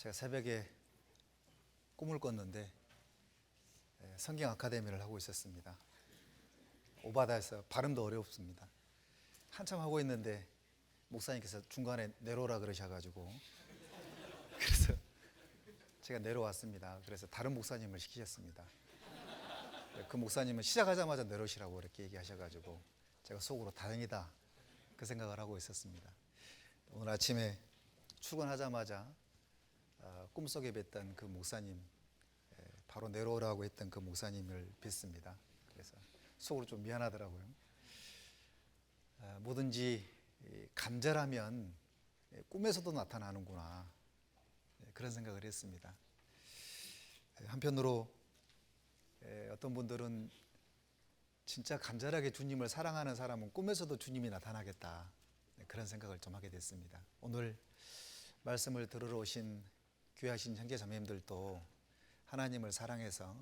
제가 새벽에 꿈을 꿨는데 성경 아카데미를 하고 있었습니다. 오바다에서 발음도 어렵습니다. 한참 하고 있는데 목사님께서 중간에 내려오라 그러셔가지고 그래서 제가 내려왔습니다. 그래서 다른 목사님을 시키셨습니다. 그 목사님은 시작하자마자 내려오시라고 이렇게 얘기하셔가지고 제가 속으로 다행이다 그 생각을 하고 있었습니다. 오늘 아침에 출근하자마자 꿈속에 뵀던 그 목사님, 바로 내려오라고 했던 그 목사님을 뵀습니다. 그래서 속으로 좀 미안하더라고요. 뭐든지 간절하면 꿈에서도 나타나는구나, 그런 생각을 했습니다. 한편으로 어떤 분들은 진짜 간절하게 주님을 사랑하는 사람은 꿈에서도 주님이 나타나겠다, 그런 생각을 좀 하게 됐습니다. 오늘 말씀을 들으러 오신 귀하신 형제 자매님들도 하나님을 사랑해서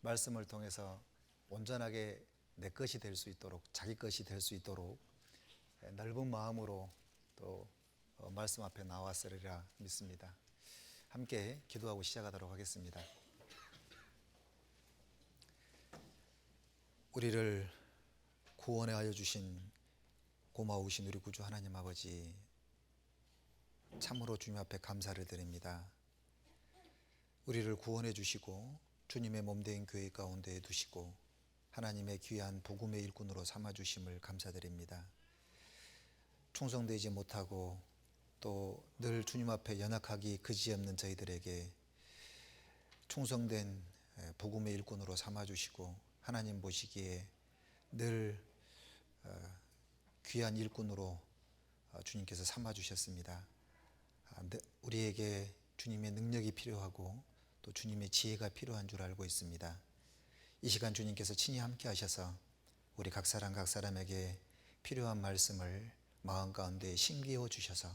말씀을 통해서 온전하게 내 것이 될 수 있도록, 자기 것이 될 수 있도록 넓은 마음으로 또 말씀 앞에 나왔으리라 믿습니다. 함께 기도하고 시작하도록 하겠습니다. 우리를 구원하여 주신 고마우신 우리 구주 하나님 아버지, 참으로 주님 앞에 감사를 드립니다. 우리를 구원해 주시고 주님의 몸된 교회 가운데 두시고 하나님의 귀한 복음의 일꾼으로 삼아 주심을 감사드립니다. 충성되지 못하고 또 늘 주님 앞에 연약하기 그지없는 저희들에게 충성된 복음의 일꾼으로 삼아 주시고 하나님 보시기에 늘 귀한 일꾼으로 주님께서 삼아 주셨습니다. 우리에게 주님의 능력이 필요하고 또 주님의 지혜가 필요한 줄 알고 있습니다. 이 시간 주님께서 친히 함께 하셔서 우리 각 사람에게 필요한 말씀을 마음 가운데 심기어 주셔서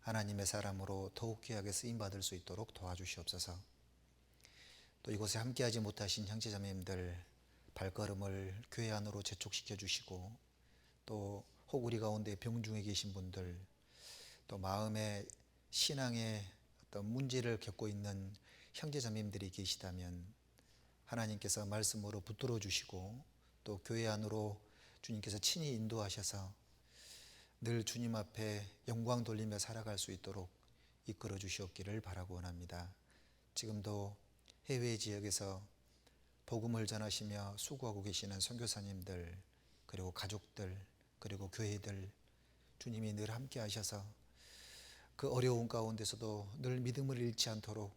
하나님의 사람으로 더욱 귀하게 쓰임받을 수 있도록 도와주시옵소서. 또 이곳에 함께하지 못하신 형제자매님들 발걸음을 교회 안으로 재촉시켜 주시고, 또 혹 우리 가운데 병중에 계신 분들, 또 마음의 신앙의 어떤 문제를 겪고 있는 형제자매님들이 계시다면 하나님께서 말씀으로 붙들어 주시고 또 교회 안으로 주님께서 친히 인도하셔서 늘 주님 앞에 영광 돌리며 살아갈 수 있도록 이끌어 주시옵기를 바라고 원합니다. 지금도 해외 지역에서 복음을 전하시며 수고하고 계시는 선교사님들, 그리고 가족들, 그리고 교회들, 주님이 늘 함께 하셔서 그 어려운 가운데서도 늘 믿음을 잃지 않도록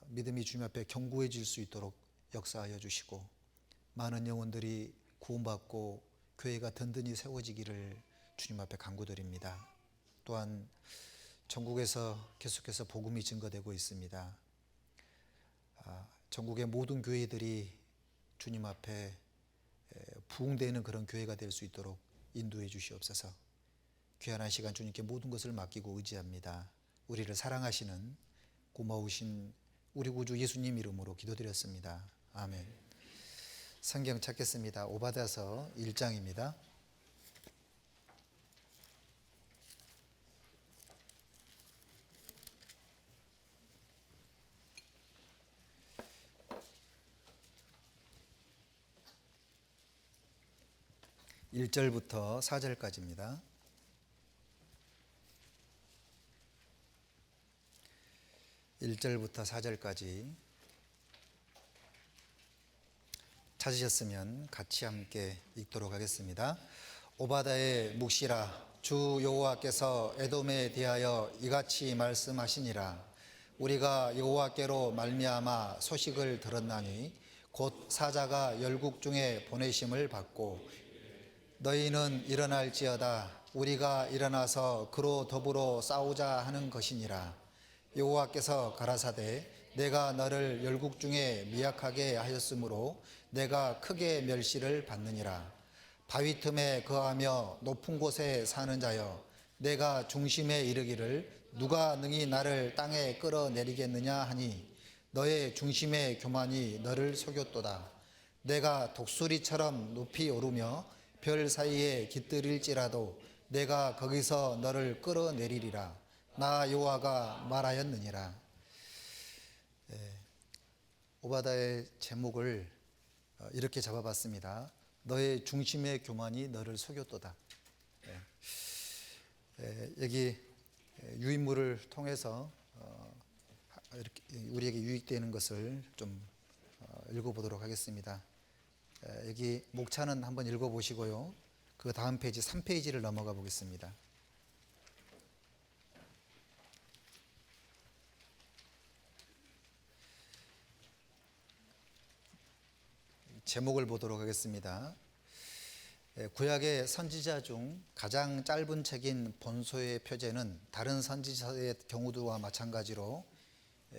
믿음이 주님 앞에 견고해질 수 있도록 역사하여 주시고 많은 영혼들이 구원받고 교회가 든든히 세워지기를 주님 앞에 간구드립니다. 또한 전국에서 계속해서 복음이 증거되고 있습니다. 전국의 모든 교회들이 주님 앞에 부흥되는 그런 교회가 될 수 있도록 인도해 주시옵소서. 귀한 한 시간 주님께 모든 것을 맡기고 의지합니다. 우리를 사랑하시는 고마우신 우리 구주 예수님 이름으로 기도드렸습니다. 아멘. 성경 찾겠습니다. 오바다서 1장입니다. (1절부터) (4절까지입니다) (1절부터) (4절까지) 찾으셨으면 같이 함께 읽도록 하겠습니다. 오바다의 묵시라. 주 여호와께서 에돔에 대하여 이같이 말씀하시니라. 우리가 여호와께로 말미암아 소식을 들었나니 곧 사자가 열국 중에 보내심을 받고 너희는 일어날지어다. 우리가 일어나서 그로 더불어 싸우자 하는 것이니라. 여호와께서 가라사대 내가 너를 열국 중에 미약하게 하였으므로 내가 크게 멸시를 받느니라. 바위 틈에 거하며 높은 곳에 사는 자여, 내가 중심에 이르기를 누가 능히 나를 땅에 끌어내리겠느냐 하니 너의 중심의 교만이 너를 속였도다. 내가 독수리처럼 높이 오르며 별 사이에 깃들일지라도 내가 거기서 너를 끌어내리리라. 나 여호와가 말하였느니라. 오바다의 제목을 이렇게 잡아봤습니다. 너의 중심의 교만이 너를 속였도다. 여기 유인물을 통해서 이렇게 우리에게 유익되는 것을 좀 읽어보도록 하겠습니다. 여기 목차는 한번 읽어보시고요. 그 다음 페이지 3페이지를 넘어가 보겠습니다. 제목을 보도록 하겠습니다. 구약의 선지자 중 가장 짧은 책인 본소의 표제는 다른 선지자의 경우들과 마찬가지로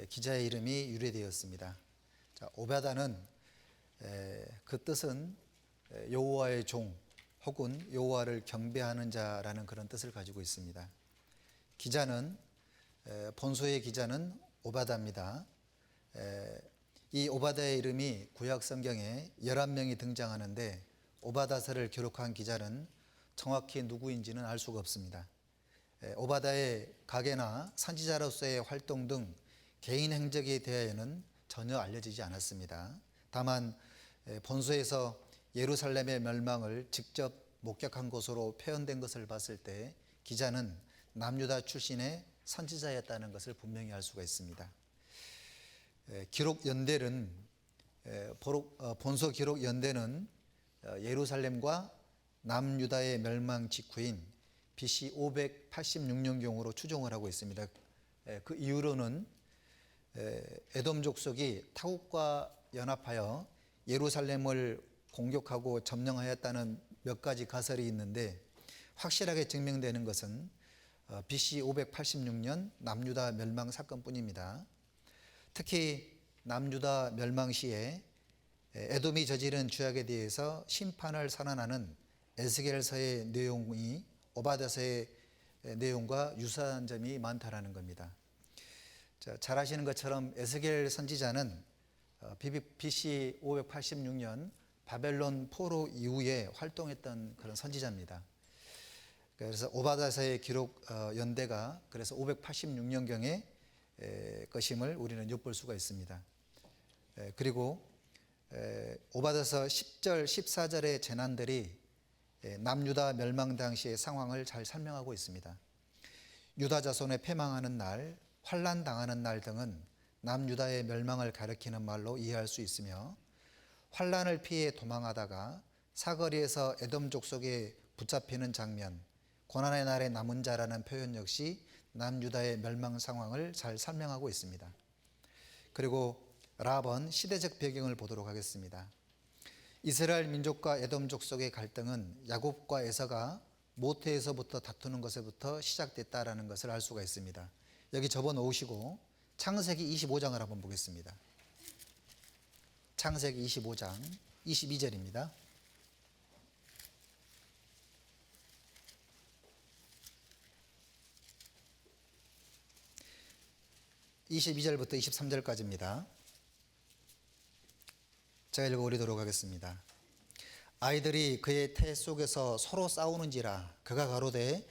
기자의 이름이 유래되었습니다. 오바다는 그 뜻은 여호와의 종 혹은 여호와를 경배하는 자라는 그런 뜻을 가지고 있습니다. 기자는 본소의 기자는 오바다입니다. 이 오바다의 이름이 구약 성경에 11명이 등장하는데 오바다서를 기록한 기자는 정확히 누구인지는 알 수가 없습니다. 오바다의 가계나 선지자로서의 활동 등 개인 행적에 대하여는 전혀 알려지지 않았습니다. 다만 본소에서 예루살렘의 멸망을 직접 목격한 것으로 표현된 것을 봤을 때 기자는 남유다 출신의 선지자였다는 것을 분명히 알 수가 있습니다. 기록 연대는 본소 기록 연대는 예루살렘과 남유다의 멸망 직후인 BC 586년경으로 추정을 하고 있습니다. 그 이후로는 에돔 족속이 타국과 연합하여 예루살렘을 공격하고 점령하였다는 몇 가지 가설이 있는데 확실하게 증명되는 것은 BC 586년 남유다 멸망 사건뿐입니다. 특히 남유다 멸망 시에 에돔이 저지른 죄악에 대해서 심판을 선언하는 에스겔서의 내용이 오바다서의 내용과 유사한 점이 많다라는 겁니다. 잘 아시는 것처럼 에스겔 선지자는 BC 586년 바벨론 포로 이후에 활동했던 그런 선지자입니다. 그래서 오바다서의 기록 연대가 그래서 586년경에 것임을 우리는 엿볼 수가 있습니다. 그리고 오바다서 10절, 14절의 재난들이 남유다 멸망 당시의 상황을 잘 설명하고 있습니다. 유다 자손의 패망하는 날, 환난 당하는 날 등은 남유다의 멸망을 가리키는 말로 이해할 수 있으며 환난을 피해 도망하다가 사거리에서 에돔 족속에 붙잡히는 장면, 고난의 날에 남은 자라는 표현 역시 남유다의 멸망 상황을 잘 설명하고 있습니다. 그리고 라번 시대적 배경을 보도록 하겠습니다. 이스라엘 민족과 에돔 족속의 갈등은 야곱과 에서가 모태에서부터 다투는 것에부터 시작됐다라는 것을 알 수가 있습니다. 여기 접어 놓으시고 창세기 25장을 한번 보겠습니다. 창세기 25장 22절입니다. 22절부터 23절까지입니다. 제가 읽어드리도록 하겠습니다. 아이들이 그의 태 속에서 서로 싸우는지라 그가 가로되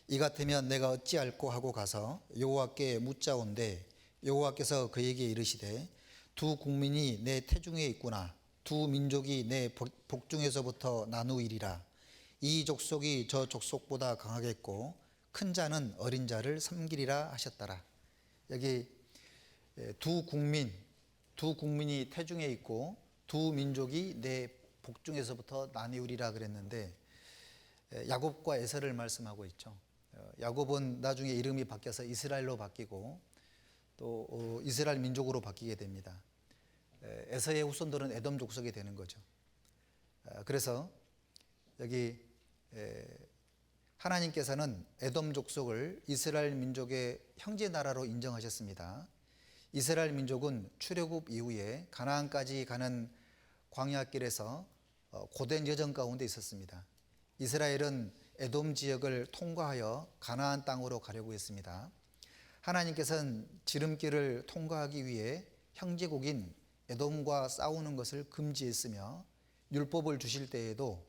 이 같으면 내가 어찌할꼬 하고 가서 여호와께 묻자온대 여호와께서 그에게 이르시되 두 국민이 내 태중에 있구나 두 민족이 내 복중에서부터 나누이리라 이 족속이 저 족속보다 강하겠고 큰 자는 어린 자를 섬기리라 하셨더라. 여기 두 국민이 태중에 있고 두 민족이 내 복중에서부터 나뉘으리라 그랬는데 야곱과 에서를 말씀하고 있죠. 야곱은 나중에 이름이 바뀌어서 이스라엘로 바뀌고 또 이스라엘 민족으로 바뀌게 됩니다. 에서의 후손들은 에돔 족속이 되는 거죠. 그래서 여기 하나님께서는 에돔 족속을 이스라엘 민족의 형제 나라로 인정하셨습니다. 이스라엘 민족은 출애굽 이후에 가나안까지 가는 광야길에서 고된 여정 가운데 있었습니다. 이스라엘은 에돔 지역을 통과하여 가나안 땅으로 가려고 했습니다. 하나님께서는 지름길을 통과하기 위해 형제국인 에돔과 싸우는 것을 금지했으며 율법을 주실 때에도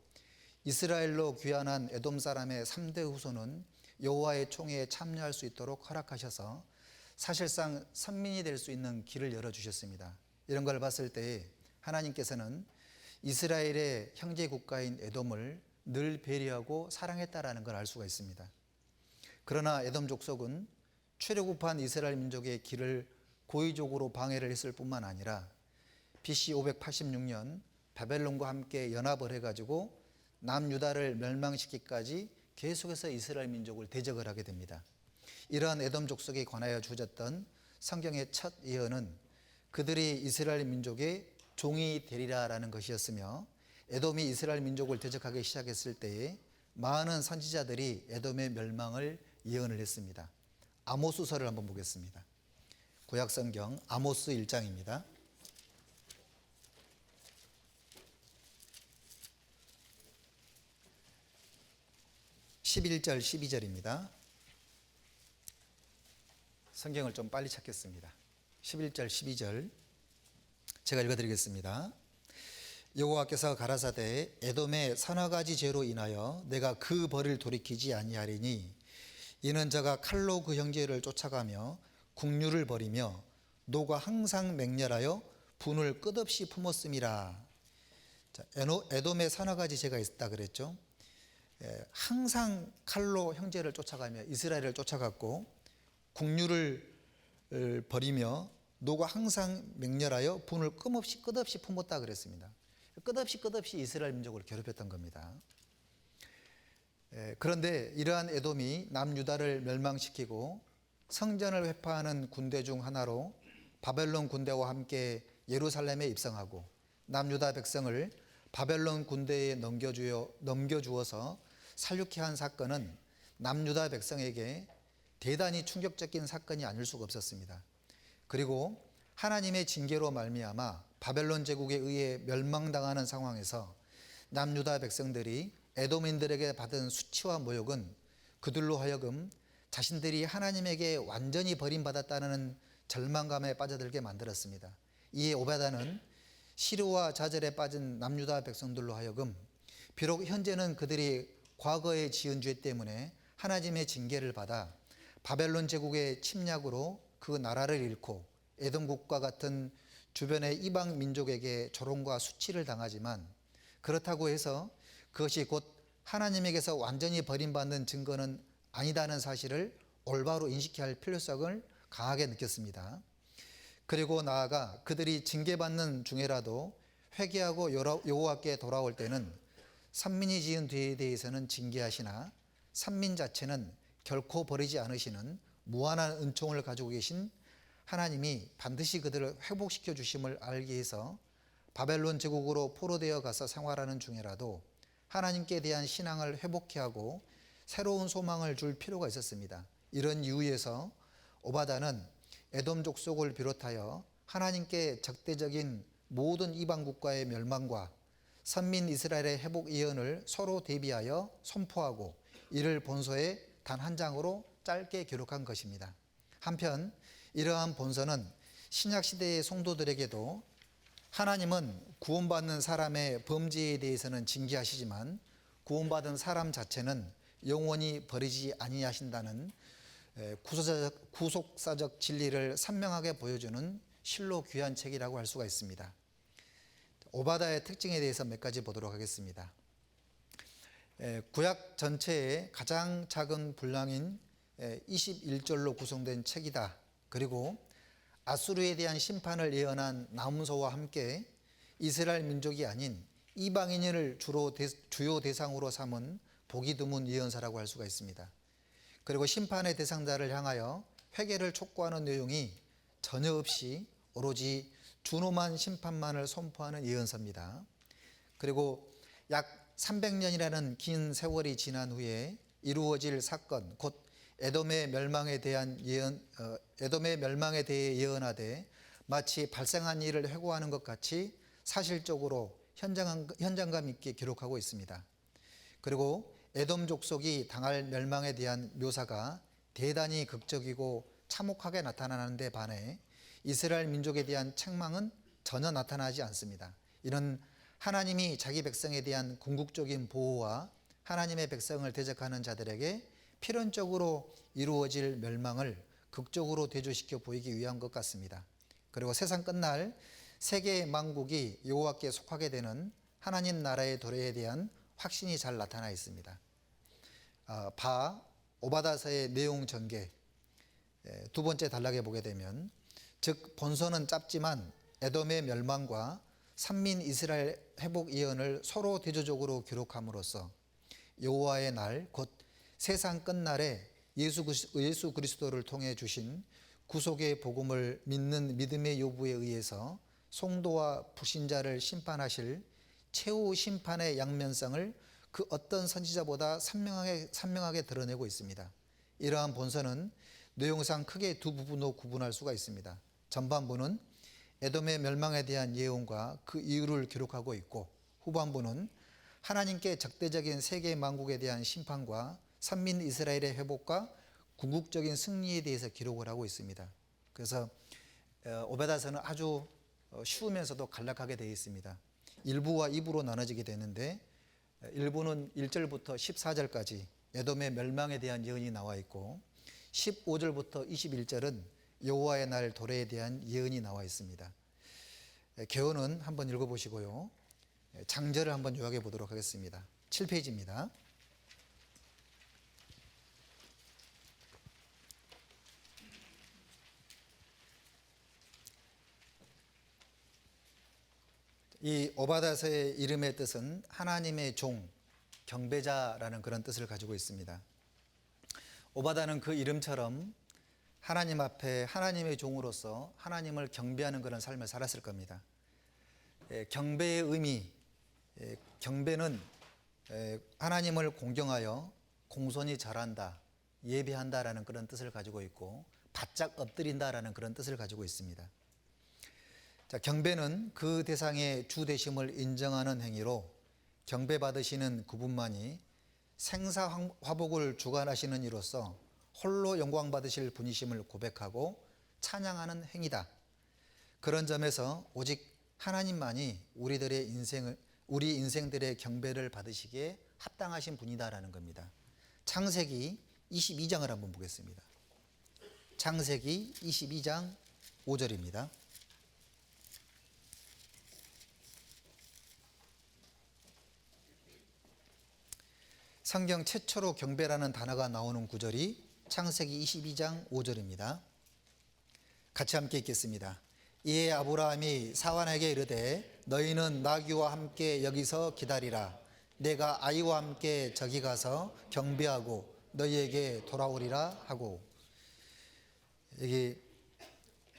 이스라엘로 귀환한 에돔 사람의 3대 후손은 여호와의 총회에 참여할 수 있도록 허락하셔서 사실상 선민이 될 수 있는 길을 열어주셨습니다. 이런 걸 봤을 때 하나님께서는 이스라엘의 형제 국가인 에돔을 늘 배려하고 사랑했다라는 걸 알 수가 있습니다. 그러나 에돔 족속은 출애굽한 이스라엘 민족의 길을 고의적으로 방해를 했을 뿐만 아니라 BC 586년 바벨론과 함께 연합을 해가지고 남유다를 멸망시키기까지 계속해서 이스라엘 민족을 대적을 하게 됩니다. 이러한 에돔 족속에 관하여 주어졌던 성경의 첫 예언은 그들이 이스라엘 민족의 종이 되리라라는 것이었으며, 에돔이 이스라엘 민족을 대적하기 시작했을 때에 많은 선지자들이 에돔의 멸망을 예언을 했습니다. 아모스서를 한번 보겠습니다. 구약성경 아모스 1장입니다. 11절 12절입니다. 성경을 좀 빨리 찾겠습니다. 11절 12절 제가 읽어드리겠습니다. 여호와께서 가라사대 에돔의 서너 가지 죄로 인하여 내가 그 벌을 돌이키지 아니하리니 이는 저가 칼로 그 형제를 쫓아가며 국류를 벌이며 노가 항상 맹렬하여 분을 끝없이 품었음이라. 자, 에돔의 서너 가지 죄가 있다 그랬죠. 항상 칼로 형제를 쫓아가며 이스라엘을 쫓아갔고 국류를 벌이며 노가 항상 맹렬하여 분을 끝없이 품었다 그랬습니다. 끝없이 이스라엘 민족을 괴롭혔던 겁니다. 그런데 이러한 에돔이 남유다를 멸망시키고 성전을 회파하는 군대 중 하나로 바벨론 군대와 함께 예루살렘에 입성하고 남유다 백성을 바벨론 군대에 넘겨주어서 살육케 한 사건은 남유다 백성에게 대단히 충격적인 사건이 아닐 수가 없었습니다. 그리고 하나님의 징계로 말미암아 바벨론 제국에 의해 멸망당하는 상황에서 남유다 백성들이 에돔인들에게 받은 수치와 모욕은 그들로 하여금 자신들이 하나님에게 완전히 버림받았다는 절망감에 빠져들게 만들었습니다. 이에 오바다는 시루와 좌절에 빠진 남유다 백성들로 하여금 비록 현재는 그들이 과거에 지은 죄 때문에 하나님의 징계를 받아 바벨론 제국의 침략으로 그 나라를 잃고 에돔국과 같은 주변의 이방 민족에게 조롱과 수치를 당하지만, 그렇다고 해서 그것이 곧 하나님에게서 완전히 버림받는 증거는 아니다는 사실을 올바로 인식해야 할 필요성을 강하게 느꼈습니다. 그리고 나아가 그들이 징계받는 중에라도 회개하고 여호와께 돌아올 때는 선민이 지은 죄에 대해서는 징계하시나 선민 자체는 결코 버리지 않으시는 무한한 은총을 가지고 계신 하나님이 반드시 그들을 회복시켜 주심을 알기 위해서 바벨론 제국으로 포로되어 가서 생활하는 중에라도 하나님께 대한 신앙을 회복해 하고 새로운 소망을 줄 필요가 있었습니다. 이런 이유에서 오바다는 에돔 족속을 비롯하여 하나님께 적대적인 모든 이방 국가의 멸망과 선민 이스라엘의 회복 예언을 서로 대비하여 선포하고 이를 본서의 단 한 장으로 짧게 기록한 것입니다. 한편 이러한 본서는 신약시대의 성도들에게도 하나님은 구원받는 사람의 범죄에 대해서는 징계하시지만 구원받은 사람 자체는 영원히 버리지 아니하신다는 구속사적 진리를 선명하게 보여주는 실로 귀한 책이라고 할 수가 있습니다. 오바다의 특징에 대해서 몇 가지 보도록 하겠습니다. 구약 전체의 가장 작은 분량인 21절로 구성된 책이다. 그리고 아수르에 대한 심판을 예언한 나훔서와 함께 이스라엘 민족이 아닌 이방인을 주요 대상으로 삼은 보기 드문 예언사라고 할 수가 있습니다. 그리고 심판의 대상자를 향하여 회개를 촉구하는 내용이 전혀 없이 오로지 준엄한 심판만을 선포하는 예언서입니다. 그리고 약 300년이라는 긴 세월이 지난 후에 이루어질 사건, 곧 에돔의 멸망에 대해 예언하되 마치 발생한 일을 회고하는 것 같이 사실적으로 현장감 있게 기록하고 있습니다. 그리고 에돔 족속이 당할 멸망에 대한 묘사가 대단히 극적이고 참혹하게 나타나는 데 반해 이스라엘 민족에 대한 책망은 전혀 나타나지 않습니다. 이는 하나님이 자기 백성에 대한 궁극적인 보호와 하나님의 백성을 대적하는 자들에게 필연적으로 이루어질 멸망을 극적으로 대조시켜 보이기 위한 것 같습니다. 그리고 세상 끝날 세계 만국이 여호와께 속하게 되는 하나님 나라의 도래에 대한 확신이 잘 나타나 있습니다. 오바다서의 내용 전개 두 번째 단락에 보게 되면, 즉 본서는 짧지만 에돔의 멸망과 산민 이스라엘 회복 예언을 서로 대조적으로 기록함으로써 여호와의 날, 곧 세상 끝날에 예수 그리스도를 통해 주신 구속의 복음을 믿는 믿음의 요구에 의해서 성도와 불신자를 심판하실 최후 심판의 양면성을 그 어떤 선지자보다 선명하게 드러내고 있습니다. 이러한 본서는 내용상 크게 두 부분으로 구분할 수가 있습니다. 전반부는 에돔의 멸망에 대한 예언과 그 이유를 기록하고 있고, 후반부는 하나님께 적대적인 세계 만국에 대한 심판과 선민 이스라엘의 회복과 궁극적인 승리에 대해서 기록을 하고 있습니다. 그래서 오베다서는 아주 쉬우면서도 간략하게 되어 있습니다. 1부와 2부로 나눠지게 되는데, 1부는 1절부터 14절까지 에돔의 멸망에 대한 예언이 나와 있고, 15절부터 21절은 여호와의 날 도래에 대한 예언이 나와 있습니다. 개헌은 한번 읽어보시고요, 장절을 한번 요약해 보도록 하겠습니다. 7페이지입니다. 이 오바다서의 이름의 뜻은 하나님의 종, 경배자라는 그런 뜻을 가지고 있습니다. 오바다는 그 이름처럼 하나님 앞에 하나님의 종으로서 하나님을 경배하는 그런 삶을 살았을 겁니다. 경배의 의미, 경배는 하나님을 공경하여 공손히 절한다, 예배한다라는 그런 뜻을 가지고 있고, 바짝 엎드린다라는 그런 뜻을 가지고 있습니다. 자, 경배는 그 대상의 주 되심을 인정하는 행위로, 경배받으시는 그분만이 생사화복을 주관하시는 이로써 홀로 영광 받으실 분이심을 고백하고 찬양하는 행위다. 그런 점에서 오직 하나님만이 우리 인생들의 경배를 받으시기에 합당하신 분이다라는 겁니다. 창세기 22장을 한번 보겠습니다. 창세기 22장 5절입니다. 성경 최초로 경배라는 단어가 나오는 구절이 창세기 22장 5절입니다. 같이 함께 읽겠습니다. 이에 아브라함이 사환에게 이르되 너희는 나귀와 함께 여기서 기다리라. 내가 아이와 함께 저기 가서 경배하고 너희에게 돌아오리라 하고, 여기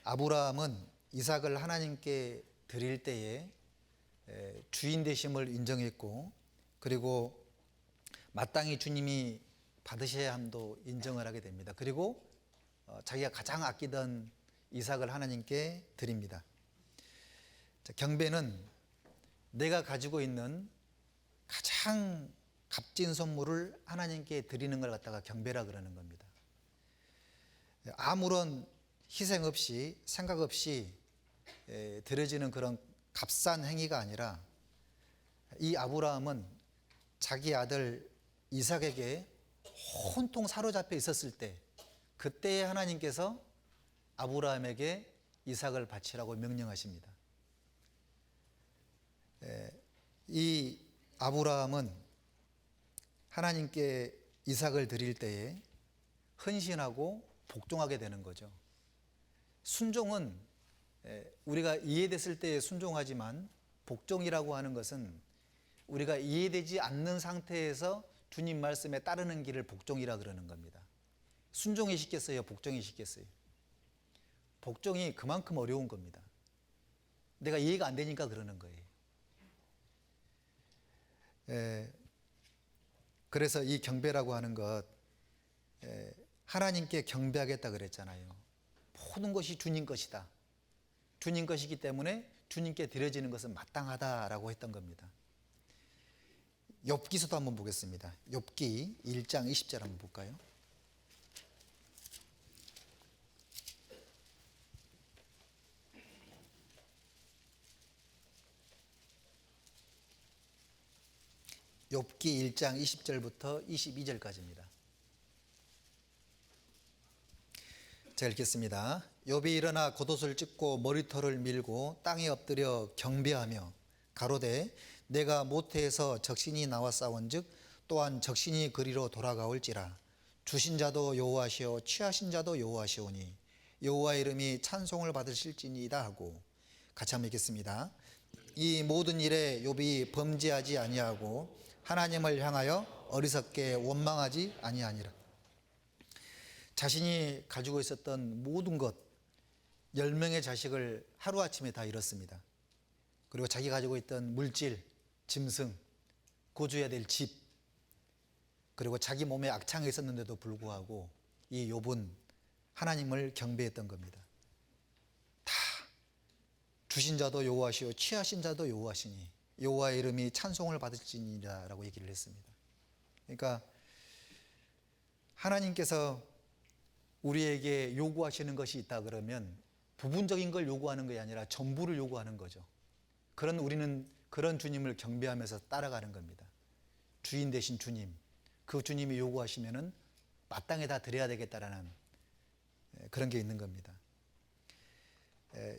아브라함은 이삭을 하나님께 드릴 때에 주인 되심을 인정했고, 그리고 마땅히 주님이 받으셔야 함도 인정을 하게 됩니다. 그리고 자기가 가장 아끼던 이삭을 하나님께 드립니다. 자, 경배는 내가 가지고 있는 가장 값진 선물을 하나님께 드리는 걸 갖다가 경배라 그러는 겁니다. 아무런 희생 없이 생각 없이 드려지는 그런 값싼 행위가 아니라, 이 아브라함은 자기 아들 이삭에게 온통 사로잡혀 있었을 때, 그때에 하나님께서 아브라함에게 이삭을 바치라고 명령하십니다. 이 아브라함은 하나님께 이삭을 드릴 때에 헌신하고 복종하게 되는 거죠. 순종은 우리가 이해됐을 때에 순종하지만, 복종이라고 하는 것은 우리가 이해되지 않는 상태에서 주님 말씀에 따르는 길을 복종이라 그러는 겁니다. 순종이 쉽겠어요? 복종이 쉽겠어요? 복종이 그만큼 어려운 겁니다. 내가 이해가 안 되니까 그러는 거예요. 그래서 이 경배라고 하는 것, 하나님께 경배하겠다 그랬잖아요. 모든 것이 주님 것이다. 주님 것이기 때문에 주님께 드려지는 것은 마땅하다라고 했던 겁니다. 욥기서도 한번 보겠습니다. 욥기 1장 20절 한번 볼까요? 욥기 1장 20절부터 22절까지입니다. 제가 읽겠습니다. 욥이 일어나 겉옷을 찢고 머리털을 밀고 땅에 엎드려 경배하며 가로되 내가 모태에서 적신이 나와 싸운즉 또한 적신이 그리로 돌아가올지라. 주신 자도 여호와시오 취하신 자도 여호와시오니 여호와의 이름이 찬송을 받으실지니이다 하고. 같이 한번 읽겠습니다. 이 모든 일에 욥이 범죄하지 아니하고 하나님을 향하여 어리석게 원망하지 아니하니라. 자신이 가지고 있었던 모든 것, 10명의 자식을 하루아침에 다 잃었습니다. 그리고 자기 가지고 있던 물질, 짐승, 거주해야 될 집, 그리고 자기 몸에 악창이 있었는데도 불구하고 이 욥은 하나님을 경배했던 겁니다. 다 주신 자도 여호와시오 취하신 자도 여호와시니 여호와의 이름이 찬송을 받을지니라 라고 얘기를 했습니다. 그러니까 하나님께서 우리에게 요구하시는 것이 있다 그러면 부분적인 걸 요구하는 것이 아니라 전부를 요구하는 거죠. 우리는 그런 주님을 경배하면서 따라가는 겁니다. 주인 되신 주님, 그 주님이 요구하시면은 마땅히 다 드려야 되겠다라는 그런 게 있는 겁니다.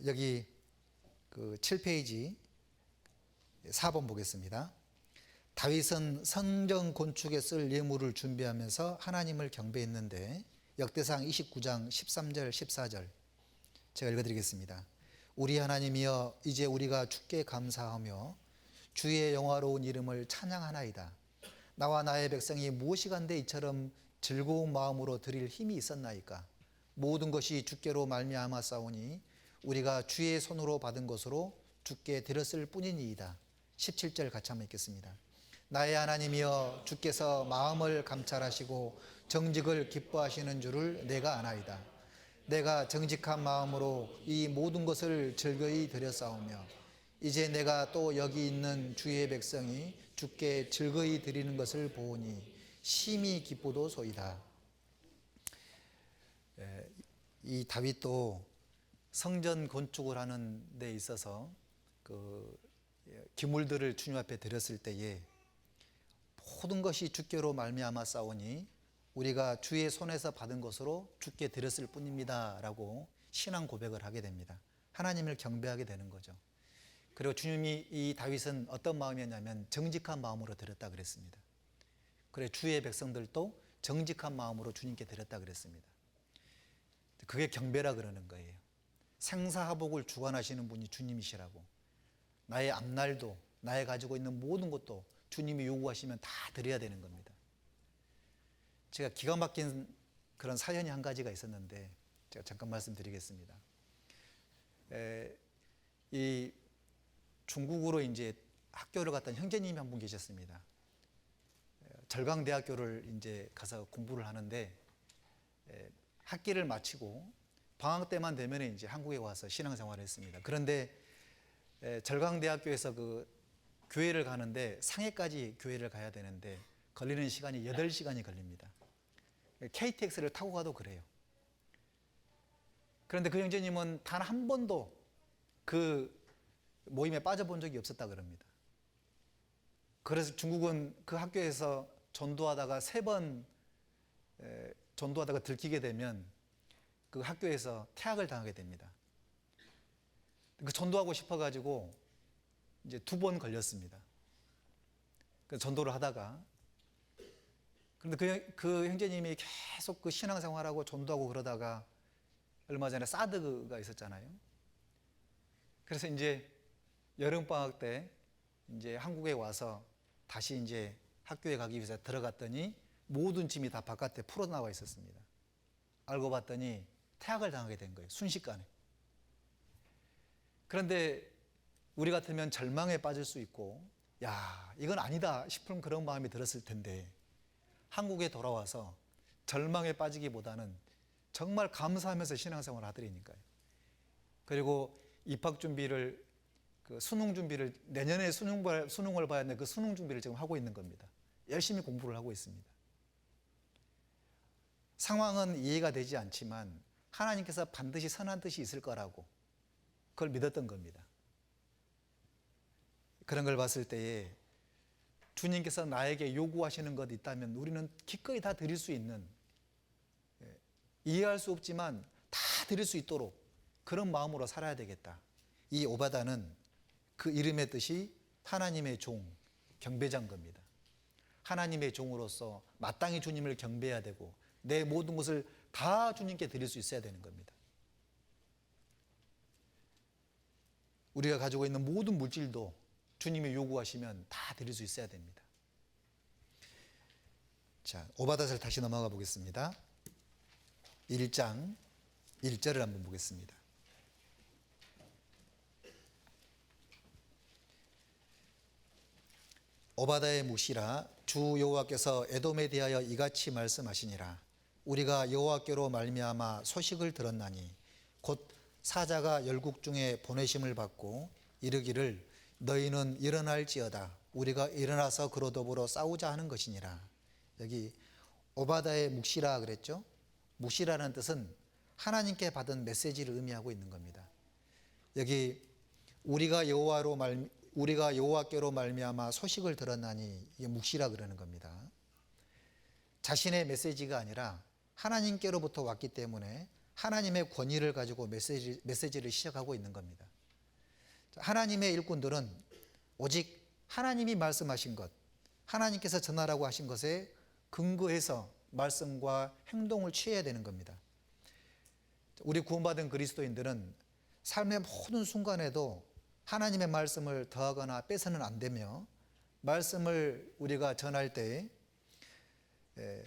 여기 그 7페이지 4번 보겠습니다. 다윗은 성전 건축에 쓸 예물을 준비하면서 하나님을 경배했는데 역대상 29장 13절 14절 제가 읽어드리겠습니다. 우리 하나님이여 이제 우리가 주께 감사하며 주의 영화로운 이름을 찬양하나이다. 나와 나의 백성이 무엇이간데 이처럼 즐거운 마음으로 드릴 힘이 있었나이까. 모든 것이 주께로 말미암아 싸우니 우리가 주의 손으로 받은 것으로 주께 드렸을 뿐이니이다. 17절 같이 한번 읽겠습니다. 나의 하나님이여 주께서 마음을 감찰하시고 정직을 기뻐하시는 줄을 내가 아나이다. 내가 정직한 마음으로 이 모든 것을 즐거이 드렸사오며 이제 내가 또 여기 있는 주의 백성이 주께 즐거이 드리는 것을 보오니 심히 기쁘도소이다. 이 다윗도 성전 건축을 하는 데 있어서 그 기물들을 주님 앞에 드렸을 때에 모든 것이 주께로 말미암아 싸우니 우리가 주의 손에서 받은 것으로 주께 드렸을 뿐입니다 라고 신앙 고백을 하게 됩니다. 하나님을 경배하게 되는 거죠. 그리고 주님이 이 다윗은 어떤 마음이었냐면 정직한 마음으로 드렸다 그랬습니다. 그래 주의 백성들도 정직한 마음으로 주님께 드렸다 그랬습니다. 그게 경배라 그러는 거예요. 생사화복을 주관하시는 분이 주님이시라고. 나의 앞날도 나의 가지고 있는 모든 것도 주님이 요구하시면 다 드려야 되는 겁니다. 제가 기가 막힌 그런 사연이 한 가지가 있었는데 제가 잠깐 말씀드리겠습니다. 이 중국으로 이제 학교를 갔던 형제님이 한 분 계셨습니다. 절강대학교를 이제 가서 공부를 하는데 학기를 마치고 방학 때만 되면 이제 한국에 와서 신앙생활을 했습니다. 그런데 절강대학교에서 그 교회를 가는데 상해까지 교회를 가야 되는데 걸리는 시간이 8시간이 걸립니다. KTX를 타고 가도 그래요. 그런데 그 형제님은 단 한 번도 그 모임에 빠져본 적이 없었다 그럽니다. 그래서 중국은 그 학교에서 전도하다가 3번 전도하다가 들키게 되면 그 학교에서 퇴학을 당하게 됩니다. 그 전도하고 싶어가지고 이제 2번 걸렸습니다. 그래서 전도를 하다가 그런데 그 형제님이 계속 그 신앙생활하고 전도하고 그러다가 얼마 전에 사드가 있었잖아요. 그래서 이제 여름방학 때 이제 한국에 와서 다시 이제 학교에 가기 위해서 들어갔더니 모든 짐이 다 바깥에 풀어 나와 있었습니다. 알고 봤더니 퇴학을 당하게 된 거예요. 순식간에. 그런데 우리 같으면 절망에 빠질 수 있고 야 이건 아니다 싶은 그런 마음이 들었을 텐데 한국에 돌아와서 절망에 빠지기보다는 정말 감사하면서 신앙생활을 하더라니까요. 그리고 입학 준비를 그 수능 준비를 내년에 수능을 봐야 하는데 그 수능 준비를 지금 하고 있는 겁니다. 열심히 공부를 하고 있습니다. 상황은 이해가 되지 않지만 하나님께서 반드시 선한 뜻이 있을 거라고 그걸 믿었던 겁니다. 그런 걸 봤을 때에 주님께서 나에게 요구하시는 것 있다면 우리는 기꺼이 다 드릴 수 있는 이해할 수 없지만 다 드릴 수 있도록 그런 마음으로 살아야 되겠다. 이 오바다는 그 이름의 뜻이 하나님의 종, 경배자인 겁니다. 하나님의 종으로서 마땅히 주님을 경배해야 되고 내 모든 것을 다 주님께 드릴 수 있어야 되는 겁니다. 우리가 가지고 있는 모든 물질도 주님이 요구하시면 다 드릴 수 있어야 됩니다. 자, 오바닷을 다시 넘어가 보겠습니다. 1장 1절을 한번 보겠습니다. 오바다의 묵시라. 주 여호와께서 에돔에 대하여 이같이 말씀하시니라. 우리가 여호와께로 말미암아 소식을 들었나니 곧 사자가 열국 중에 보내심을 받고 이르기를 너희는 일어날지어다. 우리가 일어나서 그로 더불어 싸우자 하는 것이니라. 여기 오바다의 묵시라 그랬죠. 묵시라는 뜻은 하나님께 받은 메시지를 의미하고 있는 겁니다. 여기 우리가 여호와께로 말미암아 소식을 들었나니 이게 묵시라 그러는 겁니다. 자신의 메시지가 아니라 하나님께로부터 왔기 때문에 하나님의 권위를 가지고 메시지를 시작하고 있는 겁니다. 하나님의 일꾼들은 오직 하나님이 말씀하신 것, 하나님께서 전하라고 하신 것에 근거해서 말씀과 행동을 취해야 되는 겁니다. 우리 구원받은 그리스도인들은 삶의 모든 순간에도 하나님의 말씀을 더하거나 빼서는 안 되며 말씀을 우리가 전할 때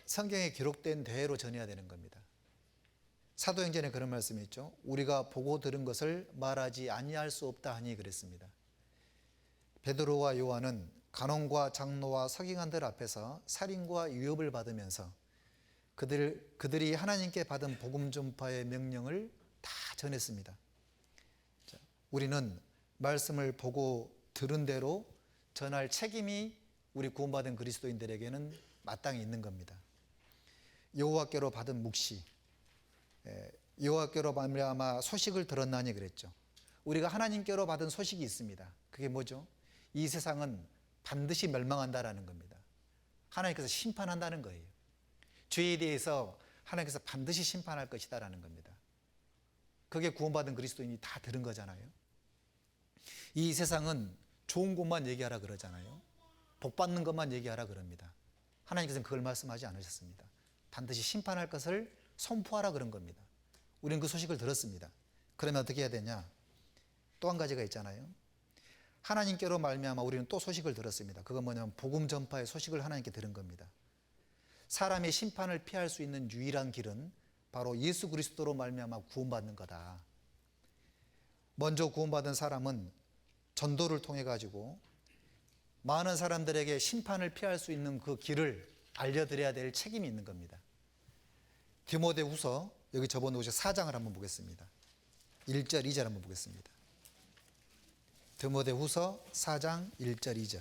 성경에 기록된 대로 전해야 되는 겁니다. 사도행전에 그런 말씀이 있죠. 우리가 보고 들은 것을 말하지 아니할 수 없다 하니 그랬습니다. 베드로와 요한은 간원과 장로와 서기관들 앞에서 살인과 위협을 받으면서 그들이 하나님께 받은 복음 전파의 명령을 다 전했습니다. 자, 우리는 말씀을 보고 들은 대로 전할 책임이 우리 구원받은 그리스도인들에게는 마땅히 있는 겁니다. 여호와께로 받은 묵시, 여호와께로 말미암아 소식을 들었나니 그랬죠. 우리가 하나님께로 받은 소식이 있습니다. 그게 뭐죠? 이 세상은 반드시 멸망한다라는 겁니다. 하나님께서 심판한다는 거예요. 죄에 대해서 하나님께서 반드시 심판할 것이다라는 겁니다. 그게 구원받은 그리스도인이 다 들은 거잖아요. 이 세상은 좋은 것만 얘기하라 그러잖아요. 복 받는 것만 얘기하라 그럽니다. 하나님께서는 그걸 말씀하지 않으셨습니다. 반드시 심판할 것을 선포하라 그런 겁니다. 우리는 그 소식을 들었습니다. 그러면 어떻게 해야 되냐? 또 한 가지가 있잖아요. 하나님께로 말미암아 우리는 또 소식을 들었습니다. 그건 뭐냐면 복음 전파의 소식을 하나님께 들은 겁니다. 사람의 심판을 피할 수 있는 유일한 길은 바로 예수 그리스도로 말미암아 구원받는 거다. 먼저 구원받은 사람은 전도를 통해 가지고 많은 사람들에게 심판을 피할 수 있는 그 길을 알려드려야 될 책임이 있는 겁니다. 디모데후서 여기 저번 오셔 4장을 한번 보겠습니다. 1절 2절 한번 보겠습니다. 디모데후서 4장 1절 2절.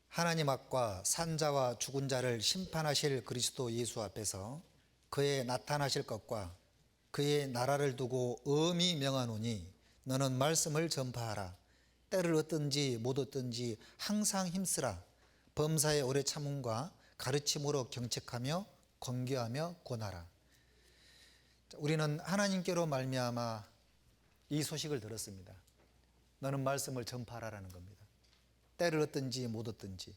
하나님 앞과 산자와 죽은 자를 심판하실 그리스도 예수 앞에서 그의 나타나실 것과 그의 나라를 두고 엄히 명하노니 너는 말씀을 전파하라. 때를 얻든지 못 얻든지 항상 힘쓰라. 범사의 오래 참음과 가르침으로 경책하며 권고하며 권하라. 우리는 하나님께로 말미암아 이 소식을 들었습니다. 너는 말씀을 전파하라는 겁니다. 때를 얻든지 못 얻든지.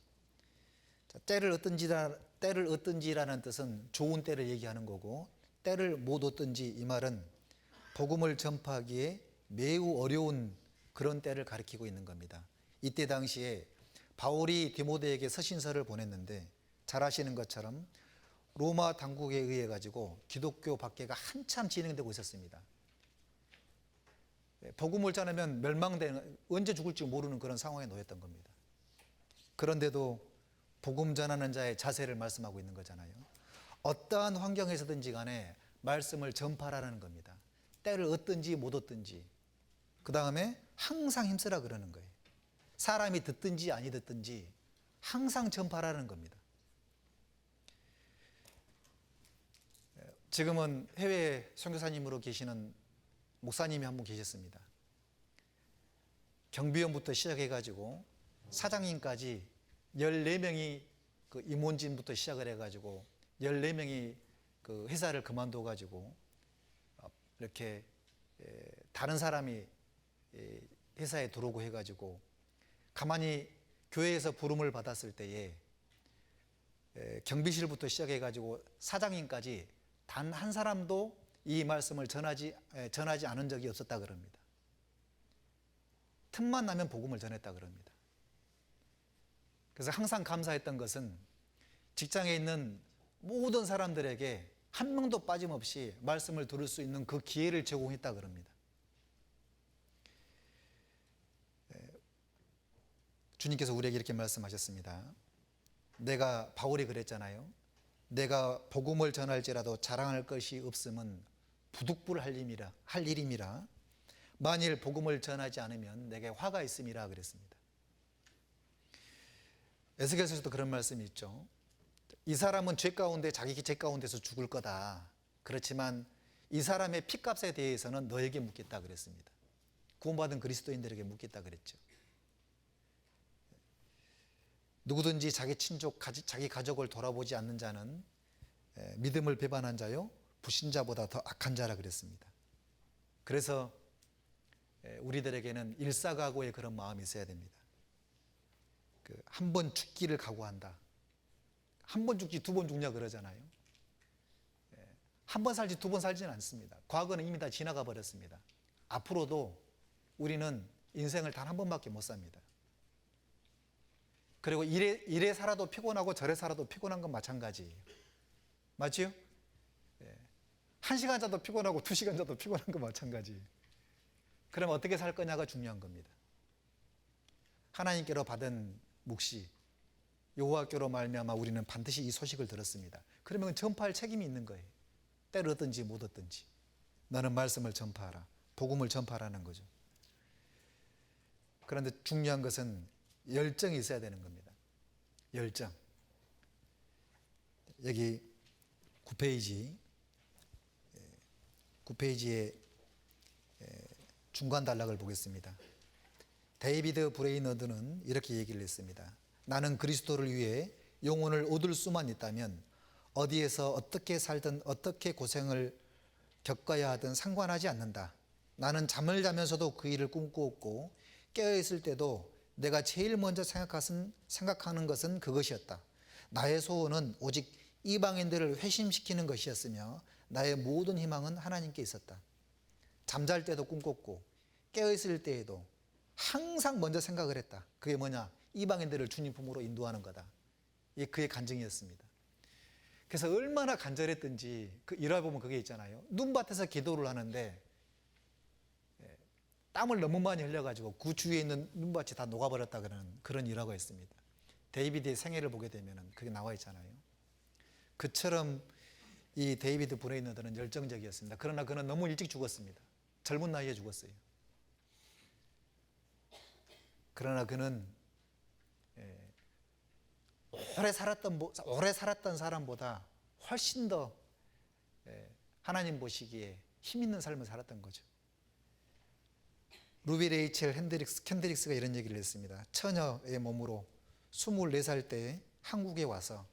때를 얻든지라는 뜻은 좋은 때를 얘기하는 거고, 때를 못 얻든지 이 말은 복음을 전파하기에 매우 어려운 그런 때를 가리키고 있는 겁니다. 이때 당시에 바울이 디모데에게 서신서를 보냈는데 잘 아시는 것처럼 로마 당국에 의해 가지고 기독교 박해가 한참 진행되고 있었습니다. 복음을 전하면 멸망되는, 언제 죽을지 모르는 그런 상황에 놓였던 겁니다. 그런데도 복음 전하는 자의 자세를 말씀하고 있는 거잖아요. 어떠한 환경에서든지 간에 말씀을 전파하라는 겁니다. 때를 얻든지 못 얻든지. 그 다음에 항상 힘쓰라 그러는 거예요. 사람이 듣든지 아니 듣든지 항상 전파하라는 겁니다. 지금은 해외 선교사님으로 계시는 목사님이 한 분 계셨습니다. 경비원부터 시작해가지고 사장님까지 14명이 그 임원진부터 시작을 해가지고 14명이 그 회사를 그만둬가지고 이렇게 다른 사람이 회사에 들어오고 해가지고 가만히 교회에서 부름을 받았을 때에 경비실부터 시작해가지고 사장님까지 단 한 사람도 이 말씀을 전하지 않은 적이 없었다 그럽니다. 틈만 나면 복음을 전했다 그럽니다. 그래서 항상 감사했던 것은 직장에 있는 모든 사람들에게 한 명도 빠짐없이 말씀을 들을 수 있는 그 기회를 제공했다 그럽니다. 주님께서 우리에게 이렇게 말씀하셨습니다. 내가 바울이 그랬잖아요. 내가 복음을 전할지라도 자랑할 것이 없음은 부득불 할 일임이라. 만일 복음을 전하지 않으면 내게 화가 있음이라 그랬습니다. 에스겔서에서도 그런 말씀이 있죠. 이 사람은 죄 가운데 자기 죄 가운데서 죽을 거다. 그렇지만 이 사람의 피값에 대해서는 너에게 묻겠다 그랬습니다. 구원받은 그리스도인들에게 묻겠다 그랬죠. 누구든지 자기 친족, 자기 가족을 돌아보지 않는 자는 믿음을 배반한 자요 불신자보다 더 악한 자라 그랬습니다. 그래서 우리들에게는 일사각오의 그런 마음이 있어야 됩니다. 한 번 죽기를 각오한다. 한 번 죽지 두 번 죽냐 그러잖아요. 한 번 살지 두 번 살지는 않습니다. 과거는 이미 다 지나가 버렸습니다. 앞으로도 우리는 인생을 단 한 번밖에 못 삽니다. 그리고 이래 살아도 피곤하고 저래 살아도 피곤한 건 마찬가지예요. 맞지요? 1시간 자도 피곤하고 2시간 자도 피곤한 건 마찬가지예요. 그럼 어떻게 살 거냐가 중요한 겁니다. 하나님께로 받은 묵시, 여호와께로 말미암아 우리는 반드시 이 소식을 들었습니다. 그러면 전파할 책임이 있는 거예요. 때를 얻든지 못 얻든지 너는 말씀을 전파하라. 복음을 전파하라는 거죠. 그런데 중요한 것은 열정이 있어야 되는 겁니다. 열정. 여기 9페이지의 중간 단락을 보겠습니다. 데이비드 브레이너드는 이렇게 얘기를 했습니다. 나는 그리스도를 위해 영혼을 얻을 수만 있다면 어디에서 어떻게 살든 어떻게 고생을 겪어야 하든 상관하지 않는다. 나는 잠을 자면서도 그 일을 꿈꾸었고 깨어있을 때도 내가 제일 먼저 생각하는 것은 그것이었다. 나의 소원은 오직 이방인들을 회심시키는 것이었으며 나의 모든 희망은 하나님께 있었다. 잠잘 때도 꿈꿨고 깨어있을 때에도 항상 먼저 생각을 했다. 그게 뭐냐? 이방인들을 주님 품으로 인도하는 거다. 이게 그의 간증이었습니다. 그래서 얼마나 간절했든지 그 일화 보면 그게 있잖아요. 눈밭에서 기도를 하는데 땀을 너무 많이 흘려가지고 그 주위에 있는 눈밭이 다 녹아버렸다 그러는 그런 일화가 있습니다. 데이비드의 생애를 보게 되면 그게 나와 있잖아요. 그처럼 이 데이비드 브레이너드는 열정적이었습니다. 그러나 그는 너무 일찍 죽었습니다. 젊은 나이에 죽었어요. 그러나 그는 오래 살았던 사람보다 훨씬 더 하나님 보시기에 힘 있는 삶을 살았던 거죠. 루비 레이첼 캔드릭스가 이런 얘기를 했습니다. 처녀의 몸으로 24살 때 한국에 와서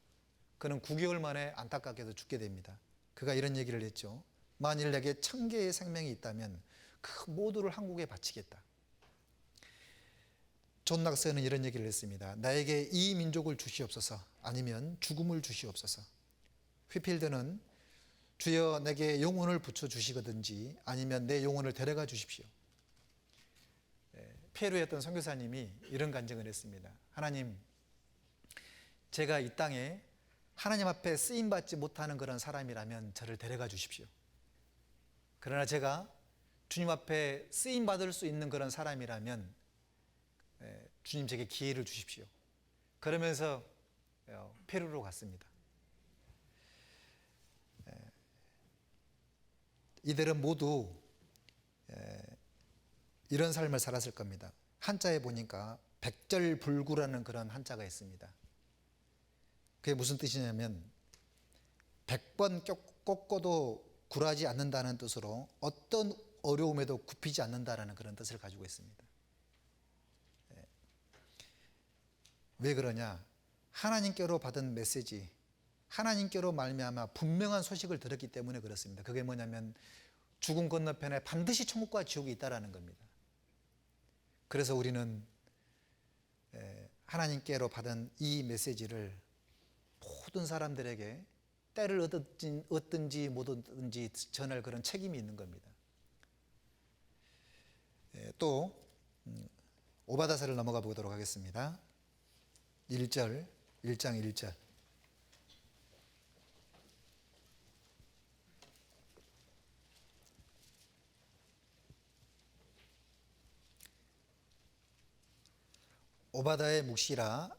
그는 9개월 만에 안타깝게도 죽게 됩니다. 그가 이런 얘기를 했죠. 만일 내게 1000개의 생명이 있다면 그 모두를 한국에 바치겠다. 존 낙서는 이런 얘기를 했습니다. 나에게 이 민족을 주시옵소서, 아니면 죽음을 주시옵소서. 휘필드는 주여 내게 영혼을 붙여주시거든지 아니면 내 영혼을 데려가 주십시오. 페루에 있던 선교사님이 이런 간증을 했습니다. 하나님, 제가 이 땅에 하나님 앞에 쓰임받지 못하는 그런 사람이라면 저를 데려가 주십시오. 그러나 제가 주님 앞에 쓰임받을 수 있는 그런 사람이라면 주님 제게 기회를 주십시오. 그러면서 페루로 갔습니다. 이들은 모두 이런 삶을 살았을 겁니다. 한자에 보니까 백절불구라는 그런 한자가 있습니다. 그게 무슨 뜻이냐면 100번 꺾어도 굴하지 않는다는 뜻으로 어떤 어려움에도 굽히지 않는다라는 그런 뜻을 가지고 있습니다. 왜 그러냐? 하나님께로 받은 메시지, 하나님께로 말미암아 분명한 소식을 들었기 때문에 그렇습니다. 그게 뭐냐면 죽음 건너편에 반드시 천국과 지옥이 있다라는 겁니다. 그래서 우리는 하나님께로 받은 이 메시지를 모든 사람들에게 때를 얻든지 못 얻든지 전할 그런 책임이 있는 겁니다. 또 오바다서를 넘어가 보도록 하겠습니다. 1장 1절. 오바다의 묵시라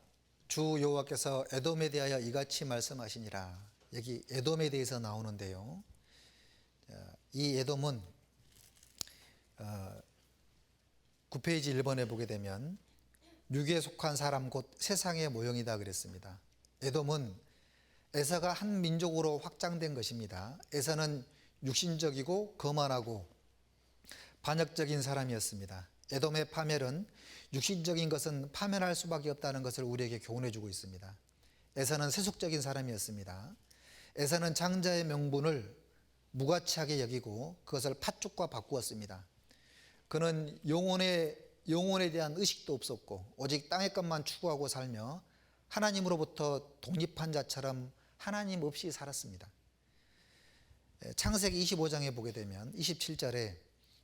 주 여호와께서 에돔에 대하여 이같이 말씀하시니라. 여기 에돔에 대해서 나오는데요. 이 에돔은 9페이지 1번에 보게 되면 육에 속한 사람 곧 세상의 모형이다 그랬습니다. 에돔은 에서가 한 민족으로 확장된 것입니다. 에서는 육신적이고 거만하고 반역적인 사람이었습니다. 에돔의 파멸은 육신적인 것은 파멸할 수밖에 없다는 것을 우리에게 교훈해 주고 있습니다. 에서는 세속적인 사람이었습니다. 에서는 장자의 명분을 무가치하게 여기고 그것을 팥죽과 바꾸었습니다. 그는 영혼에 대한 의식도 없었고 오직 땅의 것만 추구하고 살며 하나님으로부터 독립한 자처럼 하나님 없이 살았습니다. 창세기 25장에 보게 되면 27절에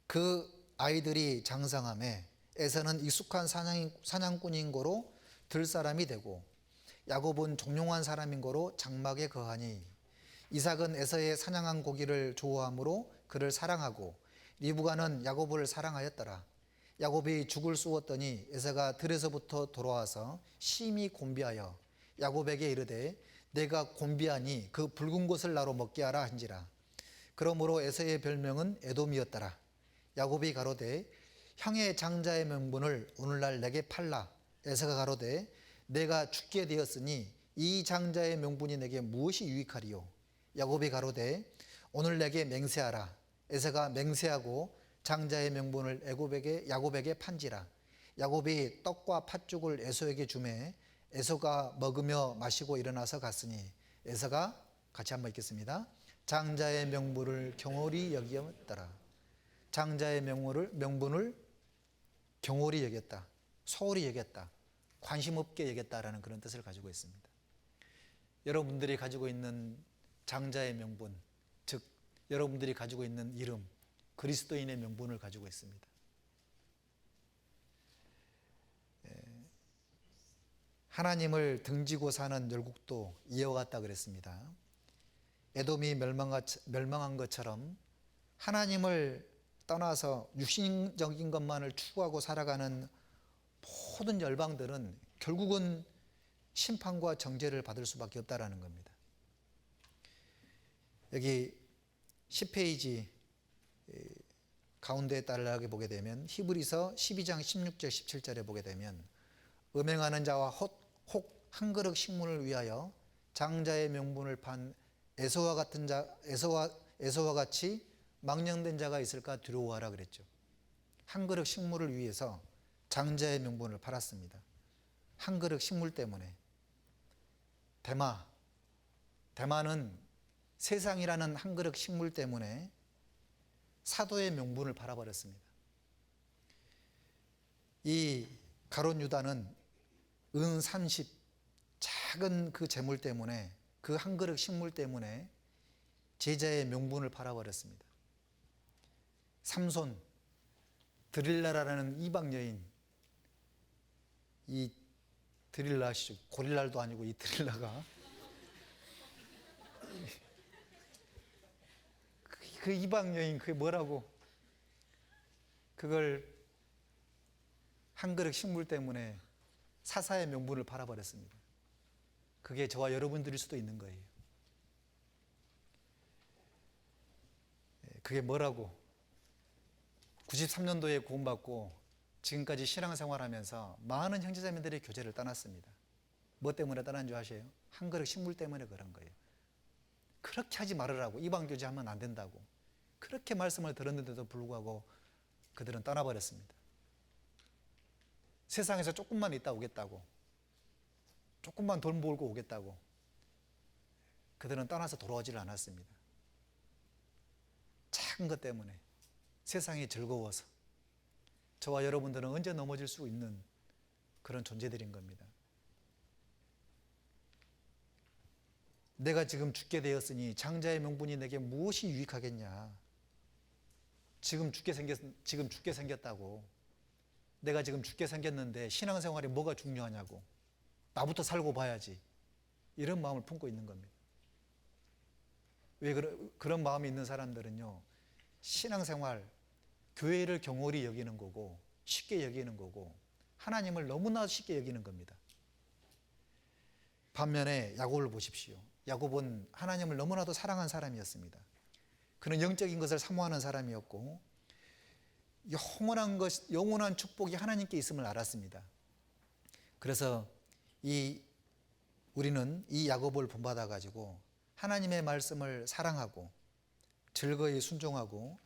그 아이들이 장성함에 에서는 익숙한 사냥꾼인 고로 들사람이 되고 야곱은 종용한 사람인 고로 장막에 거하니 이삭은 에서의 사냥한 고기를 좋아하므로 그를 사랑하고 리브가는 야곱을 사랑하였더라. 야곱이 죽을 쏘았더니 에서가 들에서부터 돌아와서 심히 곤비하여 야곱에게 이르되 내가 곤비하니 그 붉은 것을 나로 먹게 하라 한지라. 그러므로 에서의 별명은 에돔이었더라. 야곱이 가로되 형의 장자의 명분을 오늘날 내게 팔라. 에서가 가로되 내가 죽게 되었으니 이 장자의 명분이 내게 무엇이 유익하리요. 야곱이 가로되 오늘 내게 맹세하라. 에서가 맹세하고 장자의 명분을 야곱에게 판지라. 야곱이 떡과 팥죽을 에서에게 주매 에서가 먹으며 마시고 일어나서 갔으니 에서가 같이 한번 읽겠습니다. 장자의 명분을 경홀히 여기었더라. 장자의 명분을 경홀히 여겼다. 소홀히 여겼다. 관심 없게 여겼다라는 그런 뜻을 가지고 있습니다. 여러분들이 가지고 있는 장자의 명분, 즉 여러분들이 가지고 있는 이름, 그리스도인의 명분을 가지고 있습니다. 하나님을 등지고 사는 열국도 이와 같다 그랬습니다. 에돔이 멸망한 것처럼 하나님을 떠나서 육신적인 것만을 추구하고 살아가는 모든 열방들은 결국은 심판과 정죄를 받을 수밖에 없다라는 겁니다. 여기 10페이지 가운데에 따르게 보게 되면 히브리서 12장 16절 17절에 보게 되면 음행하는 자와 혹 한 그릇 식물을 위하여 장자의 명분을 판 에서와 같이 망령된 자가 있을까 두려워하라 그랬죠. 한 그릇 식물을 위해서 장자의 명분을 팔았습니다. 한 그릇 식물 때문에. 대마는 세상이라는 한 그릇 식물 때문에 사도의 명분을 팔아버렸습니다. 이 가룟 유다는 은 30 작은 그 재물 때문에 그 한 그릇 식물 때문에 제자의 명분을 팔아버렸습니다. 삼손, 드릴라라는 이방 여인, 이 드릴라시죠. 고릴랄도 아니고 이 드릴라가 그 이방 여인 그게 뭐라고 그걸 한 그릇 식물 때문에 사사의 명분을 팔아버렸습니다. 그게 저와 여러분들일 수도 있는 거예요. 그게 뭐라고 93년도에 구원받고 지금까지 신앙생활하면서 많은 형제자매들이 교제를 떠났습니다. 뭐 때문에 떠난 줄 아세요? 한 그릇 식물 때문에 그런 거예요. 그렇게 하지 말으라고. 이방 교제하면 안 된다고. 그렇게 말씀을 들었는데도 불구하고 그들은 떠나버렸습니다. 세상에서 조금만 있다 오겠다고, 조금만 돈 벌고 오겠다고 그들은 떠나서 돌아오지를 않았습니다. 작은 것 때문에 세상이 즐거워서 저와 여러분들은 언제 넘어질 수 있는 그런 존재들인 겁니다. 내가 지금 죽게 되었으니 장자의 명분이 내게 무엇이 유익하겠냐. 지금 죽게 생겼다고. 내가 지금 죽게 생겼는데 신앙생활이 뭐가 중요하냐고. 나부터 살고 봐야지. 이런 마음을 품고 있는 겁니다. 왜 그런 마음이 있는 사람들은요, 신앙생활, 교회를 경홀히 여기는 거고 쉽게 여기는 거고 하나님을 너무나 쉽게 여기는 겁니다. 반면에 야곱을 보십시오. 야곱은 하나님을 너무나도 사랑한 사람이었습니다. 그는 영적인 것을 사모하는 사람이었고 영원한 축복이 하나님께 있음을 알았습니다. 그래서 우리는 이 야곱을 본받아 가지고 하나님의 말씀을 사랑하고 즐거이 순종하고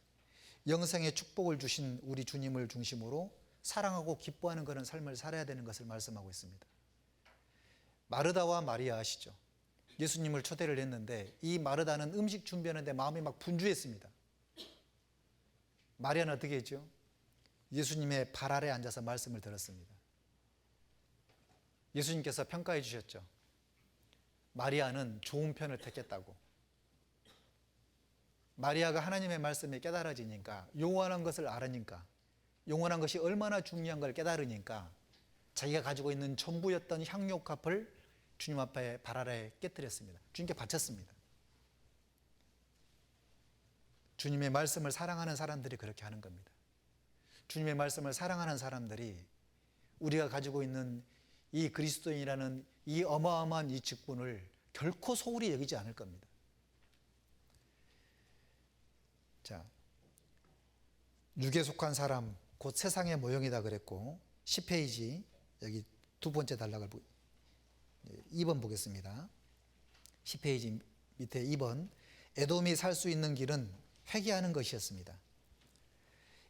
영생의 축복을 주신 우리 주님을 중심으로 사랑하고 기뻐하는 그런 삶을 살아야 되는 것을 말씀하고 있습니다. 마르다와 마리아 아시죠? 예수님을 초대를 했는데 이 마르다는 음식 준비하는데 마음이 막 분주했습니다. 마리아는 어떻게 했죠? 예수님의 발 아래 앉아서 말씀을 들었습니다. 예수님께서 평가해 주셨죠. 마리아는 좋은 편을 택했다고. 마리아가 하나님의 말씀이 깨달아지니까, 영원한 것을 알으니까, 영원한 것이 얼마나 중요한 걸 깨달으니까 자기가 가지고 있는 전부였던 향료값을 주님 앞에 발 아래 깨뜨렸습니다. 주님께 바쳤습니다. 주님의 말씀을 사랑하는 사람들이 그렇게 하는 겁니다. 주님의 말씀을 사랑하는 사람들이 우리가 가지고 있는 이 그리스도인이라는 이 어마어마한 이 직분을 결코 소홀히 여기지 않을 겁니다. 자, 육에 속한 사람 곧 세상의 모형이다 그랬고 10페이지 여기 두 번째 단락을 2번 보겠습니다. 10페이지 밑에 2번 에돔이 살 수 있는 길은 회개하는 것이었습니다.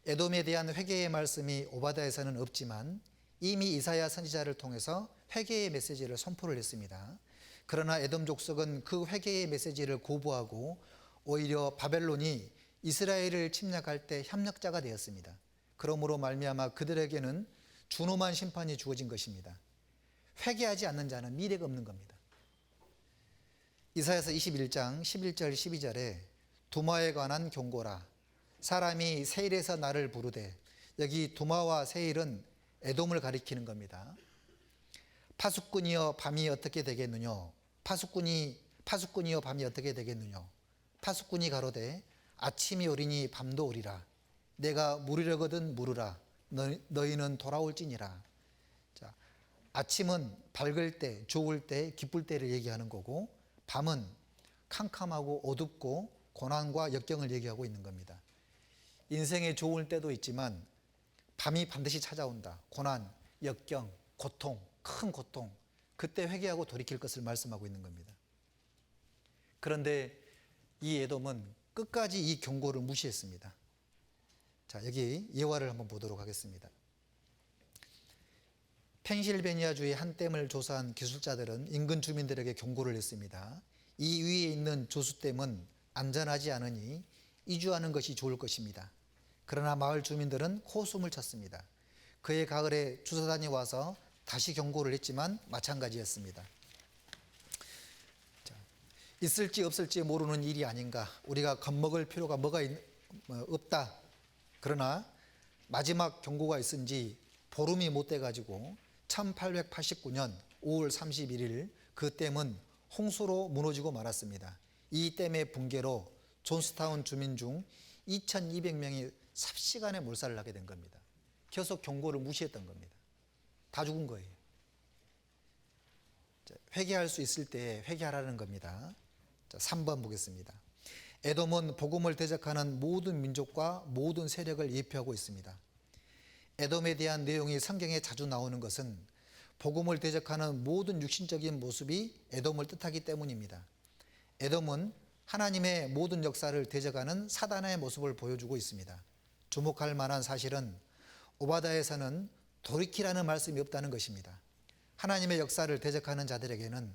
에돔에 대한 회개의 말씀이 오바다에서는 없지만 이미 이사야 선지자를 통해서 회개의 메시지를 선포를 했습니다. 그러나 에돔 족속은 그 회개의 메시지를 거부하고 오히려 바벨론이 이스라엘을 침략할 때 협력자가 되었습니다. 그러므로 말미암아 그들에게는 준엄한 심판이 주어진 것입니다. 회개하지 않는 자는 미래가 없는 겁니다. 이사야서 21장 11절 12절에 두마에 관한 경고라. 사람이 세일에서 나를 부르되, 여기 두마와 세일은 에돔을 가리키는 겁니다. 파수꾼이여 밤이 어떻게 되겠느냐. 파수꾼이여 밤이 어떻게 되겠느냐. 파수꾼이 가로되 아침이 오리니 밤도 오리라. 내가 물으려거든 물으라. 너희는 돌아올지니라. 자, 아침은 밝을 때, 좋을 때, 기쁠 때를 얘기하는 거고, 밤은 캄캄하고 어둡고 고난과 역경을 얘기하고 있는 겁니다. 인생에 좋을 때도 있지만 밤이 반드시 찾아온다. 고난, 역경, 고통, 큰 고통, 그때 회개하고 돌이킬 것을 말씀하고 있는 겁니다. 그런데 이 에돔은 끝까지 이 경고를 무시했습니다. 자, 여기 예화를 한번 보도록 하겠습니다. 펜실베니아주의 한 댐을 조사한 기술자들은 인근 주민들에게 경고를 했습니다. 이 위에 있는 조수댐은 안전하지 않으니 이주하는 것이 좋을 것입니다. 그러나 마을 주민들은 코숨을 쳤습니다. 그해 가을에 주사단이 와서 다시 경고를 했지만 마찬가지였습니다. 자, 있을지 없을지 모르는 일이 아닌가. 우리가 겁먹을 필요가 없다. 그러나 마지막 경고가 있은 지 보름이 못 돼가지고 1889년 5월 31일 그 댐은 홍수로 무너지고 말았습니다. 이 댐의 붕괴로 존스타운 주민 중 2200명이 삽시간에 몰살을 하게 된 겁니다. 계속 경고를 무시했던 겁니다. 다 죽은 거예요. 회개할 수 있을 때 회개하라는 겁니다. 자, 3번 보겠습니다. 에돔은 복음을 대적하는 모든 민족과 모든 세력을 예표하고 있습니다. 에돔에 대한 내용이 성경에 자주 나오는 것은 복음을 대적하는 모든 육신적인 모습이 에돔을 뜻하기 때문입니다. 에돔은 하나님의 모든 역사를 대적하는 사단의 모습을 보여주고 있습니다. 주목할 만한 사실은 오바다에서는 돌이키라는 말씀이 없다는 것입니다. 하나님의 역사를 대적하는 자들에게는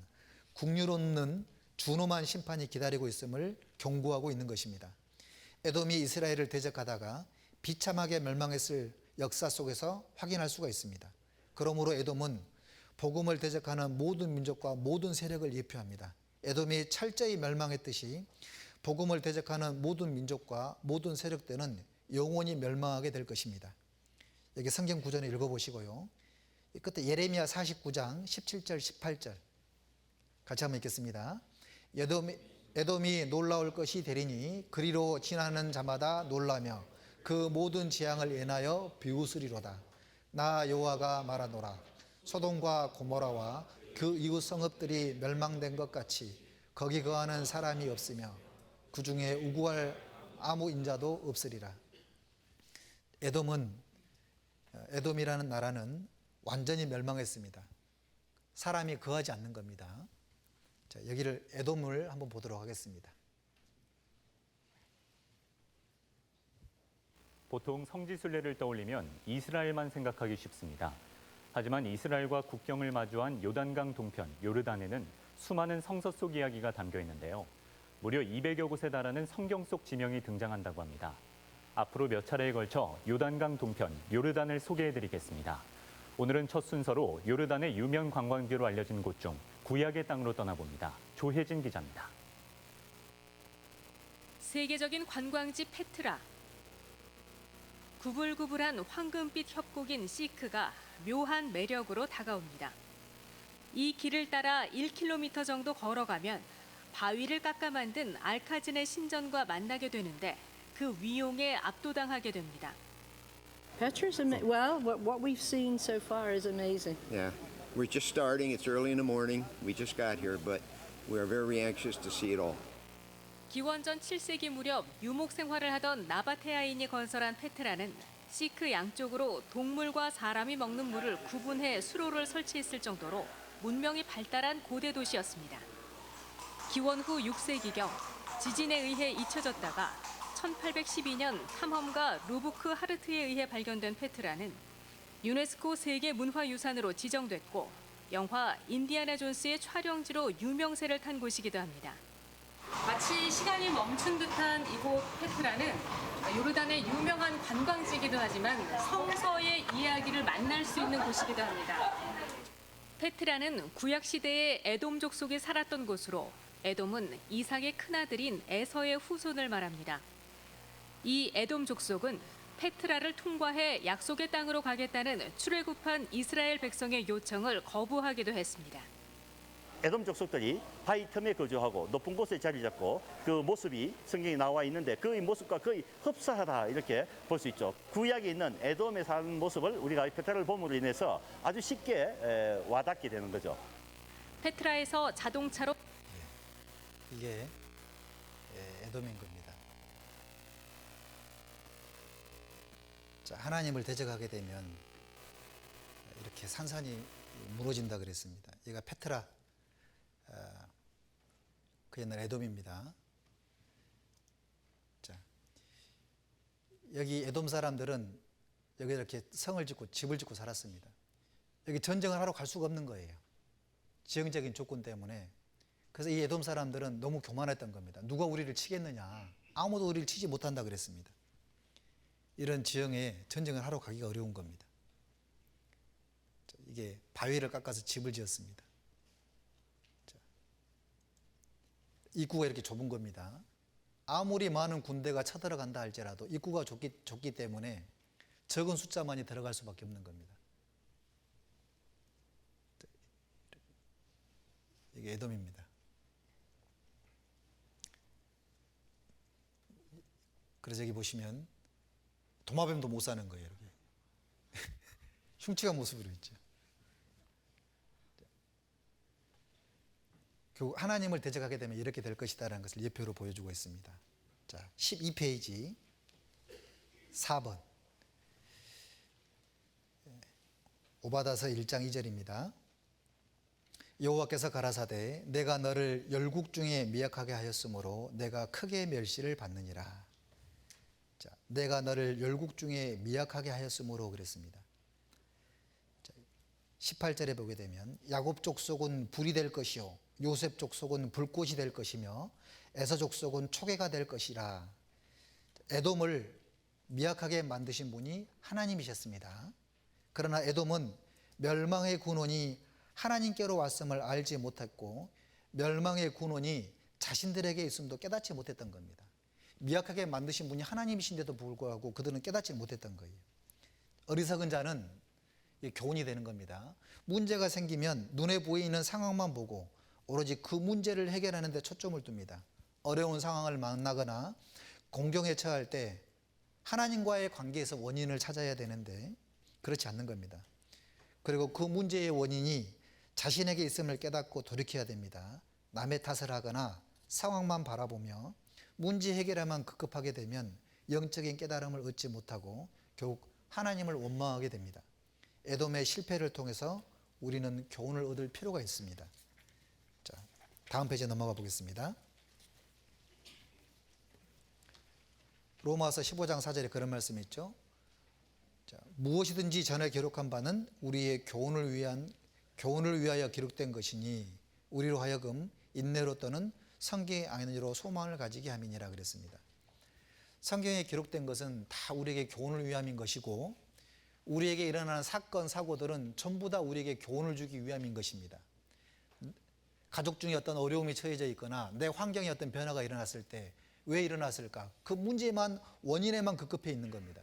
국률 없는 준엄한 심판이 기다리고 있음을 경고하고 있는 것입니다. 에돔이 이스라엘을 대적하다가 비참하게 멸망했을 역사 속에서 확인할 수가 있습니다. 그러므로 에돔은 복음을 대적하는 모든 민족과 모든 세력을 예표합니다. 에돔이 철저히 멸망했듯이 복음을 대적하는 모든 민족과 모든 세력들은 영원히 멸망하게 될 것입니다. 여기 성경 구절을 읽어보시고요. 끝에 예레미야 49장 17절 18절 같이 한번 읽겠습니다. 에돔이 놀라울 것이 되리니 그리로 지나는 자마다 놀라며 그 모든 재앙을 인하여 비웃으리로다. 나 여호와가 말하노라. 소돔과 고모라와 그 이웃 성읍들이 멸망된 것 같이 거기 거하는 사람이 없으며 그 중에 우구할 아무 인자도 없으리라. 에돔이라는 나라는 완전히 멸망했습니다. 사람이 거하지 않는 겁니다. 자, 여기를 에돔을 한번 보도록 하겠습니다. 보통 성지순례를 떠올리면 이스라엘만 생각하기 쉽습니다. 하지만 이스라엘과 국경을 마주한 요단강 동편 요르단에는 수많은 성서 속 이야기가 담겨 있는데요. 무려 200여 곳에 달하는 성경 속 지명이 등장한다고 합니다. 앞으로 몇 차례에 걸쳐 요단강 동편 요르단을 소개해드리겠습니다. 오늘은 첫 순서로 요르단의 유명 관광지로 알려진 곳 중 구약의 땅으로 떠나봅니다. 조혜진 기자입니다. 세계적인 관광지 페트라. 구불구불한 황금빛 협곡인 시크가 묘한 매력으로 다가옵니다. 이 길을 따라 1km 정도 걸어가면 바위를 깎아 만든 알카진의 신전과 만나게 되는데 그 위용에 압도당하게 됩니다. Petra's well, what we've seen so far is amazing. Yeah, we're just starting. It's early in the morning. We just got here, but we are very anxious to see it all. 기원전 7세기 무렵 유목 생활을 하던 나바테아인이 건설한 페트라는 시크 양쪽으로 동물과 사람이 먹는 물을 구분해 수로를 설치했을 정도로 문명이 발달한 고대 도시였습니다. 기원 후 6세기경 지진에 의해 잊혀졌다가 1812년 탐험가 루부크 하르트에 의해 발견된 페트라는 유네스코 세계문화유산으로 지정됐고 영화 인디아나 존스의 촬영지로 유명세를 탄 곳이기도 합니다. 마치 시간이 멈춘 듯한 이곳 페트라는 요르단의 유명한 관광지이기도 하지만 성서의 이야기를 만날 수 있는 곳이기도 합니다. 페트라는 구약시대의 에돔 족속이 살았던 곳으로 에돔은 이삭의 큰아들인 에서의 후손을 말합니다. 이 에돔 족속은 페트라를 통과해 약속의 땅으로 가겠다는 출애굽한 이스라엘 백성의 요청을 거부하기도 했습니다. 에돔 족속들이 바위 틈에 거주하고 높은 곳에 자리 잡고 그 모습이 성경에 나와 있는데 그 모습과 거의 흡사하다 이렇게 볼 수 있죠. 구약에 있는 에돔에 사는 모습을 우리가 페트라를 봄으로 인해서 아주 쉽게 와닿게 되는 거죠. 페트라에서 자동차로 이게 에돔인 겁니다. 자, 하나님을 대적하게 되면 이렇게 산산이 무너진다 그랬습니다. 얘가 페트라, 그 옛날 에돔입니다. 자, 여기 에돔 사람들은 여기 이렇게 성을 짓고 집을 짓고 살았습니다. 여기 전쟁을 하러 갈 수가 없는 거예요. 지형적인 조건 때문에. 그래서 이 에돔 사람들은 너무 교만했던 겁니다. 누가 우리를 치겠느냐. 아무도 우리를 치지 못한다 그랬습니다. 이런 지형에 전쟁을 하러 가기가 어려운 겁니다. 이게 바위를 깎아서 집을 지었습니다. 입구가 이렇게 좁은 겁니다. 아무리 많은 군대가 쳐들어간다 할지라도 입구가 좁기 때문에 적은 숫자만이 들어갈 수밖에 없는 겁니다. 이게 에돔입니다. 그래서 여기 보시면 도마뱀도 못 사는 거예요. 이렇게. 흉측한 모습으로 있죠. 결국 하나님을 대적하게 되면 이렇게 될 것이다라는 것을 예표로 보여주고 있습니다. 자, 12페이지 4번. 오바다서 1장 2절입니다. 여호와께서 가라사대 내가 너를 열국 중에 미약하게 하였으므로 내가 크게 멸시를 받느니라. 자, 내가 너를 열국 중에 미약하게 하였으므로 그랬습니다. 18절에 보게 되면 야곱 족속은 불이 될 것이요 요셉 족속은 불꽃이 될 것이며 에서 족속은 초계가 될 것이라. 에돔을 미약하게 만드신 분이 하나님이셨습니다. 그러나 에돔은 멸망의 군원이 하나님께로 왔음을 알지 못했고 멸망의 군원이 자신들에게 있음도 깨닫지 못했던 겁니다. 미약하게 만드신 분이 하나님이신데도 불구하고 그들은 깨닫지 못했던 거예요. 어리석은 자는 교훈이 되는 겁니다. 문제가 생기면 눈에 보이는 상황만 보고 오로지 그 문제를 해결하는 데 초점을 둡니다. 어려운 상황을 만나거나 공경에 처할 때 하나님과의 관계에서 원인을 찾아야 되는데 그렇지 않는 겁니다. 그리고 그 문제의 원인이 자신에게 있음을 깨닫고 돌이켜야 됩니다. 남의 탓을 하거나 상황만 바라보며 문제 해결에만 급급하게 되면 영적인 깨달음을 얻지 못하고 결국 하나님을 원망하게 됩니다. 에돔의 실패를 통해서 우리는 교훈을 얻을 필요가 있습니다. 자, 다음 페이지에 넘어가 보겠습니다. 로마서 15장 4절에 그런 말씀이 있죠. 자, 무엇이든지 전에 기록한 바는 우리의 교훈을 위하여 기록된 것이니 우리로 하여금 인내로 또는 성경의 안으로 소망을 가지게 함이니라 그랬습니다. 성경에 기록된 것은 다 우리에게 교훈을 위함인 것이고 우리에게 일어나는 사건, 사고들은 전부 다 우리에게 교훈을 주기 위함인 것입니다. 가족 중에 어떤 어려움이 처해져 있거나 내 환경에 어떤 변화가 일어났을 때 왜 일어났을까? 그 문제만, 원인에만 급급해 있는 겁니다.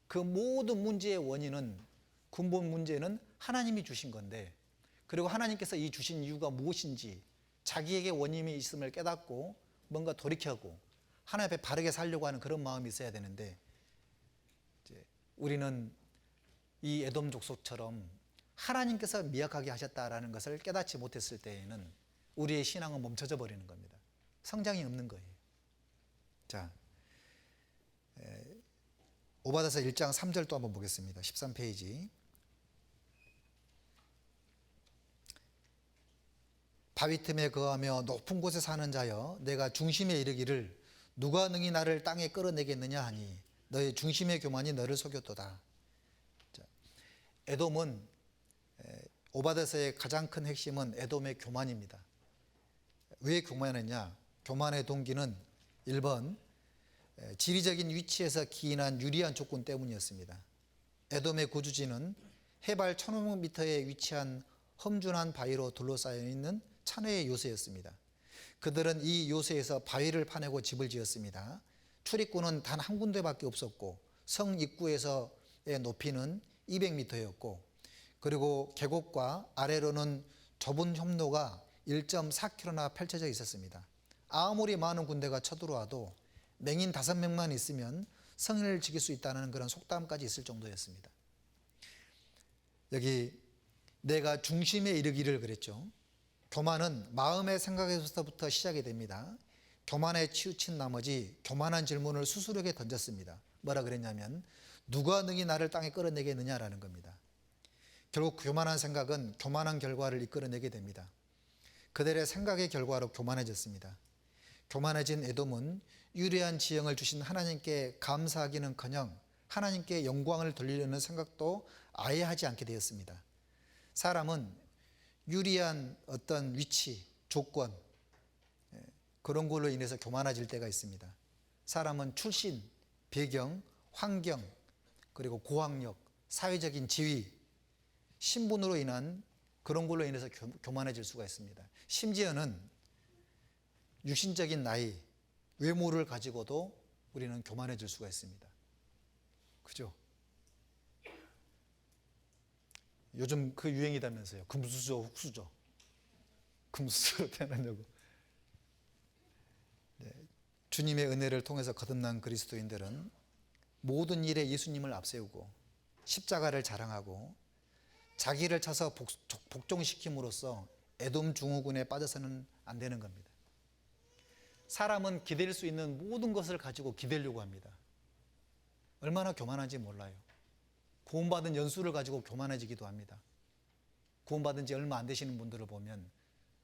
그 모든 문제의 원인은, 근본 문제는 하나님이 주신 건데, 그리고 하나님께서 이 주신 이유가 무엇인지 자기에게 원인이 있음을 깨닫고 뭔가 돌이켜고 하나님 앞에 바르게 살려고 하는 그런 마음이 있어야 되는데, 우리는 이 에돔 족속처럼 하나님께서 미약하게 하셨다라는 것을 깨닫지 못했을 때에는 우리의 신앙은 멈춰져 버리는 겁니다. 성장이 없는 거예요. 자, 오바댜서 1장 3절 또 한번 보겠습니다. 13페이지. 바위 틈에 거하며 높은 곳에 사는 자여 내가 중심에 이르기를 누가 능히 나를 땅에 끌어내겠느냐 하니 너의 중심의 교만이 너를 속였도다. 자, 에돔은 오바댜서의 가장 큰 핵심은 에돔의 교만입니다. 왜 교만했냐? 교만의 동기는 1번 지리적인 위치에서 기인한 유리한 조건 때문이었습니다. 에돔의 거주지는 해발 1500m에 위치한 험준한 바위로 둘러싸여 있는 찬회의 요새였습니다. 그들은 이 요새에서 바위를 파내고 집을 지었습니다. 출입구는 단 한 군데밖에 없었고 성 입구에서의 높이는 200m였고 그리고 계곡과 아래로는 좁은 협로가 1.4km나 펼쳐져 있었습니다. 아무리 많은 군대가 쳐들어와도 맹인 5명만 있으면 성을 지킬 수 있다는 그런 속담까지 있을 정도였습니다. 여기 내가 중심에 이르기를 그랬죠. 교만은 마음의 생각에서부터 시작이 됩니다. 교만에 치우친 나머지 교만한 질문을 스스로에게 던졌습니다. 뭐라 그랬냐면 누가 능히 나를 땅에 끌어내겠느냐라는 겁니다. 결국 교만한 생각은 교만한 결과를 이끌어내게 됩니다. 그들의 생각의 결과로 교만해졌습니다. 교만해진 에돔은 유리한 지형을 주신 하나님께 감사하기는커녕 하나님께 영광을 돌리려는 생각도 아예 하지 않게 되었습니다. 사람은 유리한 어떤 위치, 조건 그런 걸로 인해서 교만해질 때가 있습니다. 사람은 출신, 배경, 환경, 그리고 고학력, 사회적인 지위, 신분으로 인한 그런 걸로 인해서 교만해질 수가 있습니다. 심지어는 육신적인 나이, 외모를 가지고도 우리는 교만해질 수가 있습니다. 그죠? 요즘 그 유행이다면서요. 금수저, 흙수저. 금수저로 태어나냐고. 네, 주님의 은혜를 통해서 거듭난 그리스도인들은 모든 일에 예수님을 앞세우고 십자가를 자랑하고 자기를 쳐서 복종시킴으로써 에돔 증후군에 빠져서는 안 되는 겁니다. 사람은 기댈 수 있는 모든 것을 가지고 기대려고 합니다. 얼마나 교만한지 몰라요. 구원받은 연수를 가지고 교만해지기도 합니다. 구원받은 지 얼마 안 되시는 분들을 보면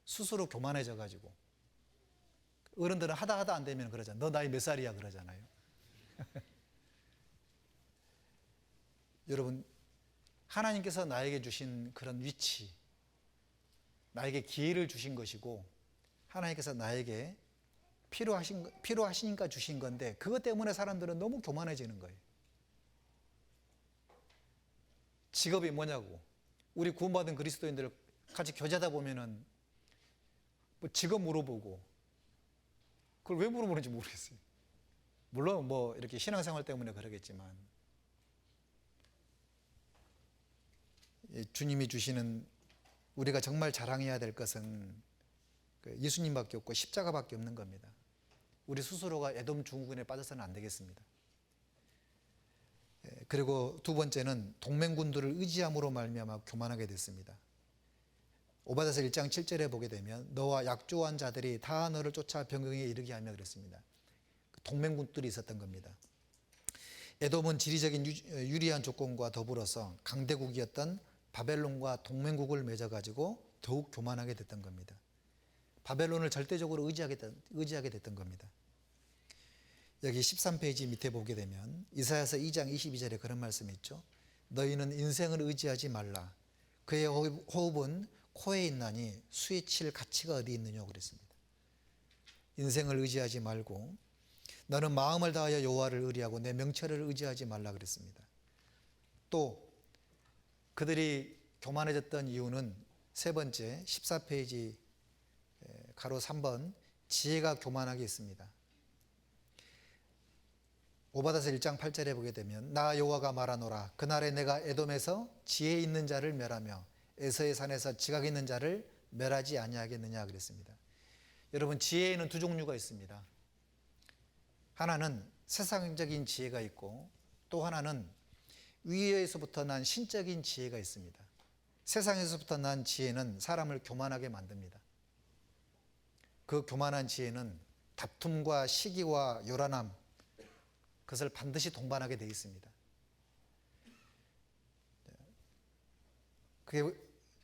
스스로 교만해져 가지고, 어른들은 하다 안 되면 그러잖아요. 너 나이 몇 살이야 그러잖아요. 여러분, 하나님께서 나에게 주신 그런 위치, 나에게 기회를 주신 것이고, 하나님께서 나에게 필요하시니까 주신 건데, 그것 때문에 사람들은 너무 교만해지는 거예요. 직업이 뭐냐고. 우리 구원받은 그리스도인들 같이 교제하다 보면은 뭐 직업 물어보고, 그걸 왜 물어보는지 모르겠어요. 물론 뭐 이렇게 신앙생활 때문에 그러겠지만, 주님이 주시는, 우리가 정말 자랑해야 될 것은 예수님밖에 없고 십자가밖에 없는 겁니다. 우리 스스로가 에돔 증후군에 빠져서는 안 되겠습니다. 그리고 두 번째는 동맹군들을 의지함으로 말미암아 교만하게 됐습니다. 오바댜서 1장 7절에 보게 되면 너와 약조한 자들이 다 너를 쫓아 병경에 이르게 하며 그랬습니다. 동맹군들이 있었던 겁니다. 에돔은 지리적인 유리한 조건과 더불어서 강대국이었던 바벨론과 동맹국을 맺어가지고 더욱 교만하게 됐던 겁니다. 바벨론을 절대적으로 의지하게 됐던 겁니다. 여기 13페이지 밑에 보게 되면 이사야서 2장 22절에 그런 말씀이 있죠. 너희는 인생을 의지하지 말라. 그의 호흡은 코에 있나니 수에 칠 가치가 어디 있느냐고 그랬습니다. 인생을 의지하지 말고 너는 마음을 다하여 여호와를 의리하고 내 명철을 의지하지 말라 그랬습니다. 또 그들이 교만해졌던 이유는 세 번째 14페이지 가로 3번 지혜가 교만하게 있습니다. 오바댜서 1장 8절에 보게 되면 나 여호와가 말하노라 그날에 내가 에돔에서 지혜 있는 자를 멸하며 에서의 산에서 지각 있는 자를 멸하지 아니하겠느냐 그랬습니다. 여러분, 지혜에는 두 종류가 있습니다. 하나는 세상적인 지혜가 있고 또 하나는 위에서부터 난 신적인 지혜가 있습니다. 세상에서부터 난 지혜는 사람을 교만하게 만듭니다. 그 교만한 지혜는 다툼과 시기와 요란함, 그것을 반드시 동반하게 되어 있습니다. 그게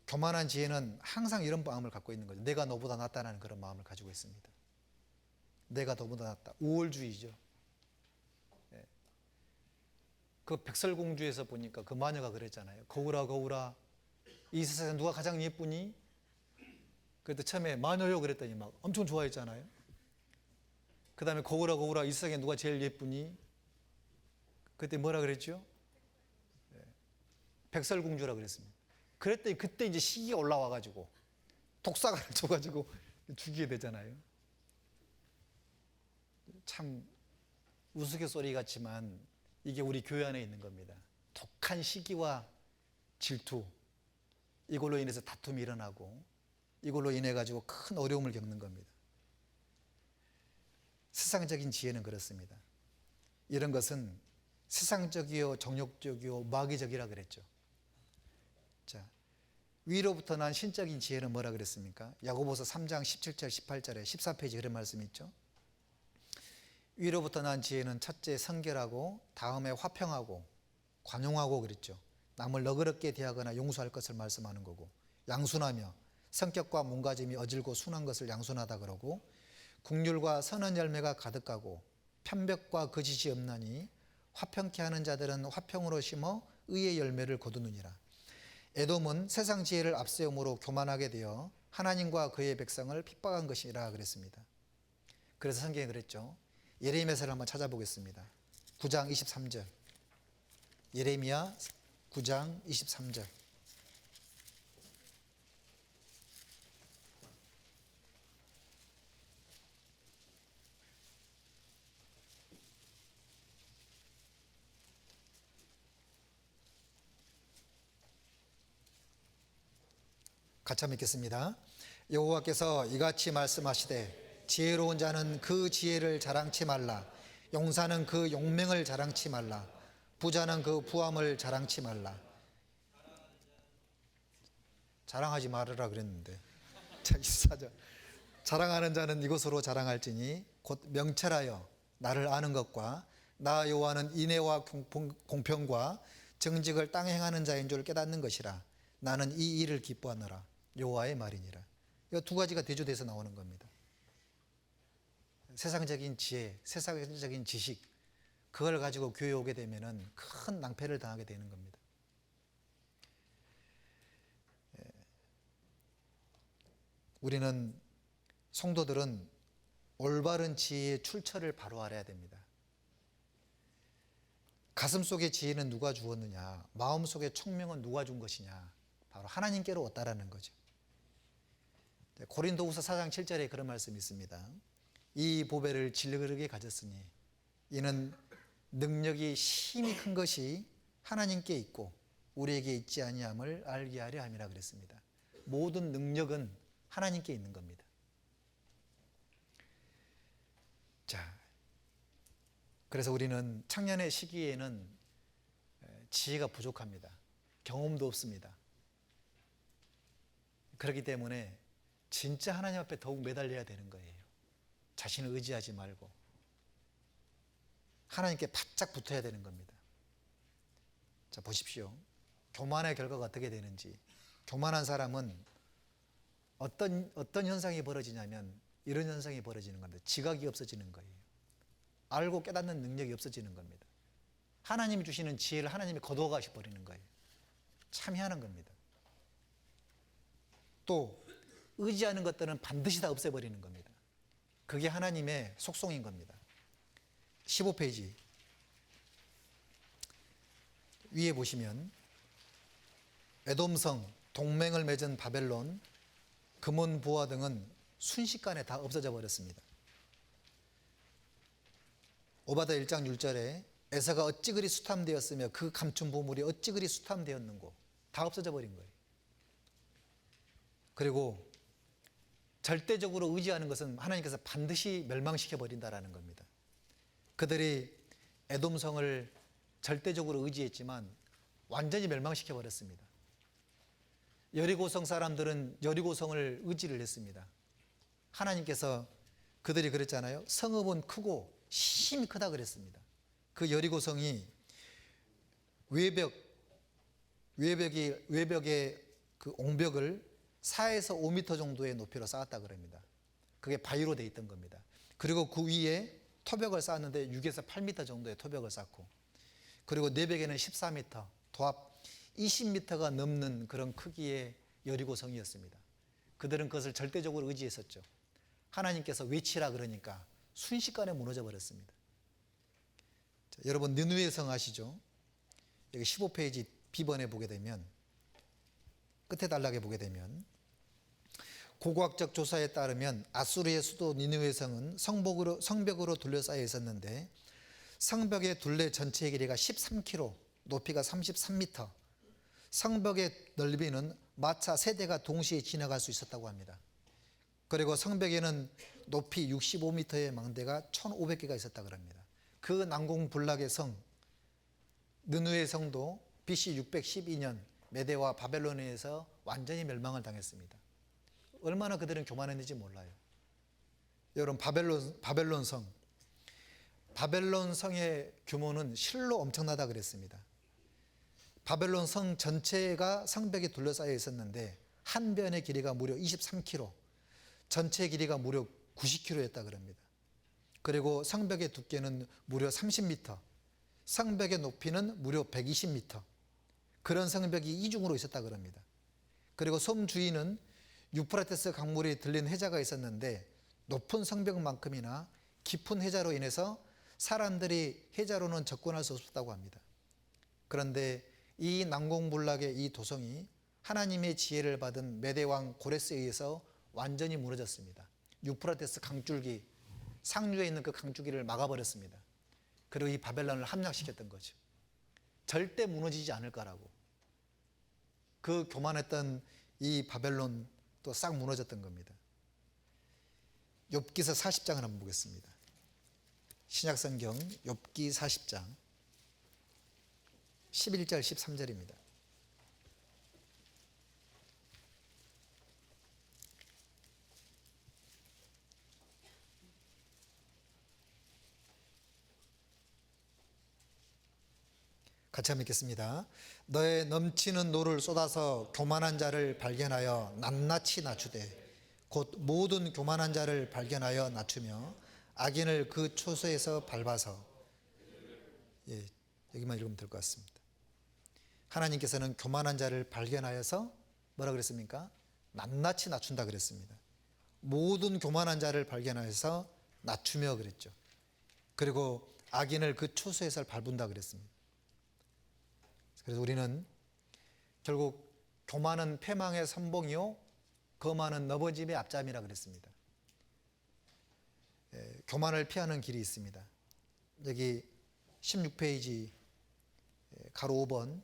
교만한 지혜는 항상 이런 마음을 갖고 있는 거죠. 내가 너보다 낫다는 그런 마음을 가지고 있습니다. 내가 너보다 낫다. 우월주의죠. 그 백설공주에서 보니까 그 마녀가 그랬잖아요. 거울아 거울아 이 세상에 누가 가장 예쁘니? 그때 처음에 마녀요 그랬더니 막 엄청 좋아했잖아요. 그 다음에 거울아 거울아 이 세상에 누가 제일 예쁘니? 그때 뭐라 그랬죠? 백설공주라 그랬습니다. 그랬더니 그때 이제 시기가 올라와가지고 독사가를 줘가지고 죽이게 되잖아요. 참 우스갯소리 같지만 이게 우리 교회 안에 있는 겁니다. 독한 시기와 질투, 이걸로 인해서 다툼이 일어나고 이걸로 인해 가지고 큰 어려움을 겪는 겁니다. 세상적인 지혜는 그렇습니다. 이런 것은 세상적이요 정욕적이요 마귀적이라 그랬죠. 자, 위로부터 난 신적인 지혜는 뭐라 그랬습니까? 야고보서 3장 17절 18절에 14페이지 그런 말씀이 있죠. 위로부터 난 지혜는 첫째 성결하고 다음에 화평하고 관용하고 그랬죠. 남을 너그럽게 대하거나 용서할 것을 말씀하는 거고, 양순하며 성격과 몸가짐이 어질고 순한 것을 양순하다 그러고, 국률과 선한 열매가 가득하고 편벽과 거짓이 없나니 화평케 하는 자들은 화평으로 심어 의의 열매를 거두느니라. 에돔은 세상 지혜를 앞세움으로 교만하게 되어 하나님과 그의 백성을 핍박한 것이라 그랬습니다. 그래서 성경에 그랬죠. 예레미야서를 한번 찾아보겠습니다. 9장 23절. 예레미야 9장 23절. 같이 한번 읽겠습니다. 여호와께서 이같이 말씀하시되 지혜로운 자는 그 지혜를 자랑치 말라. 용사는 그 용맹을 자랑치 말라. 부자는 그 부함을 자랑치 말라. 자랑하지 말으라 그랬는데. 자, 24절. 자랑하는 자는 이것으로 자랑할지니 곧 명철하여 나를 아는 것과 나 여호와는 인애와 공평과 정직을 땅에 행하는 자인 줄 깨닫는 것이라. 나는 이 일을 기뻐하노라. 여호와의 말이니라. 이 두 가지가 대조돼서 나오는 겁니다. 세상적인 지혜, 세상적인 지식, 그걸 가지고 교회에 오게 되면은 큰 낭패를 당하게 되는 겁니다. 우리는 성도들은 올바른 지혜의 출처를 바로 알아야 됩니다. 가슴 속의 지혜는 누가 주었느냐, 마음 속의 총명은 누가 준 것이냐, 바로 하나님께로 왔다라는 거죠. 고린도후서 4장 7절에 그런 말씀이 있습니다. 이 보배를 질그릇게 가졌으니 이는 능력이 심히 큰 것이 하나님께 있고 우리에게 있지 아니함을 알게 하려 함이라 그랬습니다. 모든 능력은 하나님께 있는 겁니다. 자, 그래서 우리는 청년의 시기에는 지혜가 부족합니다. 경험도 없습니다. 그렇기 때문에 진짜 하나님 앞에 더욱 매달려야 되는 거예요. 자신을 의지하지 말고 하나님께 바짝 붙어야 되는 겁니다. 자, 보십시오. 교만의 결과가 어떻게 되는지. 교만한 사람은 어떤 현상이 벌어지냐면 이런 현상이 벌어지는 겁니다. 지각이 없어지는 거예요. 알고 깨닫는 능력이 없어지는 겁니다. 하나님이 주시는 지혜를 하나님이 거두어 버리는 거예요. 참 희한한 겁니다. 또 의지하는 것들은 반드시 다 없애버리는 겁니다. 그게 하나님의 속성인 겁니다. 15페이지 위에 보시면 에돔성, 동맹을 맺은 바벨론, 금은 부화 등은 순식간에 다 없어져 버렸습니다. 오바다 1장 6절에 에서가 어찌 그리 수탐되었으며 그 감춘 보물이 어찌 그리 수탐되었는고, 다 없어져 버린 거예요. 그리고 절대적으로 의지하는 것은 하나님께서 반드시 멸망시켜 버린다라는 겁니다. 그들이 에돔성을 절대적으로 의지했지만 완전히 멸망시켜 버렸습니다. 여리고성 사람들은 여리고성을 의지를 했습니다. 하나님께서 그들이 그랬잖아요. 성읍은 크고 심히 크다 그랬습니다. 그 여리고성이 외벽의 그 옹벽을 4에서 5m 정도의 높이로 쌓았다 그럽니다. 그게 바위로 되어 있던 겁니다. 그리고 그 위에 토벽을 쌓았는데 6에서 8m 정도의 토벽을 쌓고, 그리고 내벽에는 14m, 도합 20m가 넘는 그런 크기의 여리고성이었습니다. 그들은 그것을 절대적으로 의지했었죠. 하나님께서 외치라 그러니까 순식간에 무너져 버렸습니다. 자, 여러분 느느웨 성 아시죠? 여기 15페이지 B번에 보게 되면, 끝에 단락에 보게 되면, 고고학적 조사에 따르면 아수르의 수도 니느웨 성은 성벽으로 둘러싸여 있었는데 성벽의 둘레 전체의 길이가 13km, 높이가 33m, 성벽의 넓이는 마차 3대가 동시에 지나갈 수 있었다고 합니다. 그리고 성벽에는 높이 65m의 망대가 1,500개가 있었다고 합니다. 그 난공불락의 성 느느웨 성도 BC 612년 메대와 바벨론에 의해서 완전히 멸망을 당했습니다. 얼마나 그들은 교만했는지 몰라요. 여러분 바벨론 성의 규모는 실로 엄청나다 그랬습니다. 바벨론 성 전체가 성벽에 둘러싸여 있었는데 한 변의 길이가 무려 23km, 전체 길이가 무려 90km였다 그럽니다. 그리고 성벽의 두께는 무려 30m, 성벽의 높이는 무려 120m, 그런 성벽이 이중으로 있었다 그럽니다. 그리고 섬 주위는 유프라테스 강물이 들린 해자가 있었는데 높은 성벽만큼이나 깊은 해자로 인해서 사람들이 해자로는 접근할 수 없었다고 합니다. 그런데 이 난공불락의 이 도성이 하나님의 지혜를 받은 메대왕 고레스에 의해서 완전히 무너졌습니다. 유프라테스 강줄기, 상류에 있는 그 강줄기를 막아버렸습니다. 그리고 이 바벨론을 함락시켰던 거죠. 절대 무너지지 않을 거라고. 그 교만했던 이 바벨론 또 싹 무너졌던 겁니다. 욥기서 40장을 한번 보겠습니다. 신약성경 욥기 40장 11절 13절입니다. 같이 한번 읽겠습니다. 너의 넘치는 노를 쏟아서 교만한 자를 발견하여 낱낱이 낮추되 곧 모든 교만한 자를 발견하여 낮추며 악인을 그 초소에서 밟아서. 여기만 읽으면 될 것 같습니다. 하나님께서는 교만한 자를 발견하여서 뭐라 그랬습니까? 낱낱이 낮춘다 그랬습니다. 모든 교만한 자를 발견하여서 낮추며 그랬죠. 그리고 악인을 그 초소에서 밟은다 그랬습니다. 그래서 우리는 결국 교만은 패망의 선봉이요 거만은 너버짐의 앞잠이라 그랬습니다. 교만을 피하는 길이 있습니다. 여기 16페이지 가로 5번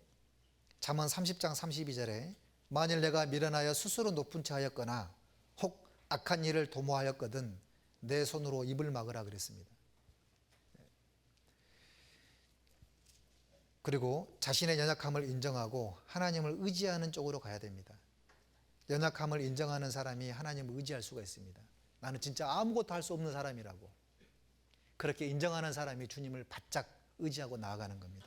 잠언 30장 32절에 만일 내가 미련하여 스스로 높은 채 하였거나 혹 악한 일을 도모하였거든 내 손으로 입을 막으라 그랬습니다. 그리고 자신의 연약함을 인정하고 하나님을 의지하는 쪽으로 가야 됩니다. 연약함을 인정하는 사람이 하나님을 의지할 수가 있습니다. 나는 진짜 아무것도 할 수 없는 사람이라고. 그렇게 인정하는 사람이 주님을 바짝 의지하고 나아가는 겁니다.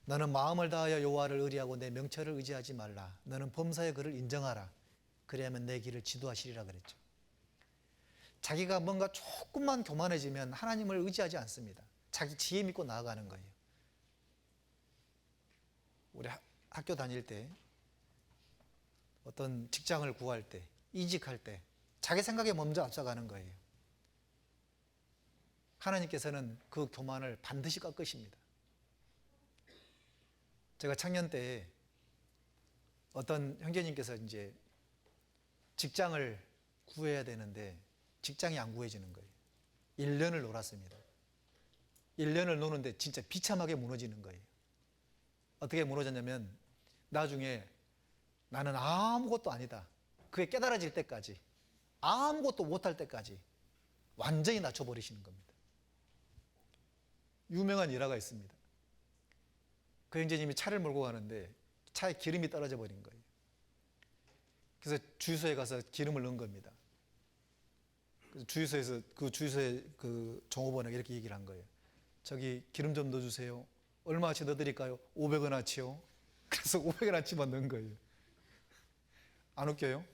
너는 마음을 다하여 여호와를 의뢰하고 내 명철을 의지하지 말라. 너는 범사의 그를 인정하라. 그래야만 내 길을 지도하시리라 그랬죠. 자기가 뭔가 조금만 교만해지면 하나님을 의지하지 않습니다. 자기 지혜 믿고 나아가는 거예요. 우리 학교 다닐 때 어떤 직장을 구할 때 이직할 때 자기 생각에 먼저 앞서가는 거예요. 하나님께서는 그 교만을 반드시 꺾으십니다. 제가 청년 때 어떤 형제님께서 이제 직장을 구해야 되는데 직장이 안 구해지는 거예요. 1년을 놀았습니다. 1년을 노는데 진짜 비참하게 무너지는 거예요. 어떻게 무너졌냐면 나중에 나는 아무것도 아니다. 그게 깨달아질 때까지 아무것도 못할 때까지 완전히 낮춰버리시는 겁니다. 유명한 일화가 있습니다. 그 형제님이 차를 몰고 가는데 차에 기름이 떨어져 버린 거예요. 그래서 주유소에 가서 기름을 넣은 겁니다. 그래서 주유소의 그 종업원에게 이렇게 얘기를 한 거예요. 저기 기름 좀 넣어주세요. 얼마치 넣어드릴까요? 500원어치요. 그래서 500원어치만 넣은 거예요. 안 웃겨요?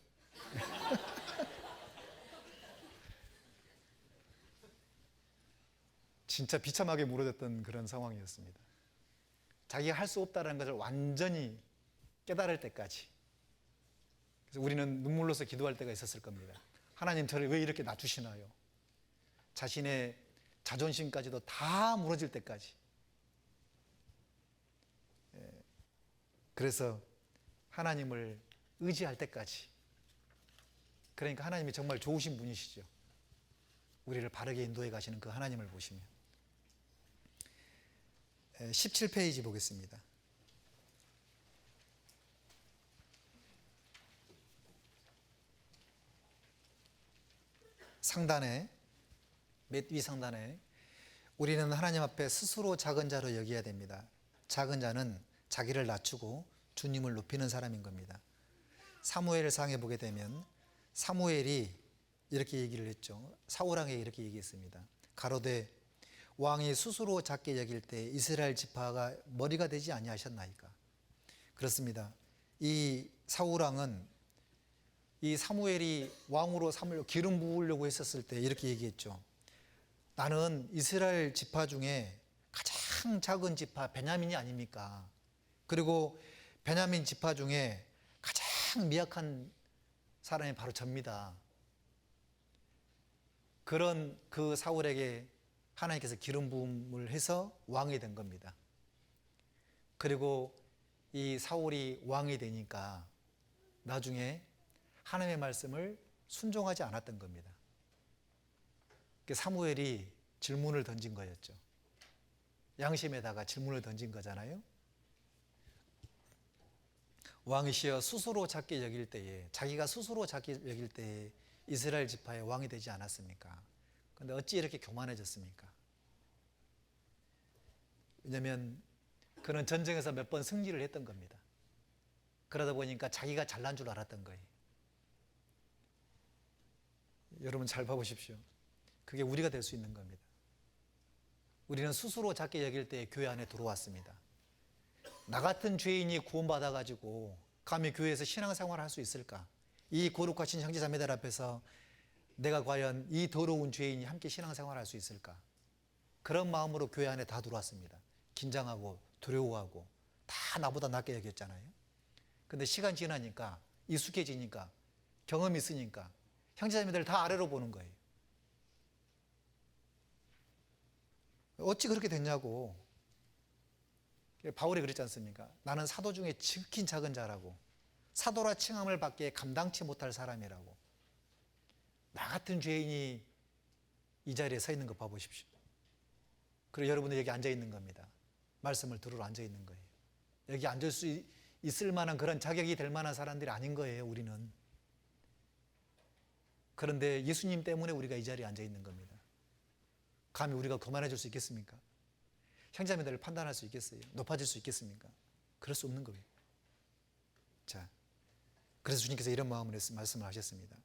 진짜 비참하게 무너졌던 그런 상황이었습니다. 자기가 할 수 없다는 것을 완전히 깨달을 때까지. 그래서 우리는 눈물로서 기도할 때가 있었을 겁니다. 하나님 저를 왜 이렇게 낮추시나요? 자신의 자존심까지도 다 무너질 때까지. 그래서 하나님을 의지할 때까지. 그러니까 하나님이 정말 좋으신 분이시죠. 우리를 바르게 인도해 가시는 그 하나님을 보시면. 17페이지 보겠습니다. 상단에, 맨 위 상단에 우리는 하나님 앞에 스스로 작은 자로 여겨야 됩니다. 작은 자는 자기를 낮추고 주님을 높이는 사람인 겁니다. 사무엘상에 보게 되면 사무엘이 이렇게 얘기를 했죠. 사울왕에게 이렇게 얘기했습니다. 가로되 왕이 스스로 작게 여길 때 이스라엘 지파가 머리가 되지 아니하셨나이까. 그렇습니다. 이 사울왕은 이 사무엘이 왕으로 삼으려고 기름 부으려고 했었을 때 이렇게 얘기했죠. 나는 이스라엘 지파 중에 가장 작은 지파 베냐민이 아닙니까? 그리고 베냐민 지파 중에 가장 미약한 사람이 바로 접니다. 그런 그 사울에게 하나님께서 기름 부음을 해서 왕이 된 겁니다. 그리고 이 사울이 왕이 되니까 나중에 하나님의 말씀을 순종하지 않았던 겁니다. 사무엘이 질문을 던진 거였죠. 양심에다가 질문을 던진 거잖아요. 왕이시여 스스로 작게 여길 때에, 자기가 스스로 작게 여길 때에 이스라엘 지파의 왕이 되지 않았습니까? 그런데 어찌 이렇게 교만해졌습니까? 왜냐하면 그는 전쟁에서 몇 번 승리를 했던 겁니다. 그러다 보니까 자기가 잘난 줄 알았던 거예요. 여러분 잘 봐보십시오. 그게 우리가 될 수 있는 겁니다. 우리는 스스로 작게 여길 때 교회 안에 들어왔습니다. 나 같은 죄인이 구원받아가지고 감히 교회에서 신앙생활을 할 수 있을까? 이 거룩하신 형제자매들 앞에서 내가 과연 이 더러운 죄인이 함께 신앙생활을 할 수 있을까? 그런 마음으로 교회 안에 다 들어왔습니다. 긴장하고 두려워하고 다 나보다 낫게 여겼잖아요. 근데 시간 지나니까 익숙해지니까 경험이 있으니까 형제자매들 다 아래로 보는 거예요. 어찌 그렇게 됐냐고. 바울이 그랬지 않습니까? 나는 사도 중에 지극히 작은 자라고, 사도라 칭함을 받기에 감당치 못할 사람이라고. 나 같은 죄인이 이 자리에 서 있는 거 봐보십시오. 그리고 여러분들 여기 앉아 있는 겁니다. 말씀을 들으러 앉아 있는 거예요. 여기 앉을 수 있을 만한 그런 자격이 될 만한 사람들이 아닌 거예요, 우리는. 그런데 예수님 때문에 우리가 이 자리에 앉아 있는 겁니다. 감히 우리가 거만해 줄 수 있겠습니까? 형제자매들을 판단할 수 있겠어요? 높아질 수 있겠습니까? 그럴 수 없는 거예요. 자, 그래서 주님께서 이런 마음으로 말씀을 하셨습니다.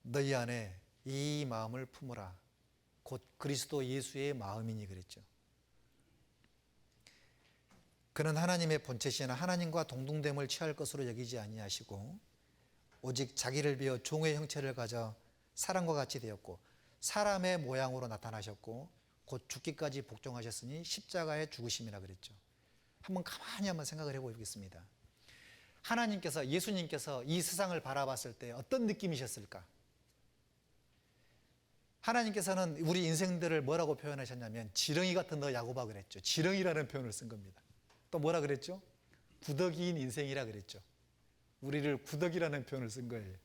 너희 안에 이 마음을 품으라. 곧 그리스도 예수의 마음이니 그랬죠. 그는 하나님의 본체시나 하나님과 동등됨을 취할 것으로 여기지 아니하시고 오직 자기를 비워 종의 형체를 가져 사람과 같이 되었고 사람의 모양으로 나타나셨고 곧 죽기까지 복종하셨으니 십자가의 죽으심이라 그랬죠. 한번 가만히 한번 생각을 해보겠습니다. 하나님께서, 예수님께서 이 세상을 바라봤을 때 어떤 느낌이셨을까? 하나님께서는 우리 인생들을 뭐라고 표현하셨냐면 지렁이 같은 너 야곱아 그랬죠. 지렁이라는 표현을 쓴 겁니다. 또 뭐라 그랬죠? 구더기인 인생이라 그랬죠. 우리를 구더기라는 표현을 쓴 거예요.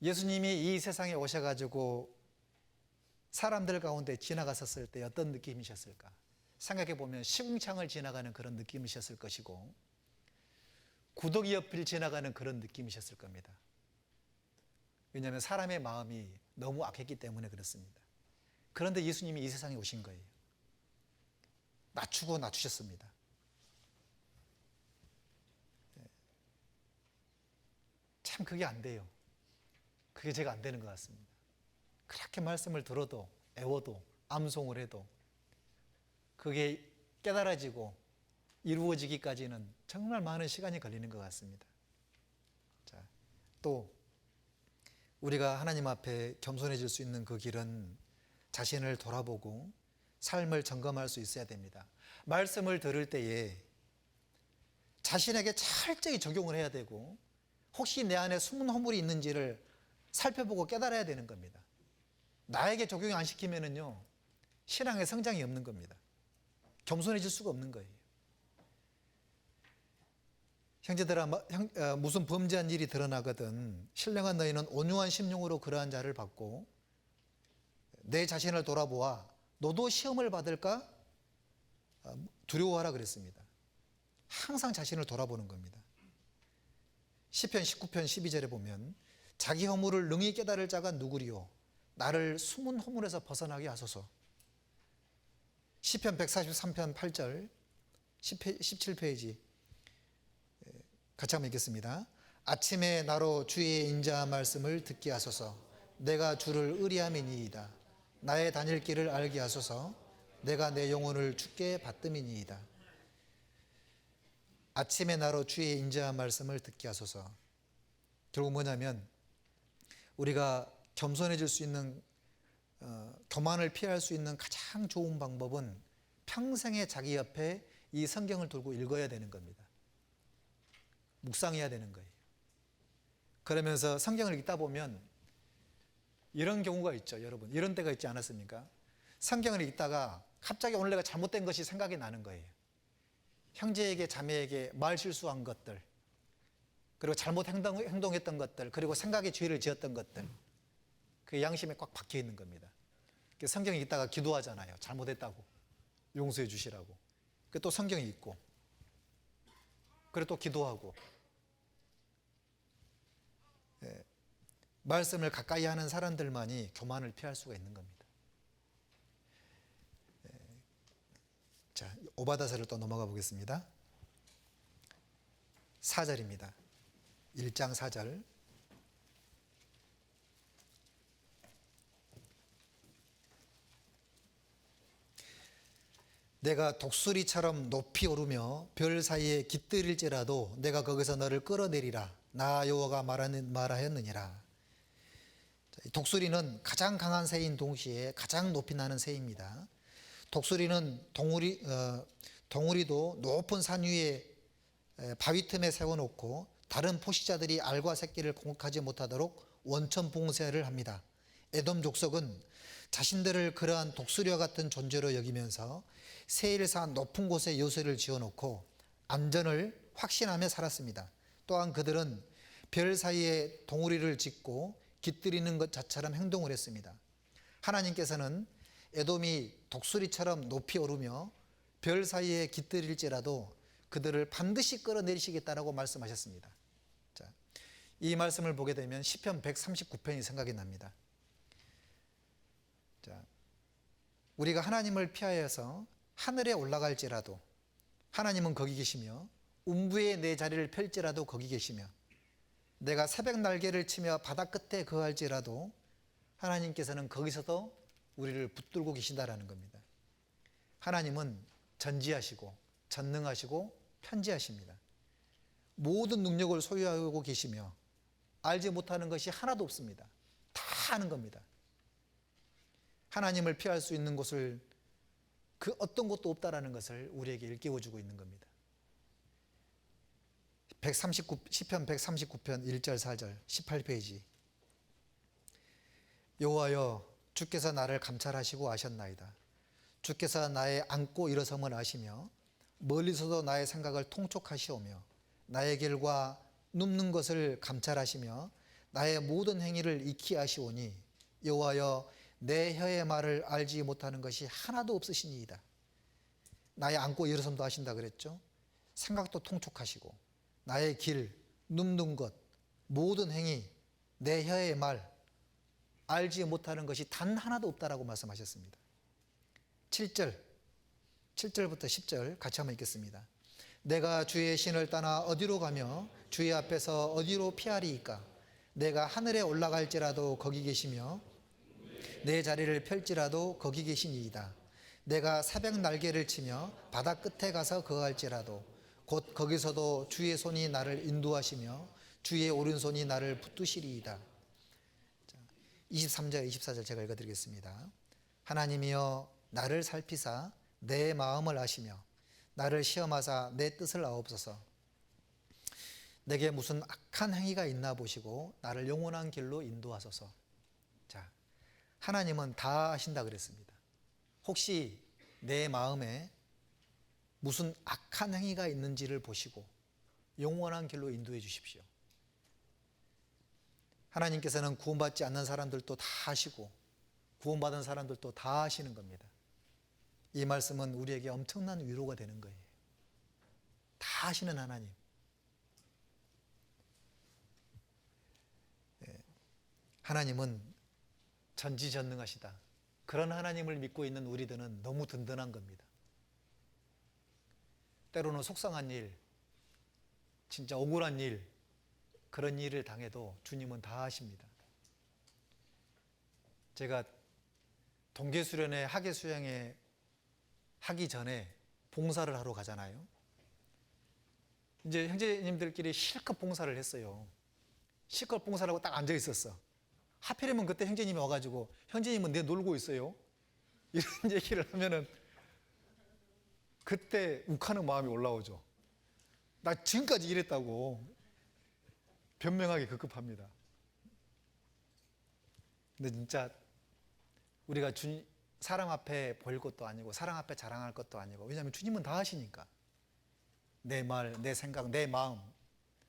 예수님이 이 세상에 오셔가지고 사람들 가운데 지나갔었을 때 어떤 느낌이셨을까? 생각해 보면 시궁창을 지나가는 그런 느낌이셨을 것이고 구더기 옆을 지나가는 그런 느낌이셨을 겁니다. 왜냐하면 사람의 마음이 너무 악했기 때문에 그렇습니다. 그런데 예수님이 이 세상에 오신 거예요. 낮추고 낮추셨습니다. 참 그게 안 돼요. 그게 제가 안 되는 것 같습니다. 그렇게 말씀을 들어도 애워도 암송을 해도 그게 깨달아지고 이루어지기까지는 정말 많은 시간이 걸리는 것 같습니다. 자, 또 우리가 하나님 앞에 겸손해질 수 있는 그 길은 자신을 돌아보고 삶을 점검할 수 있어야 됩니다. 말씀을 들을 때에 자신에게 철저히 적용을 해야 되고 혹시 내 안에 숨은 허물이 있는지를 살펴보고 깨달아야 되는 겁니다. 나에게 적용 안 시키면은요 신앙의 성장이 없는 겁니다. 겸손해질 수가 없는 거예요. 형제들아, 무슨 범죄한 일이 드러나거든 신령한 너희는 온유한 심령으로 그러한 자를 받고 내 자신을 돌아보아 너도 시험을 받을까 두려워하라 그랬습니다. 항상 자신을 돌아보는 겁니다. 시편 19편 12절에 보면 자기 허물을 능히 깨달을 자가 누구리요 나를 숨은 허물에서 벗어나게 하소서. 시편 143편 8절 17페이지 같이 한번 읽겠습니다. 아침에 나로 주의 인자 말씀을 듣게 하소서. 내가 주를 의리함이니이다. 나의 다닐 길을 알게 하소서. 내가 내 영혼을 주께 받음이니이다. 아침에 나로 주의 인자한 말씀을 듣게 하소서. 결국 뭐냐면 우리가 겸손해질 수 있는 교만을 피할 수 있는 가장 좋은 방법은 평생에 자기 옆에 이 성경을 들고 읽어야 되는 겁니다. 묵상해야 되는 거예요. 그러면서 성경을 읽다 보면 이런 경우가 있죠. 여러분 이런 때가 있지 않았습니까? 성경을 읽다가 갑자기 오늘 내가 잘못된 것이 생각이 나는 거예요. 형제에게 자매에게 말 실수한 것들 그리고 잘못 행동했던 것들 그리고 생각에 죄를 지었던 것들 그 양심에 꽉 박혀 있는 겁니다. 성경 읽다가 기도하잖아요. 잘못했다고 용서해 주시라고. 또 성경이 있고 그리고 또 기도하고 말씀을 가까이 하는 사람들만이 교만을 피할 수가 있는 겁니다. 자, 오바다서를 또 넘어가 보겠습니다. 4절입니다. 1장 4절. 내가 독수리처럼 높이 오르며 별 사이에 깃들일지라도 내가 거기서 너를 끌어내리라. 나 여호와가 말하였느니라. 독수리는 가장 강한 새인 동시에 가장 높이 나는 새입니다. 독수리는 동우리도 높은 산 위에 바위 틈에 세워놓고 다른 포식자들이 알과 새끼를 공격하지 못하도록 원천 봉쇄를 합니다. 에돔 족속은 자신들을 그러한 독수리와 같은 존재로 여기면서 세일산 높은 곳에 요새를 지어놓고 안전을 확신하며 살았습니다. 또한 그들은 별 사이에 동우리를 짓고 깃들이는 것 자처럼 행동을 했습니다. 하나님께서는 에돔이 독수리처럼 높이 오르며 별 사이에 깃들일지라도 그들을 반드시 끌어내리시겠다라고 말씀하셨습니다. 자, 이 말씀을 보게 되면 시편 139편이 생각이 납니다. 자, 우리가 하나님을 피하여서 하늘에 올라갈지라도 하나님은 거기 계시며 음부에 내 자리를 펼지라도 거기 계시며 내가 새벽 날개를 치며 바다 끝에 거할지라도 하나님께서는 거기서도 우리를 붙들고 계신다라는 겁니다. 하나님은 전지하시고 전능하시고 편지하십니다. 모든 능력을 소유하고 계시며 알지 못하는 것이 하나도 없습니다. 다 아는 겁니다. 하나님을 피할 수 있는 곳을 그 어떤 곳도 없다라는 것을 우리에게 일깨워주고 있는 겁니다. 시편 139편 1절 4절 18페이지. 여호와여 주께서 나를 감찰하시고 아셨나이다. 주께서 나의 앉고 일어섬을 아시며 멀리서도 나의 생각을 통촉하시오며 나의 길과 눕는 것을 감찰하시며 나의 모든 행위를 익히 아시오니 여호와여 내 혀의 말을 알지 못하는 것이 하나도 없으시니이다. 나의 앉고 일어섬도 아신다 그랬죠. 생각도 통촉하시고 나의 길, 눕는 것, 모든 행위, 내 혀의 말 알지 못하는 것이 단 하나도 없다라고 말씀하셨습니다. 7절부터 10절 같이 한번 읽겠습니다. 내가 주의 신을 떠나 어디로 가며 주의 앞에서 어디로 피하리이까? 내가 하늘에 올라갈지라도 거기 계시며 내 자리를 펼지라도 거기 계시니이다. 내가 새벽 날개를 치며 바다 끝에 가서 거할지라도 곧 거기서도 주의 손이 나를 인도하시며 주의 오른손이 나를 붙드시리이다. 23절 24절 제가 읽어드리겠습니다. 하나님이여 나를 살피사 내 마음을 아시며 나를 시험하사 내 뜻을 아옵소서. 내게 무슨 악한 행위가 있나 보시고 나를 영원한 길로 인도하소서. 자, 하나님은 다 아신다 그랬습니다. 혹시 내 마음에 무슨 악한 행위가 있는지를 보시고 영원한 길로 인도해 주십시오. 하나님께서는 구원받지 않는 사람들도 다 아시고 구원받은 사람들도 다 아시는 겁니다. 이 말씀은 우리에게 엄청난 위로가 되는 거예요. 다 아시는 하나님. 하나님은 전지전능하시다. 그런 하나님을 믿고 있는 우리들은 너무 든든한 겁니다. 때로는 속상한 일, 진짜 억울한 일, 그런 일을 당해도 주님은 다 아십니다. 제가 동계수련회 학예수양회 하기 전에 봉사를 하러 가잖아요. 이제 형제님들끼리 실컷 봉사를 했어요. 실컷 봉사를 하고 딱 앉아 있었어. 하필이면 그때 형제님이 와가지고 형제님은 내 놀고 있어요. 이런 얘기를 하면은 그때 욱하는 마음이 올라오죠. 나 지금까지 이랬다고 변명하기 급급합니다. 근데 진짜 우리가 사람 앞에 보일 것도 아니고 사람 앞에 자랑할 것도 아니고, 왜냐하면 주님은 다 하시니까. 내 말, 내 생각, 내 마음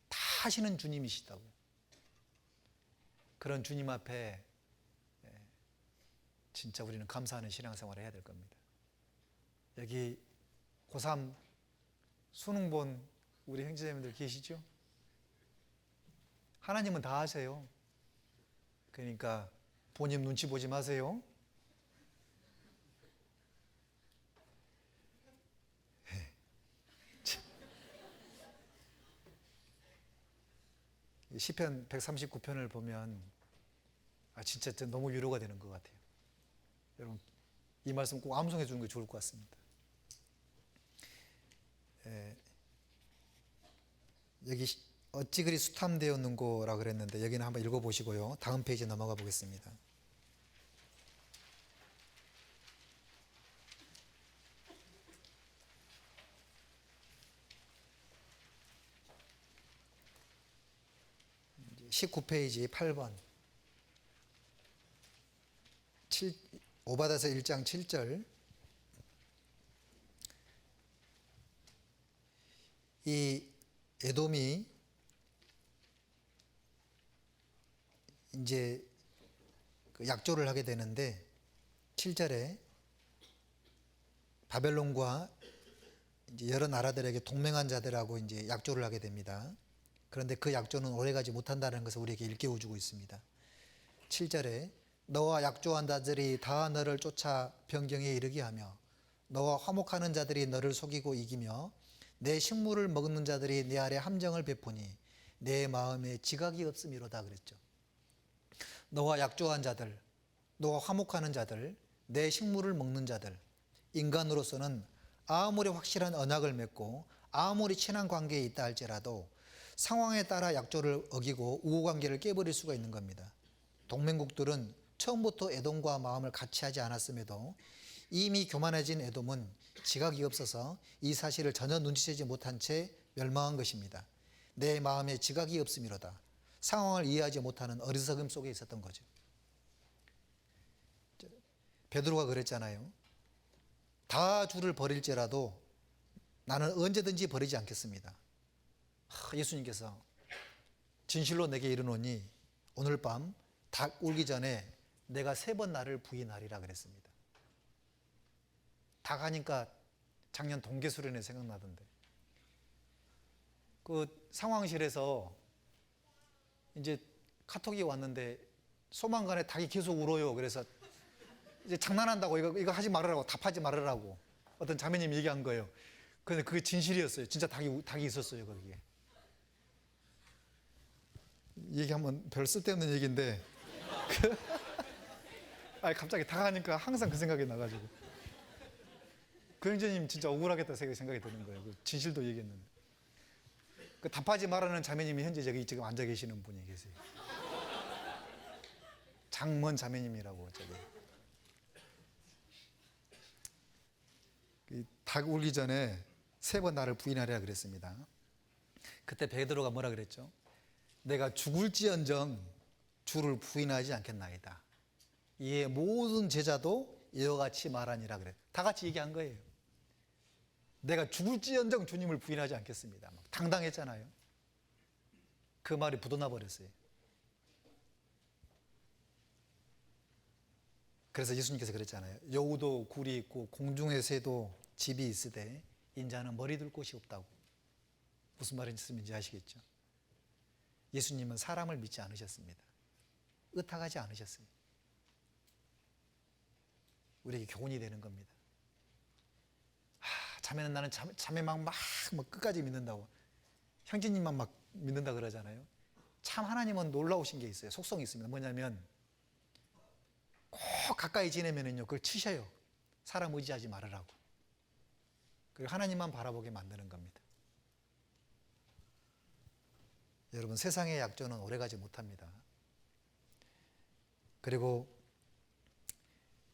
다 하시는 주님이시다고. 그런 주님 앞에 진짜 우리는 감사하는 신앙생활을 해야 될 겁니다. 여기 고3 수능 본 우리 형제자매들 계시죠? 하나님은 다 아세요. 그러니까 본인 눈치 보지 마세요. 시편 139편을 보면 진짜 너무 위로가 되는 것 같아요. 여러분 이 말씀 꼭 암송해 주는 게 좋을 것 같습니다. 여기 어찌 그리 수탐되었는고라고 그랬는데 여기는 한번 읽어보시고요. 다음 페이지 넘어가 보겠습니다. 이제 19페이지 8번 5받아서 1장 7절 이 에돔이 이제 그 약조를 하게 되는데 7절에 바벨론과 이제 여러 나라들에게 동맹한 자들하고 이제 약조를 하게 됩니다. 그런데 그 약조는 오래가지 못한다는 것을 우리에게 일깨워주고 있습니다. 7절에 너와 약조한 자들이 다 너를 쫓아 변경에 이르게 하며 너와 화목하는 자들이 너를 속이고 이기며 내 식물을 먹는 자들이 내 아래 함정을 베푸니 내 마음에 지각이 없음이로다 그랬죠. 너와 약조한 자들, 너와 화목하는 자들, 내 식물을 먹는 자들, 인간으로서는 아무리 확실한 언약을 맺고 아무리 친한 관계에 있다 할지라도 상황에 따라 약조를 어기고 우호관계를 깨버릴 수가 있는 겁니다. 동맹국들은 처음부터 에돔과 마음을 같이 하지 않았음에도 이미 교만해진 에돔은 지각이 없어서 이 사실을 전혀 눈치채지 못한 채 멸망한 것입니다. 내 마음에 지각이 없음이로다. 상황을 이해하지 못하는 어리석음 속에 있었던 거죠. 베드로가 그랬잖아요. 다 주를 버릴지라도 나는 언제든지 버리지 않겠습니다. 예수님께서 진실로 내게 이르노니 오늘 밤 닭 울기 전에 내가 3번 나를 부인하리라 그랬습니다. 닭 하니까 작년 동계수련회 생각나던데 그 상황실에서 이제 카톡이 왔는데 소망간에 닭이 계속 울어요. 그래서 이제 장난한다고 이거 하지 말으라고 답하지 말으라고 어떤 자매님이 얘기한 거예요. 근데 그게 진실이었어요. 진짜 닭이 있었어요 거기에. 얘기하면 별 쓸데없는 얘기인데 아니 갑자기 닭 하니까 항상 그 생각이 나가지고 그 형제님 진짜 억울하겠다 생각이 드는 거예요. 그 진실도 얘기했는데 그 답하지 말라는 자매님이 현재 저기 지금 앉아 계시는 분이 계세요. 장먼 자매님이라고 저기 닭 울기 전에 3번 나를 부인하리라 그랬습니다. 그때 베드로가 뭐라 그랬죠? 내가 죽을지언정 주를 부인하지 않겠나이다. 이에 모든 제자도 이와 같이 말하니라 그래. 다 같이 얘기한 거예요. 내가 죽을지언정 주님을 부인하지 않겠습니다. 막 당당했잖아요. 그 말이 묻어나 버렸어요. 그래서 예수님께서 그랬잖아요. 여우도 굴이 있고 공중의 새도 집이 있으되 인자는 머리 둘 곳이 없다고. 무슨 말인지 아시겠죠? 예수님은 사람을 믿지 않으셨습니다. 의탁하지 않으셨어요. 우리에게 교훈이 되는 겁니다. 자매는 나는 자매만 막 끝까지 믿는다고. 형제님만 막 믿는다 그러잖아요. 참 하나님은 놀라우신 게 있어요. 속성이 있습니다. 뭐냐면 꼭 가까이 지내면은요 그걸 치셔요. 사람 의지하지 말으라고. 그리고 하나님만 바라보게 만드는 겁니다. 여러분 세상의 약조는 오래가지 못합니다. 그리고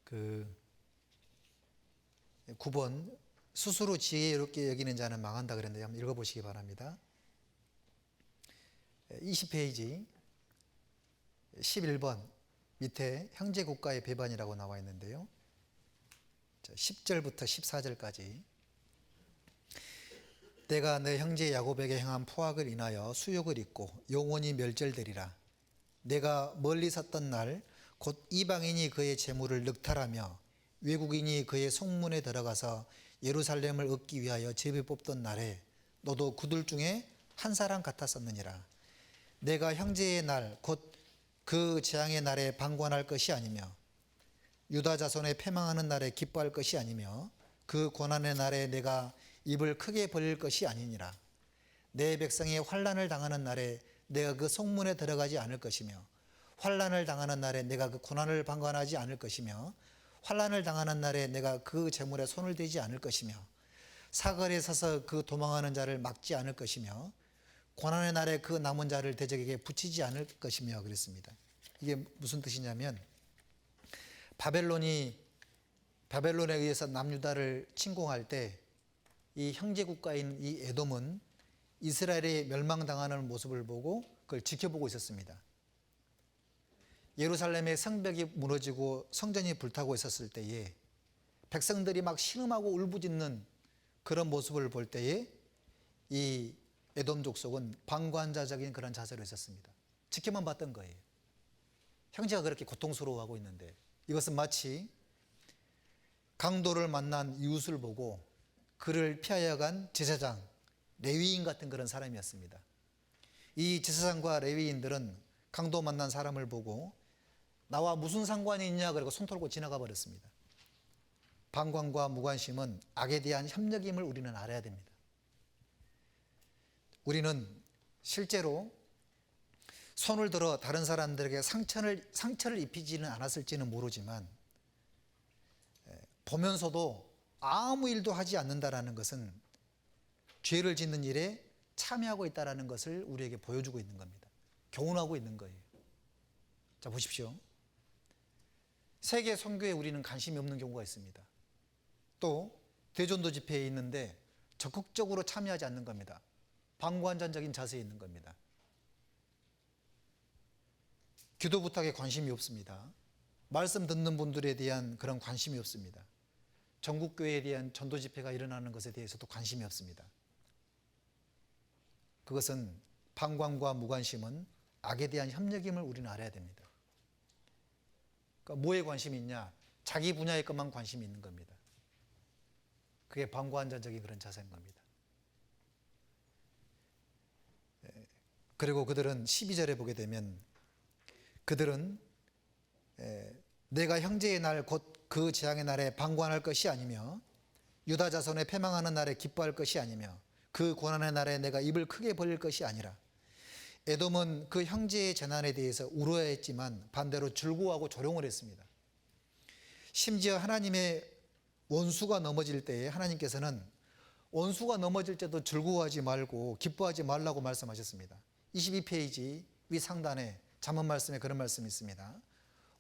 그 9번 스스로 지혜롭게 여기는 자는 망한다 그랬는데 한번 읽어보시기 바랍니다. 20페이지 11번 밑에 형제 국가의 배반이라고 나와 있는데요. 10절부터 14절까지 내가 내 형제 야곱에게 행한 포악을 인하여 수욕을 입고 영원히 멸절되리라. 내가 멀리 섰던 날 곧 이방인이 그의 재물을 늑탈하며 외국인이 그의 송문에 들어가서 예루살렘을 얻기 위하여 제비 뽑던 날에 너도 그들 중에 한 사람 같았었느니라. 내가 형제의 날 곧 그 재앙의 날에 방관할 것이 아니며 유다 자손의 패망하는 날에 기뻐할 것이 아니며 그 고난의 날에 내가 입을 크게 벌릴 것이 아니니라. 내 백성이 환난을 당하는 날에 내가 그 성문에 들어가지 않을 것이며 환난을 당하는 날에 내가 그 고난을 방관하지 않을 것이며 환난을 당하는 날에 내가 그 재물에 손을 대지 않을 것이며 사거리에 서서 그 도망하는 자를 막지 않을 것이며 고난의 날에 그 남은 자를 대적에게 붙이지 않을 것이며 그랬습니다. 이게 무슨 뜻이냐면 바벨론에 의해서 남유다를 침공할 때 이 형제 국가인 이 에돔은 이스라엘이 멸망당하는 모습을 보고 그걸 지켜보고 있었습니다. 예루살렘의 성벽이 무너지고 성전이 불타고 있었을 때에 백성들이 막 신음하고 울부짖는 그런 모습을 볼 때에 이 에돔 족속은 방관자적인 그런 자세로 있었습니다. 지켜만 봤던 거예요. 형제가 그렇게 고통스러워하고 있는데 이것은 마치 강도를 만난 이웃을 보고 그를 피하여 간 제사장, 레위인 같은 그런 사람이었습니다. 이 제사장과 레위인들은 강도 만난 사람을 보고 나와 무슨 상관이 있냐 그러고 손 털고 지나가 버렸습니다. 방관과 무관심은 악에 대한 협력임을 우리는 알아야 됩니다. 우리는 실제로 손을 들어 다른 사람들에게 상처를 입히지는 않았을지는 모르지만 보면서도 아무 일도 하지 않는다라는 것은 죄를 짓는 일에 참여하고 있다는 것을 우리에게 보여주고 있는 겁니다. 교훈하고 있는 거예요. 자, 보십시오. 세계 선교에 우리는 관심이 없는 경우가 있습니다. 또 대전도 집회에 있는데 적극적으로 참여하지 않는 겁니다. 방관자적인 자세에 있는 겁니다. 기도 부탁에 관심이 없습니다. 말씀 듣는 분들에 대한 그런 관심이 없습니다. 전국교회에 대한 전도 집회가 일어나는 것에 대해서도 관심이 없습니다. 그것은 방관과 무관심은 악에 대한 협력임을 우리는 알아야 됩니다. 그러니까 뭐에 관심이 있냐? 자기 분야의 것만 관심이 있는 겁니다. 그게 방관자적인 그런 자세인 겁니다. 그리고 그들은 12절에 보게 되면 그들은 내가 형제의 날 곧 그 재앙의 날에 방관할 것이 아니며 유다 자손의 패망하는 날에 기뻐할 것이 아니며 그 고난의 날에 내가 입을 크게 벌릴 것이 아니라 에돔은 그 형제의 재난에 대해서 울어야 했지만 반대로 즐거워하고 조롱을 했습니다. 심지어 하나님의 원수가 넘어질 때에 하나님께서는 원수가 넘어질 때도 즐거워하지 말고 기뻐하지 말라고 말씀하셨습니다. 22페이지 위 상단에 잠언 말씀에 그런 말씀이 있습니다.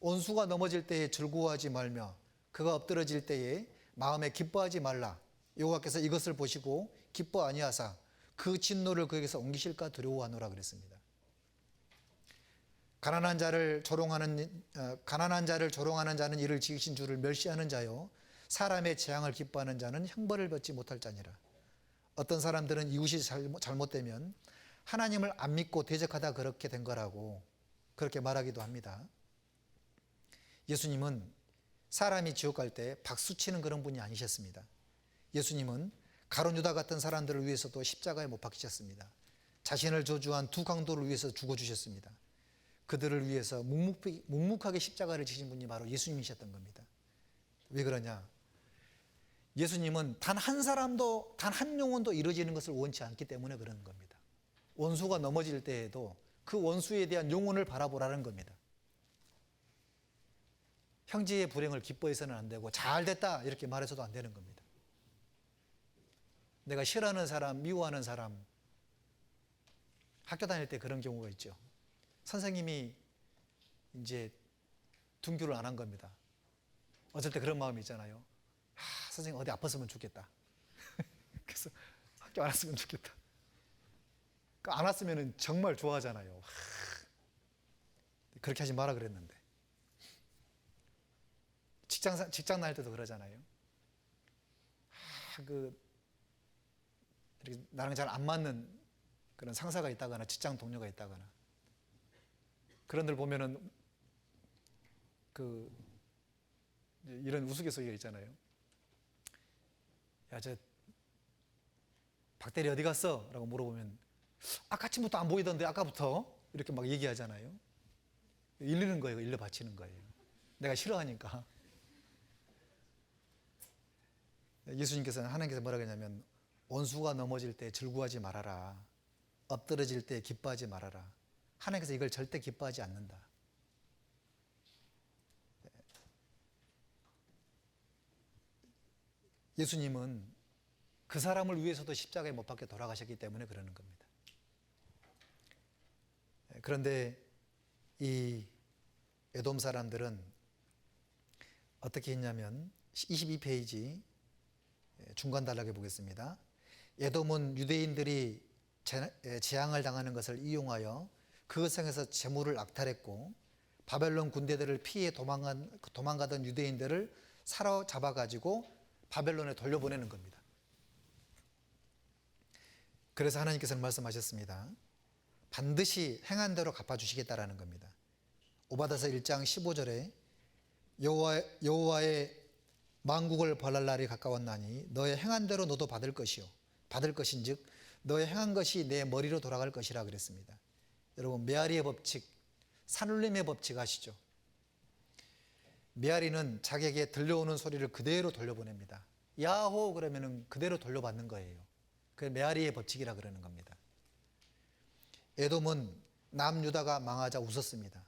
원수가 넘어질 때에 즐거워하지 말며 그가 엎드러질 때에 마음에 기뻐하지 말라. 여호와께서 이것을 보시고 기뻐 아니하사 그 진노를 그에게서 옮기실까 두려워하노라 그랬습니다. 가난한 자를 조롱하는 자는 이를 지으신 주를 멸시하는 자요 사람의 재앙을 기뻐하는 자는 형벌을 받지 못할 자니라. 어떤 사람들은 이웃이 잘못되면 하나님을 안 믿고 대적하다 그렇게 된 거라고 그렇게 말하기도 합니다. 예수님은 사람이 지옥 갈 때 박수치는 그런 분이 아니셨습니다. 예수님은 가룟 유다 같은 사람들을 위해서도 십자가에 못 박히셨습니다. 자신을 저주한 두 강도를 위해서 죽어주셨습니다. 그들을 위해서 묵묵하게 십자가를 지신 분이 바로 예수님이셨던 겁니다. 왜 그러냐? 예수님은 단 한 사람도 단 한 영혼도 이루어지는 것을 원치 않기 때문에 그런 겁니다. 원수가 넘어질 때에도 그 원수에 대한 영혼을 바라보라는 겁니다. 형제의 불행을 기뻐해서는 안 되고 잘 됐다 이렇게 말해서도 안 되는 겁니다. 내가 싫어하는 사람, 미워하는 사람 학교 다닐 때 그런 경우가 있죠. 선생님이 이제 등교를 안 한 겁니다. 어쩔 때 그런 마음이 있잖아요. 선생님 어디 아팠으면 좋겠다. 그래서 학교 안 왔으면 좋겠다. 안 왔으면 정말 좋아하잖아요. 그렇게 하지 마라 그랬는데. 직장 다닐 때도 그러잖아요. 이렇게 나랑 잘 안 맞는 그런 상사가 있다거나 직장 동료가 있다거나 그런 들 보면은 이런 우스갯소리가 있잖아요. 야, 저 박대리 어디 갔어? 라고 물어보면 아침부터 안 보이던데 아까부터 이렇게 막 얘기하잖아요. 일르는 거예요. 일러 바치는 거예요. 내가 싫어하니까. 예수님께서는 하나님께서 뭐라고 했냐면 원수가 넘어질 때 즐거워하지 말아라. 엎드러질 때 기뻐하지 말아라. 하나님께서 이걸 절대 기뻐하지 않는다. 예수님은 그 사람을 위해서도 십자가에 못 박혀 돌아가셨기 때문에 그러는 겁니다. 그런데 이 에돔 사람들은 어떻게 했냐면 22페이지 중간 단락에 보겠습니다. 에돔은 유대인들이 재앙을 당하는 것을 이용하여 그것에서 재물을 악탈했고 바벨론 군대들을 피해 도망가던 유대인들을 사로잡아 가지고 바벨론에 돌려보내는 겁니다. 그래서 하나님께서는 말씀하셨습니다. 반드시 행한 대로 갚아주시겠다라는 겁니다. 오바다서 1장 15절에 여호와의 만국을 벌할 날이 가까웠나니 너의 행한 대로 너도 받을 것인즉 너의 행한 것이 내 머리로 돌아갈 것이라 그랬습니다. 여러분, 메아리의 법칙, 산울림의 법칙 아시죠? 메아리는 자기에게 들려오는 소리를 그대로 돌려보냅니다. 야호 그러면은 그대로 돌려받는 거예요. 그게 메아리의 법칙이라 그러는 겁니다. 에돔은 남유다가 망하자 웃었습니다.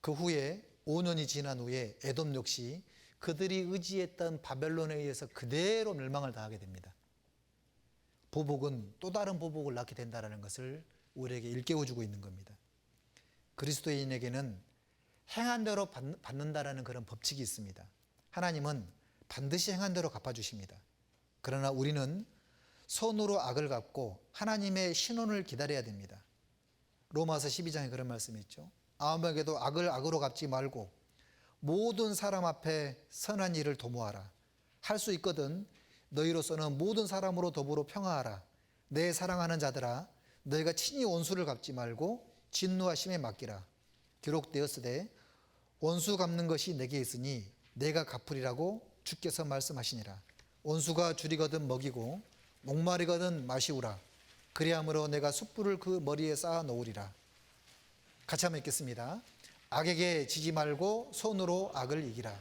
그 후에 5년이 지난 후에 에돔 역시 그들이 의지했던 바벨론에 의해서 그대로 멸망을 당하게 됩니다. 보복은 또 다른 보복을 낳게 된다는 것을 우리에게 일깨워주고 있는 겁니다. 그리스도인에게는 행한 대로 받는다라는 그런 법칙이 있습니다. 하나님은 반드시 행한 대로 갚아주십니다. 그러나 우리는 손으로 악을 갚고 하나님의 신원을 기다려야 됩니다. 로마서 12장에 그런 말씀이 있죠. 아무에게도 악을 악으로 갚지 말고 모든 사람 앞에 선한 일을 도모하라. 할 수 있거든 너희로서는 모든 사람으로 더불어 평화하라. 내 사랑하는 자들아 너희가 친히 원수를 갚지 말고 진노하심에 맡기라. 기록되었으되 원수 갚는 것이 내게 있으니 내가 갚으리라고 주께서 말씀하시니라. 원수가 줄이거든 먹이고 목마르거든 마시우라. 그리함으로 내가 숯불을 그 머리에 쌓아 놓으리라. 같이 한번 읽겠습니다. 악에게 지지 말고 손으로 악을 이기라.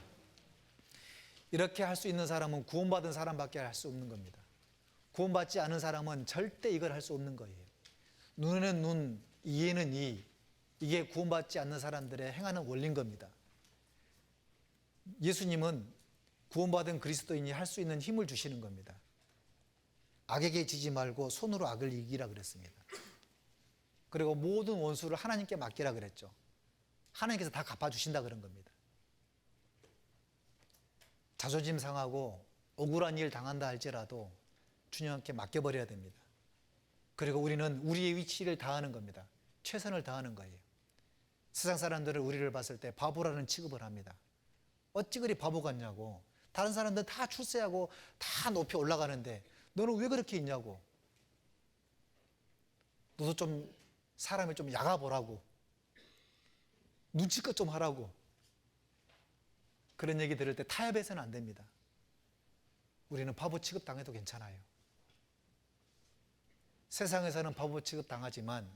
이렇게 할 수 있는 사람은 구원받은 사람밖에 할 수 없는 겁니다. 구원받지 않은 사람은 절대 이걸 할 수 없는 거예요. 눈에는 눈, 이에는 이. 이게 구원받지 않는 사람들의 행하는 원리인 겁니다. 예수님은 구원받은 그리스도인이 할 수 있는 힘을 주시는 겁니다. 악에게 지지 말고 손으로 악을 이기라 그랬습니다. 그리고 모든 원수를 하나님께 맡기라 그랬죠. 하나님께서 다 갚아주신다 그런 겁니다. 자존심 상하고 억울한 일 당한다 할지라도 주님께 맡겨버려야 됩니다. 그리고 우리는 우리의 위치를 다하는 겁니다. 최선을 다하는 거예요. 세상 사람들은 우리를 봤을 때 바보라는 취급을 합니다. 어찌 그리 바보 같냐고. 다른 사람들은 다 출세하고 다 높이 올라가는데 너는 왜 그렇게 있냐고. 너도 좀 사람을 좀 약아보라고. 눈치껏 좀 하라고. 그런 얘기 들을 때 타협해서는 안 됩니다. 우리는 바보 취급 당해도 괜찮아요. 세상에서는 바보 취급 당하지만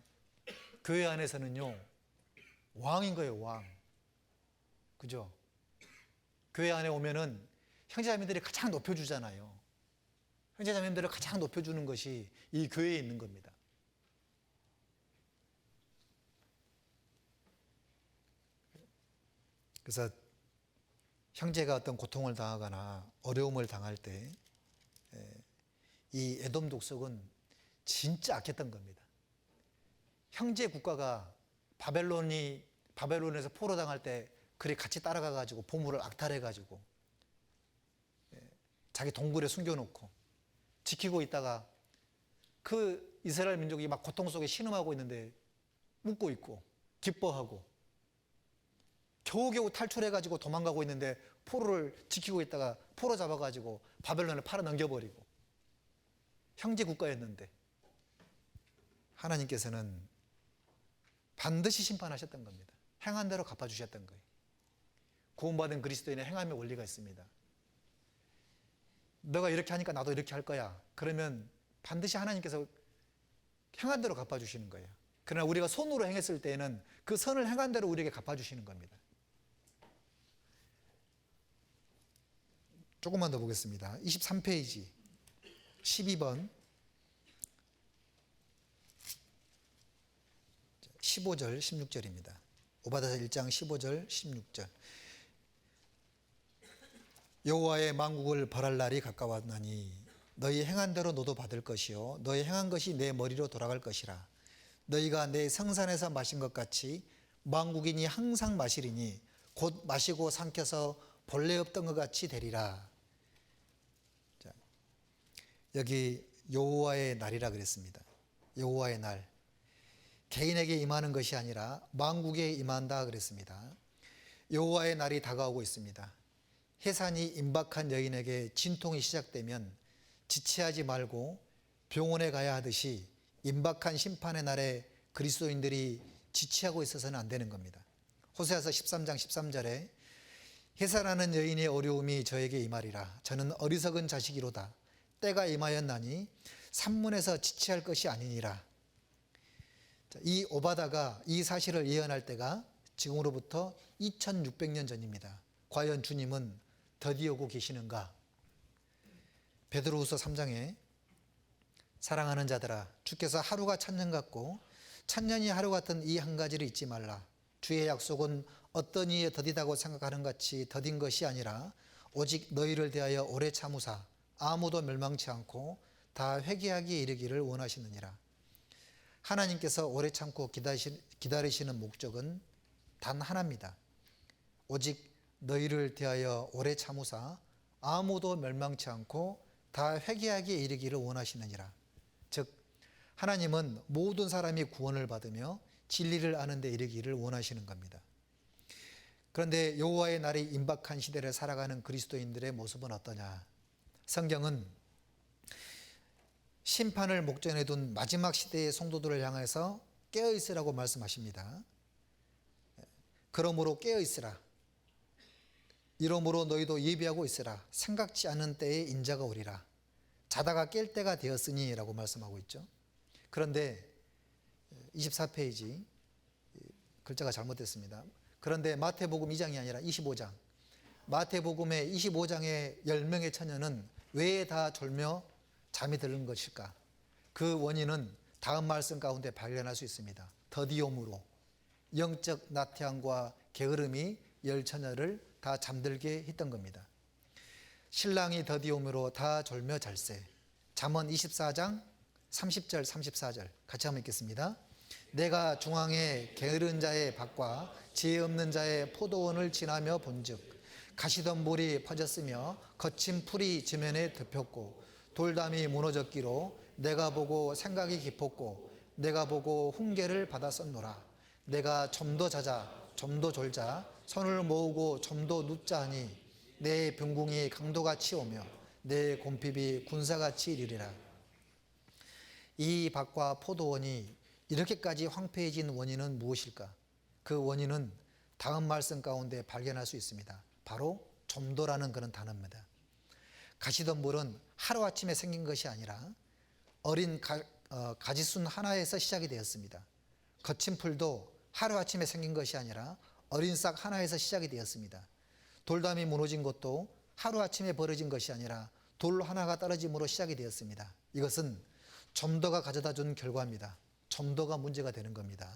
교회 안에서는요, 왕인 거예요, 왕. 그죠? 교회 안에 오면은 형제자매들이 가장 높여주잖아요. 형제자매들을 가장 높여주는 것이 이 교회에 있는 겁니다. 그래서 형제가 어떤 고통을 당하거나 어려움을 당할 때 이 에돔 족속은 진짜 악했던 겁니다. 형제 국가가 바벨론에서 포로 당할 때 그리 같이 따라가 가지고 보물을 악탈해 가지고 자기 동굴에 숨겨놓고 지키고 있다가 그 이스라엘 민족이 막 고통 속에 신음하고 있는데 웃고 있고 기뻐하고 겨우겨우 탈출해 가지고 도망가고 있는데 포로를 지키고 있다가 포로 잡아 가지고 바벨론에 팔아 넘겨버리고 형제 국가였는데 하나님께서는 반드시 심판하셨던 겁니다. 행한 대로 갚아주셨던 거예요. 구원받은 그리스도인의 행함의 원리가 있습니다. 너가 이렇게 하니까 나도 이렇게 할 거야. 그러면 반드시 하나님께서 행한 대로 갚아주시는 거예요. 그러나 우리가 손으로 행했을 때에는 그 선을 행한 대로 우리에게 갚아주시는 겁니다. 조금만 더 보겠습니다. 23페이지 12번 15절 16절입니다. 오바다서 1장 15절 16절 여호와의 만국을 벌할 날이 가까웠나니 너희 행한 대로 너도 받을 것이요 너희 행한 것이 내 머리로 돌아갈 것이라. 너희가 내 성산에서 마신 것 같이 만국인이 항상 마시리니 곧 마시고 삼켜서 본래 없던 것 같이 되리라. 자, 여기 여호와의 날이라 그랬습니다. 여호와의 날, 개인에게 임하는 것이 아니라 만국에 임한다 그랬습니다. 여호와의 날이 다가오고 있습니다. 해산이 임박한 여인에게 진통이 시작되면 지체하지 말고 병원에 가야 하듯이 임박한 심판의 날에 그리스도인들이 지체하고 있어서는 안 되는 겁니다. 호세아서 13장 13절에 해산하는 여인의 어려움이 저에게 임하리라. 저는 어리석은 자식이로다. 때가 임하였나니 산문에서 지체할 것이 아니니라. 이 오바다가 이 사실을 예언할 때가 지금으로부터 2600년 전입니다. 과연 주님은 더디 오고 계시는가? 베드로후서 3장에 사랑하는 자들아 주께서 하루가 천년 같고 천년이 하루 같은 이 한 가지를 잊지 말라. 주의 약속은 어떤 이에 더디다고 생각하는 같이 더딘 것이 아니라 오직 너희를 대하여 오래 참으사 아무도 멸망치 않고 다 회개하기에 이르기를 원하시느니라. 하나님께서 오래 참고 기다리시는 목적은 단 하나입니다. 오직 너희를 대하여 오래 참으사 아무도 멸망치 않고 다 회개하기에 이르기를 원하시느니라. 즉 하나님은 모든 사람이 구원을 받으며 진리를 아는 데 이르기를 원하시는 겁니다. 그런데 여호와의 날이 임박한 시대를 살아가는 그리스도인들의 모습은 어떠냐? 성경은 심판을 목전에 둔 마지막 시대의 성도들을 향해서 깨어있으라고 말씀하십니다. 그러므로 깨어있으라. 이러므로 너희도 예비하고 있으라. 생각지 않은 때에 인자가 오리라. 자다가 깰 때가 되었으니 라고 말씀하고 있죠. 그런데 24페이지 글자가 잘못됐습니다. 그런데 마태복음 2장이 아니라 25장, 마태복음의 25장의 10명의 처녀는 왜 다 졸며 잠이 드는 것일까? 그 원인은 다음 말씀 가운데 발견할 수 있습니다. 더디옴으로 영적 나태함과 게으름이 열 처녀를 다 잠들게 했던 겁니다. 신랑이 더디옴으로 다 졸며 잘세. 잠언 24장 30절 34절 같이 한번 읽겠습니다. 내가 중앙에 게으른 자의 밭과 지혜 없는 자의 포도원을 지나며 본즉 가시덤불이 퍼졌으며 거친 풀이 지면에 덮였고 돌담이 무너졌기로 내가 보고 생각이 깊었고 내가 보고 훈계를 받았었노라. 내가 좀 더 자자 좀 더 졸자 손을 모으고 좀 더 눕자 하니 내 병궁이 강도같이 오며 내 곰핍이 군사같이 이르리라. 이 밭과 포도원이 이렇게까지 황폐해진 원인은 무엇일까? 그 원인은 다음 말씀 가운데 발견할 수 있습니다. 바로 좀더라는 그런 단어입니다. 가시덤불은 하루아침에 생긴 것이 아니라 어린 가지순 하나에서 시작이 되었습니다. 거친 풀도 하루아침에 생긴 것이 아니라 어린 싹 하나에서 시작이 되었습니다. 돌담이 무너진 것도 하루아침에 벌어진 것이 아니라 돌 하나가 떨어짐으로 시작이 되었습니다. 이것은 좀더가 가져다 준 결과입니다. 좀더가 문제가 되는 겁니다.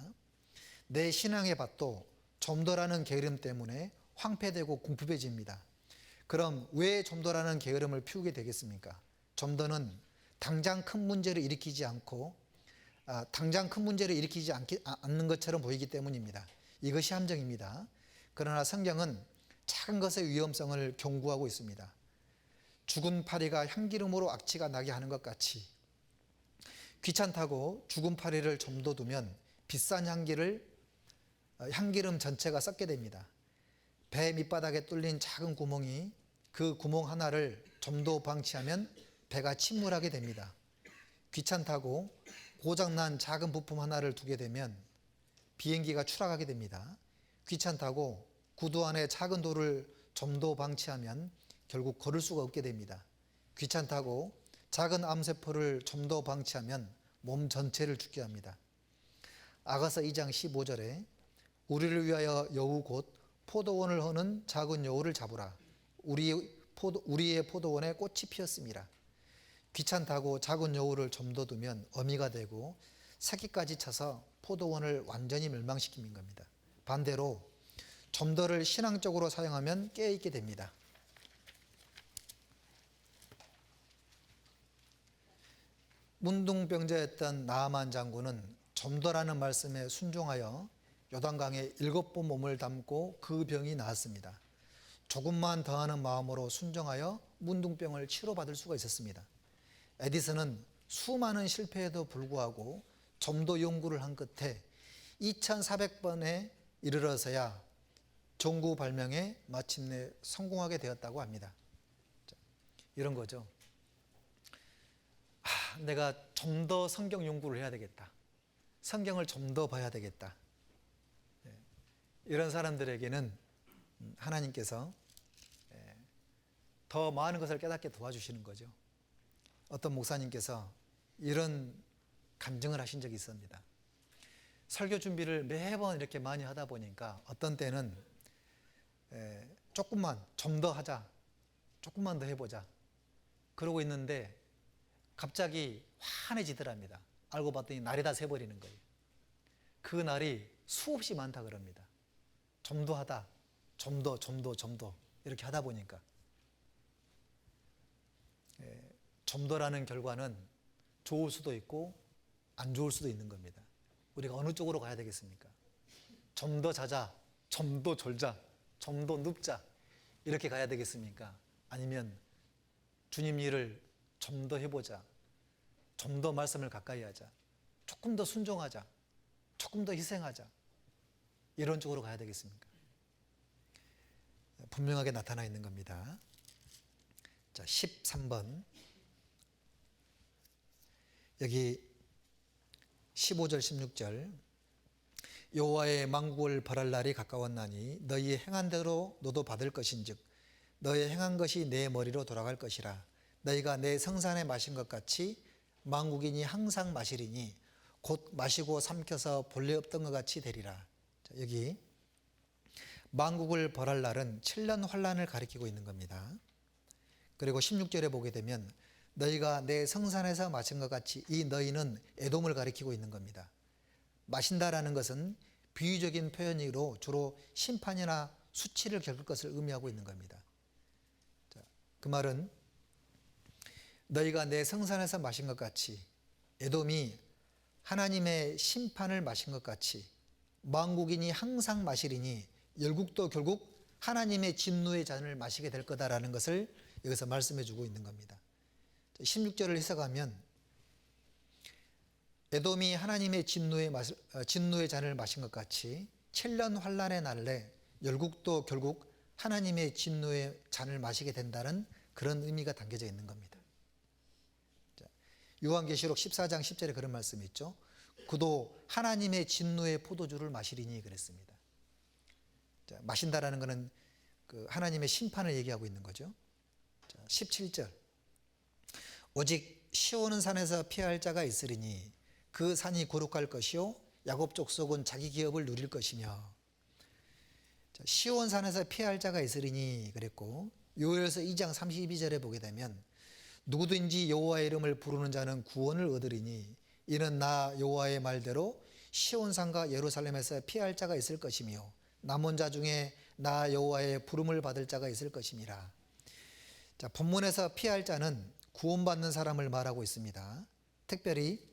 내 신앙의 밭도 좀더라는 게으름 때문에 황폐되고 궁핍해집니다. 그럼 왜 좀더라는 게으름을 피우게 되겠습니까? 좀더는 당장 큰 문제를 일으키지 않고 않는 것처럼 보이기 때문입니다. 이것이 함정입니다. 그러나 성경은 작은 것의 위험성을 경고하고 있습니다. 죽은 파리가 향기름으로 악취가 나게 하는 것 같이 귀찮다고 죽은 파리를 좀 더 두면 비싼 향기름 전체가 썩게 됩니다. 배 밑바닥에 뚫린 작은 구멍이 그 구멍 하나를 좀 더 방치하면 배가 침몰하게 됩니다. 귀찮다고 고장난 작은 부품 하나를 두게 되면 비행기가 추락하게 됩니다. 귀찮다고 구두 안에 작은 돌을 좀 더 방치하면 결국 걸을 수가 없게 됩니다. 귀찮다고 작은 암세포를 좀 더 방치하면 몸 전체를 죽게 합니다. 아가서 2장 15절에 우리를 위하여 여우 곧 포도원을 허는 작은 여우를 잡으라. 우리의 포도원에 꽃이 피었습니다. 귀찮다고 작은 여우를 좀 더 두면 어미가 되고 새끼까지 쳐서 포도원을 완전히 멸망시키는 겁니다. 반대로 좀 더를 신앙적으로 사용하면 깨어있게 됩니다. 문둥병자였던 나아만 장군은 점도라는 말씀에 순종하여 요단강에 7번 몸을 담고 그 병이 나았습니다. 조금만 더하는 마음으로 순종하여 문둥병을 치료받을 수가 있었습니다. 에디슨은 수많은 실패에도 불구하고 점도 연구를 한 끝에 2400번에 이르러서야 종구 발명에 마침내 성공하게 되었다고 합니다. 이런 거죠. 내가 좀 더 성경 연구를 해야 되겠다. 성경을 좀 더 봐야 되겠다. 이런 사람들에게는 하나님께서 더 많은 것을 깨닫게 도와주시는 거죠. 어떤 목사님께서 이런 간증을 하신 적이 있습니다. 설교 준비를 매번 이렇게 많이 하다 보니까 어떤 때는 조금만 좀 더 하자, 조금만 더 해보자 그러고 있는데 갑자기 환해지더랍니다. 알고 봤더니 날이 다 새버리는 거예요. 그 날이 수없이 많다 그럽니다. 좀 더 하다, 좀 더 이렇게 하다 보니까 좀 더라는 결과는 좋을 수도 있고 안 좋을 수도 있는 겁니다. 우리가 어느 쪽으로 가야 되겠습니까? 좀 더 자자, 좀 더 졸자, 좀 더 눕자 이렇게 가야 되겠습니까? 아니면 주님 일을 좀 더 해보자, 좀 더 말씀을 가까이 하자, 조금 더 순종하자, 조금 더 희생하자 이런 쪽으로 가야 되겠습니까? 분명하게 나타나 있는 겁니다. 자, 13번 여기 15절 16절 여호와의 만국을 벌할 날이 가까웠나니 너희 행한 대로 너도 받을 것인즉 너희 행한 것이 내 머리로 돌아갈 것이라 너희가 내 성산에 마신 것 같이 만국인이 항상 마시리니 곧 마시고 삼켜서 본래 없던 것 같이 되리라. 자, 여기 만국을 벌할 날은 7년 환란을 가리키고 있는 겁니다. 그리고 16절에 보게 되면 너희가 내 성산에서 마신 것 같이 이 너희는 에돔을 가리키고 있는 겁니다. 마신다라는 것은 비유적인 표현으로 주로 심판이나 수치를 겪을 것을 의미하고 있는 겁니다. 자, 그 말은 너희가 내 성산에서 마신 것 같이 에돔이 하나님의 심판을 마신 것 같이 만국인이 항상 마시리니 열국도 결국 하나님의 진노의 잔을 마시게 될 거다라는 것을 여기서 말씀해 주고 있는 겁니다. 16절을 해석하면 에돔이 하나님의 진노의 잔을 마신 것 같이 7년 환란의 날에 열국도 결국 하나님의 진노의 잔을 마시게 된다는 그런 의미가 담겨져 있는 겁니다. 요한계시록 14장 10절에 그런 말씀이 있죠. 그도 하나님의 진노의 포도주를 마시리니 그랬습니다. 자, 마신다라는 것은 그 하나님의 심판을 얘기하고 있는 거죠. 자, 17절 오직 시온은 산에서 피할 자가 있으리니 그 산이 거룩할 것이요 야곱 족속은 자기 기업을 누릴 것이며. 자, 시온 산에서 피할 자가 있으리니 그랬고 요엘서 2장 32절에 보게 되면 누구든지 여호와의 이름을 부르는 자는 구원을 얻으리니 이는 나 여호와의 말대로 시온산과 예루살렘에서 피할 자가 있을 것이며 남은 자 중에 나 여호와의 부름을 받을 자가 있을 것임이라. 자, 본문에서 피할 자는 구원받는 사람을 말하고 있습니다. 특별히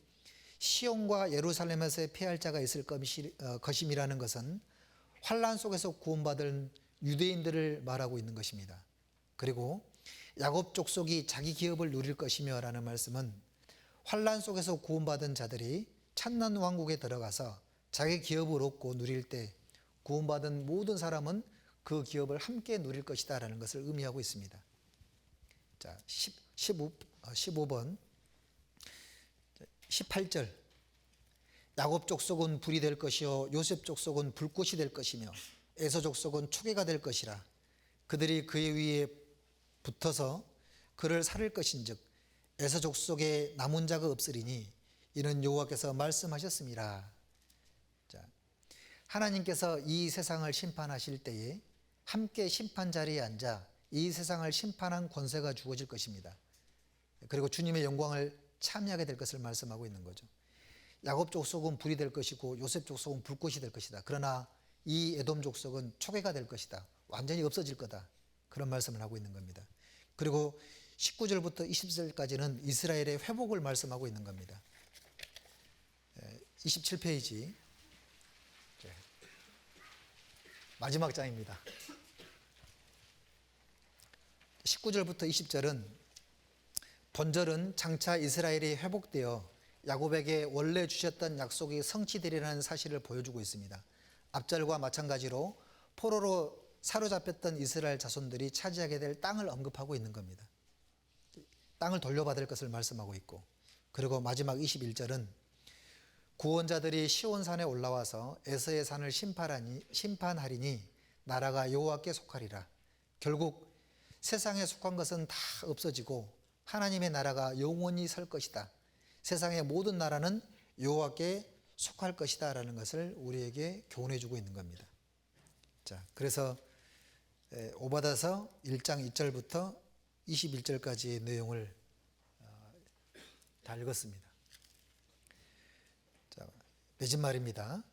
시온과 예루살렘에서 피할 자가 있을 것임이라는 것은 환란 속에서 구원받은 유대인들을 말하고 있는 것입니다. 그리고 야곱 족속이 자기 기업을 누릴 것이며 라는 말씀은 환란 속에서 구원받은 자들이 찬난 왕국에 들어가서 자기 기업을 얻고 누릴 때 구원받은 모든 사람은 그 기업을 함께 누릴 것이다 라는 것을 의미하고 있습니다. 자, 15번 18절 야곱 족속은 불이 될 것이요 요셉 족속은 불꽃이 될 것이며 에서 족속은 초계가 될 것이라 그들이 그의 위에 붙어서 그를 살릴 것인즉 에서 족속에 남은 자가 없으리니 이는 여호와께서 말씀하셨습니다. 자, 하나님께서 이 세상을 심판하실 때에 함께 심판 자리에 앉아 이 세상을 심판한 권세가 주어질 것입니다. 그리고 주님의 영광을 참여하게 될 것을 말씀하고 있는 거죠. 야곱 족속은 불이 될 것이고 요셉 족속은 불꽃이 될 것이다. 그러나 이 에돔 족속은 초계가 될 것이다. 완전히 없어질 거다. 그런 말씀을 하고 있는 겁니다. 그리고 19절부터 20절까지는 이스라엘의 회복을 말씀하고 있는 겁니다. 27페이지 마지막 장입니다. 19절부터 20절은 본절은 장차 이스라엘이 회복되어 야곱에게 원래 주셨던 약속이 성취되리라는 사실을 보여주고 있습니다. 앞절과 마찬가지로 포로로 사로잡혔던 이스라엘 자손들이 차지하게 될 땅을 언급하고 있는 겁니다. 땅을 돌려받을 것을 말씀하고 있고, 그리고 마지막 21절은 구원자들이 시온산에 올라와서 에서의 산을 심판하리니 나라가 여호와께 속하리라. 결국 세상에 속한 것은 다 없어지고 하나님의 나라가 영원히 설 것이다. 세상의 모든 나라는 여호와께 속할 것이다 라는 것을 우리에게 교훈해 주고 있는 겁니다. 자, 그래서 오바다서 1장 1절부터 21절까지의 내용을 다 읽었습니다. 자, 맺은말입니다.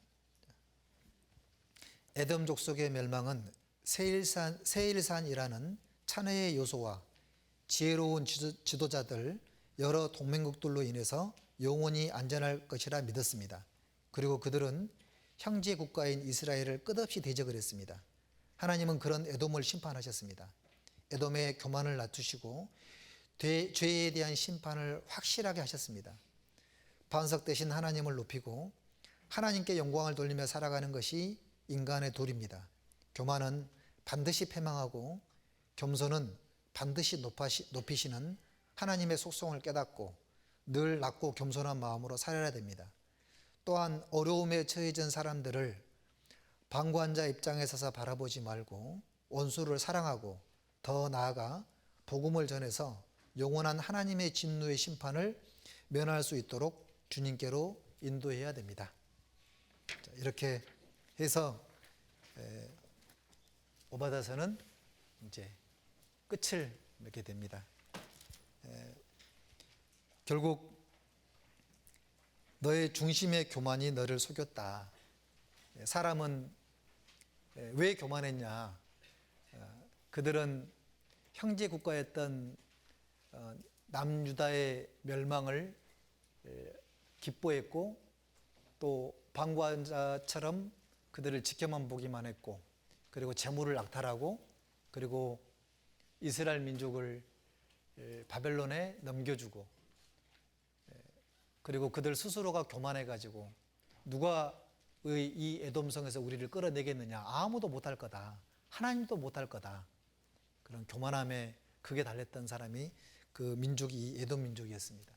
에돔 족속의 멸망은 세일산이라는 찬해의 요소와 지혜로운 지도자들 여러 동맹국들로 인해서 영원히 안전할 것이라 믿었습니다. 그리고 그들은 형제 국가인 이스라엘을 끝없이 대적을 했습니다. 하나님은 그런 에돔을 심판하셨습니다. 에돔의 교만을 낮추시고 죄에 대한 심판을 확실하게 하셨습니다. 반석 대신 하나님을 높이고 하나님께 영광을 돌리며 살아가는 것이 인간의 도리입니다. 교만은 반드시 패망하고 겸손은 반드시 높이시는 하나님의 속성을 깨닫고 늘 낮고 겸손한 마음으로 살아야 됩니다. 또한 어려움에 처해진 사람들을 방관자 입장에 서서 바라보지 말고 원수를 사랑하고 더 나아가 복음을 전해서 영원한 하나님의 진노의 심판을 면할 수 있도록 주님께로 인도해야 됩니다. 자, 이렇게 해서 오바다서는 이제 끝을 맺게 됩니다. 결국 너의 중심의 교만이 너를 속였다. 사람은 왜 교만했냐? 그들은 형제 국가였던 남유다의 멸망을 기뻐했고 또 방관자처럼 그들을 지켜만 보기만 했고, 그리고 재물을 악탈하고, 그리고 이스라엘 민족을 바벨론에 넘겨주고, 그리고 그들 스스로가 교만해가지고 누가 이 에돔성에서 우리를 끌어내겠느냐, 아무도 못할 거다, 하나님도 못할 거다, 그런 교만함에 극에 달했던 사람이 그 민족이 이 에돔 민족이었습니다.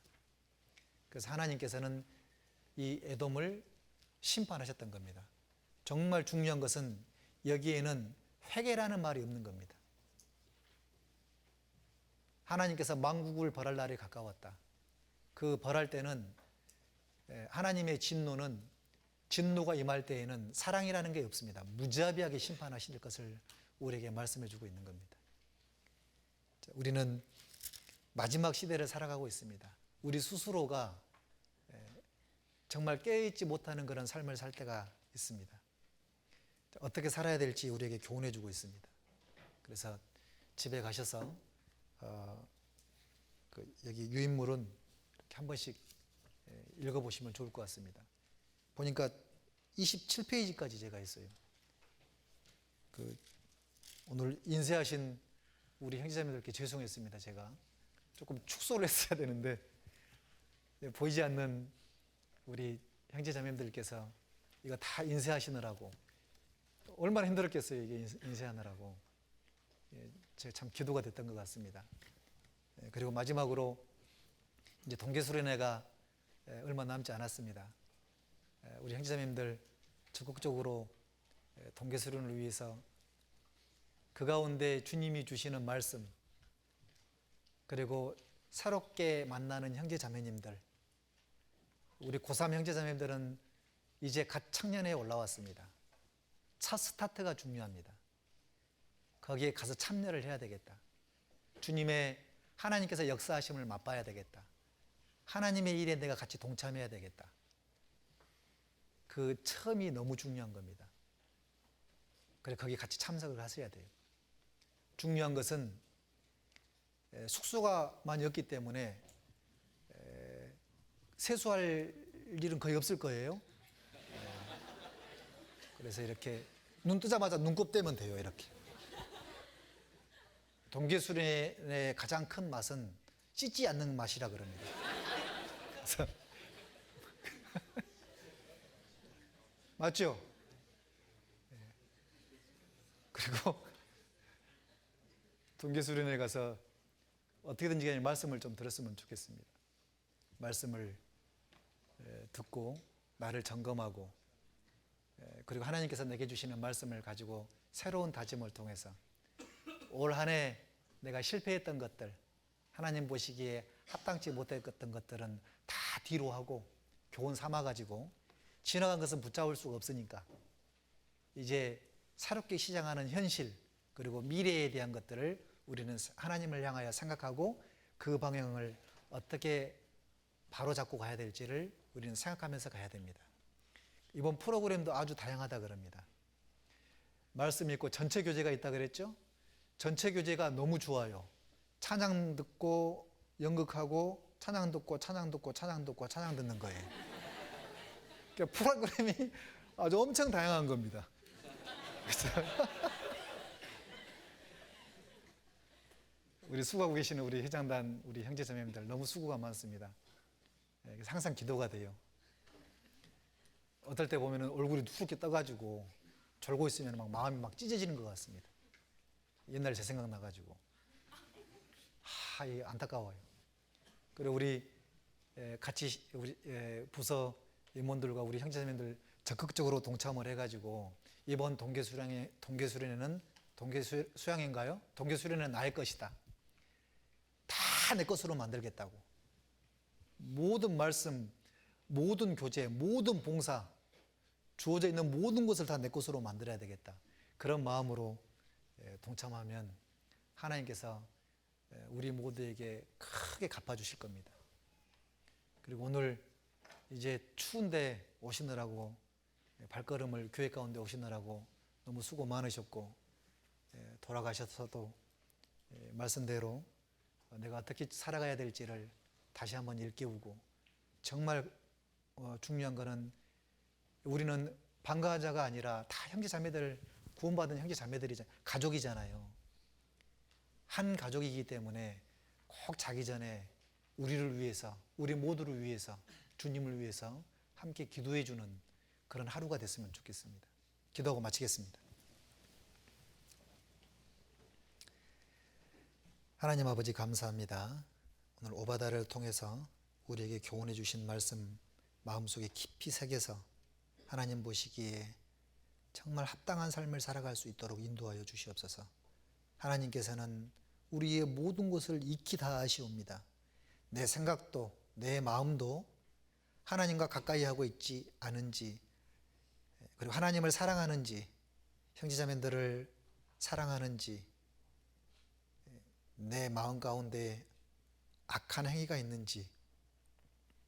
그래서 하나님께서는 이 에돔을 심판하셨던 겁니다. 정말 중요한 것은 여기에는 회개라는 말이 없는 겁니다. 하나님께서 만국을 벌할 날이 가까웠다. 그 벌할 때는 하나님의 진노가 임할 때에는 사랑이라는 게 없습니다. 무자비하게 심판하실 것을 우리에게 말씀해 주고 있는 겁니다. 우리는 마지막 시대를 살아가고 있습니다. 우리 스스로가 정말 깨어있지 못하는 그런 삶을 살 때가 있습니다. 어떻게 살아야 될지 우리에게 교훈해 주고 있습니다. 그래서 집에 가셔서 여기 유인물은 이렇게 한 번씩 읽어보시면 좋을 것 같습니다. 보니까 27페이지까지 제가 있어요. 오늘 인쇄하신 우리 형제자매들께 죄송했습니다. 제가 조금 축소를 했어야 되는데 보이지 않는 우리 형제자매들께서 이거 다 인쇄하시느라고 얼마나 힘들었겠어요. 이게 인쇄하느라고. 제가 참 기도가 됐던 것 같습니다. 그리고 마지막으로 이제 동계수련회가 얼마 남지 않았습니다. 우리 형제자매들 적극적으로 동계수련을 위해서 그 가운데 주님이 주시는 말씀, 그리고 새롭게 만나는 형제자매님들, 우리 고3 형제자매들은 이제 갓 청년회에 올라왔습니다. 첫 스타트가 중요합니다. 거기에 가서 참여를 해야 되겠다. 주님의 하나님께서 역사하심을 맛봐야 되겠다. 하나님의 일에 내가 같이 동참해야 되겠다. 그 처음이 너무 중요한 겁니다. 그래서 거기 같이 참석을 하셔야 돼요. 중요한 것은 숙소가 많이 없기 때문에 세수할 일은 거의 없을 거예요. 그래서 이렇게 눈 뜨자마자 눈곱 떼면 돼요. 이렇게. 동계수련의 가장 큰 맛은 씻지 않는 맛이라 그럽니다. 그래서 맞죠? 그리고 동계수련회 가서 어떻게든지 간에 말씀을 좀 들었으면 좋겠습니다. 말씀을 듣고 나를 점검하고 그리고 하나님께서 내게 주시는 말씀을 가지고 새로운 다짐을 통해서 올 한 해 내가 실패했던 것들, 하나님 보시기에 합당치 못했던 것들은 다 뒤로 하고 교훈 삼아가지고 지나간 것은 붙잡을 수가 없으니까 이제 새롭게 시작하는 현실 그리고 미래에 대한 것들을 우리는 하나님을 향하여 생각하고 그 방향을 어떻게 바로잡고 가야 될지를 우리는 생각하면서 가야 됩니다. 이번 프로그램도 아주 다양하다 그럽니다. 말씀 읽고 전체 교제가 있다 그랬죠? 전체 교제가 너무 좋아요. 찬양 듣고 연극하고 찬양 듣고 찬양 듣고 찬양 듣고 찬양 듣는 거예요. 그러니까 프로그램이 아주 엄청 다양한 겁니다. 그래서 우리 수고하고 계시는 우리 회장단 우리 형제자매님들 너무 수고가 많습니다. 그래서 항상 기도가 돼요. 어떨 때 보면은 얼굴이 누렇게 떠가지고 졸고 있으면 막 마음이 막 찢어지는 것 같습니다. 옛날 제 생각 나가지고 안타까워요. 그리고 우리 같이 우리 부서 임원들과 우리 형제자매들 적극적으로 동참을 해가지고 이번 동계수련회는 동계수양인가요? 동계수련회는 나의 것이다. 다 내 것으로 만들겠다고. 모든 말씀, 모든 교제, 모든 봉사, 주어져 있는 모든 것을 다 내 것으로 만들어야 되겠다. 그런 마음으로 동참하면 하나님께서 우리 모두에게 크게 갚아주실 겁니다. 그리고 오늘 이제 추운데 오시느라고 발걸음을 교회 가운데 오시느라고 너무 수고 많으셨고 돌아가셔서도 말씀대로 내가 어떻게 살아가야 될지를 다시 한번 일깨우고 정말 중요한 거는 우리는 방과자가 아니라 다 형제자매들 구원받은 형제자매들이잖아요. 가족이잖아요. 한 가족이기 때문에 꼭 자기 전에 우리를 위해서 우리 모두를 위해서 주님을 위해서 함께 기도해 주는 그런 하루가 됐으면 좋겠습니다. 기도하고 마치겠습니다. 하나님 아버지 감사합니다. 오늘 오바다를 통해서 우리에게 교훈해 주신 말씀 마음속에 깊이 새겨서 하나님 보시기에 정말 합당한 삶을 살아갈 수 있도록 인도하여 주시옵소서. 하나님께서는 우리의 모든 것을 익히 다 아시옵니다. 내 생각도 내 마음도 하나님과 가까이 하고 있지 않은지 그리고 하나님을 사랑하는지 형제자매들을 사랑하는지 내 마음 가운데 악한 행위가 있는지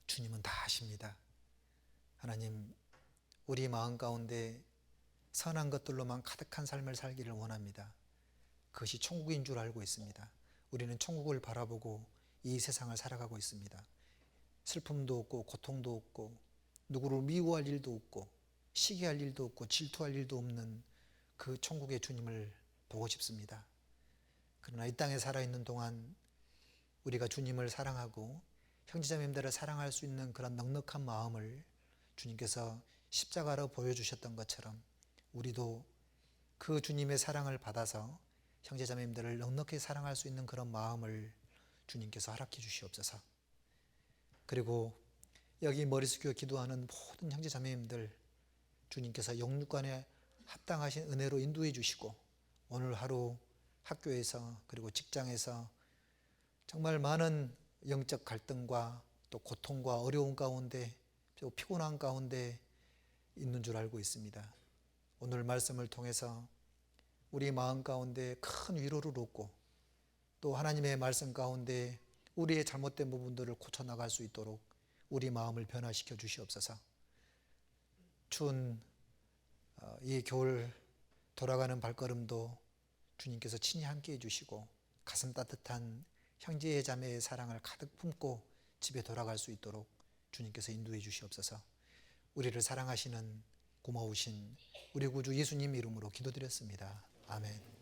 주님은 다 아십니다. 하나님 우리 마음 가운데 선한 것들로만 가득한 삶을 살기를 원합니다. 그것이 천국인 줄 알고 있습니다. 우리는 천국을 바라보고 이 세상을 살아가고 있습니다. 슬픔도 없고 고통도 없고 누구를 미워할 일도 없고 시기할 일도 없고 질투할 일도 없는 그 천국의 주님을 보고 싶습니다. 그러나 이 땅에 살아있는 동안 우리가 주님을 사랑하고 형제자매들을 사랑할 수 있는 그런 넉넉한 마음을 주님께서 십자가로 보여주셨던 것처럼 우리도 그 주님의 사랑을 받아서 형제자매들을 넉넉히 사랑할 수 있는 그런 마음을 주님께서 허락해 주시옵소서. 그리고 여기 머리숙여 기도하는 모든 형제자매님들 주님께서 영육간에 합당하신 은혜로 인도해 주시고 오늘 하루 학교에서 그리고 직장에서 정말 많은 영적 갈등과 또 고통과 어려움 가운데 또 피곤한 가운데 있는 줄 알고 있습니다. 오늘 말씀을 통해서 우리 마음 가운데 큰 위로를 얻고 또 하나님의 말씀 가운데 우리의 잘못된 부분들을 고쳐나갈 수 있도록 우리 마음을 변화시켜 주시옵소서. 추운 이 겨울 돌아가는 발걸음도 주님께서 친히 함께 해주시고 가슴 따뜻한 형제 자매의 사랑을 가득 품고 집에 돌아갈 수 있도록 주님께서 인도해 주시옵소서. 우리를 사랑하시는 고마우신 우리 구주 예수님 이름으로 기도드렸습니다. 아멘.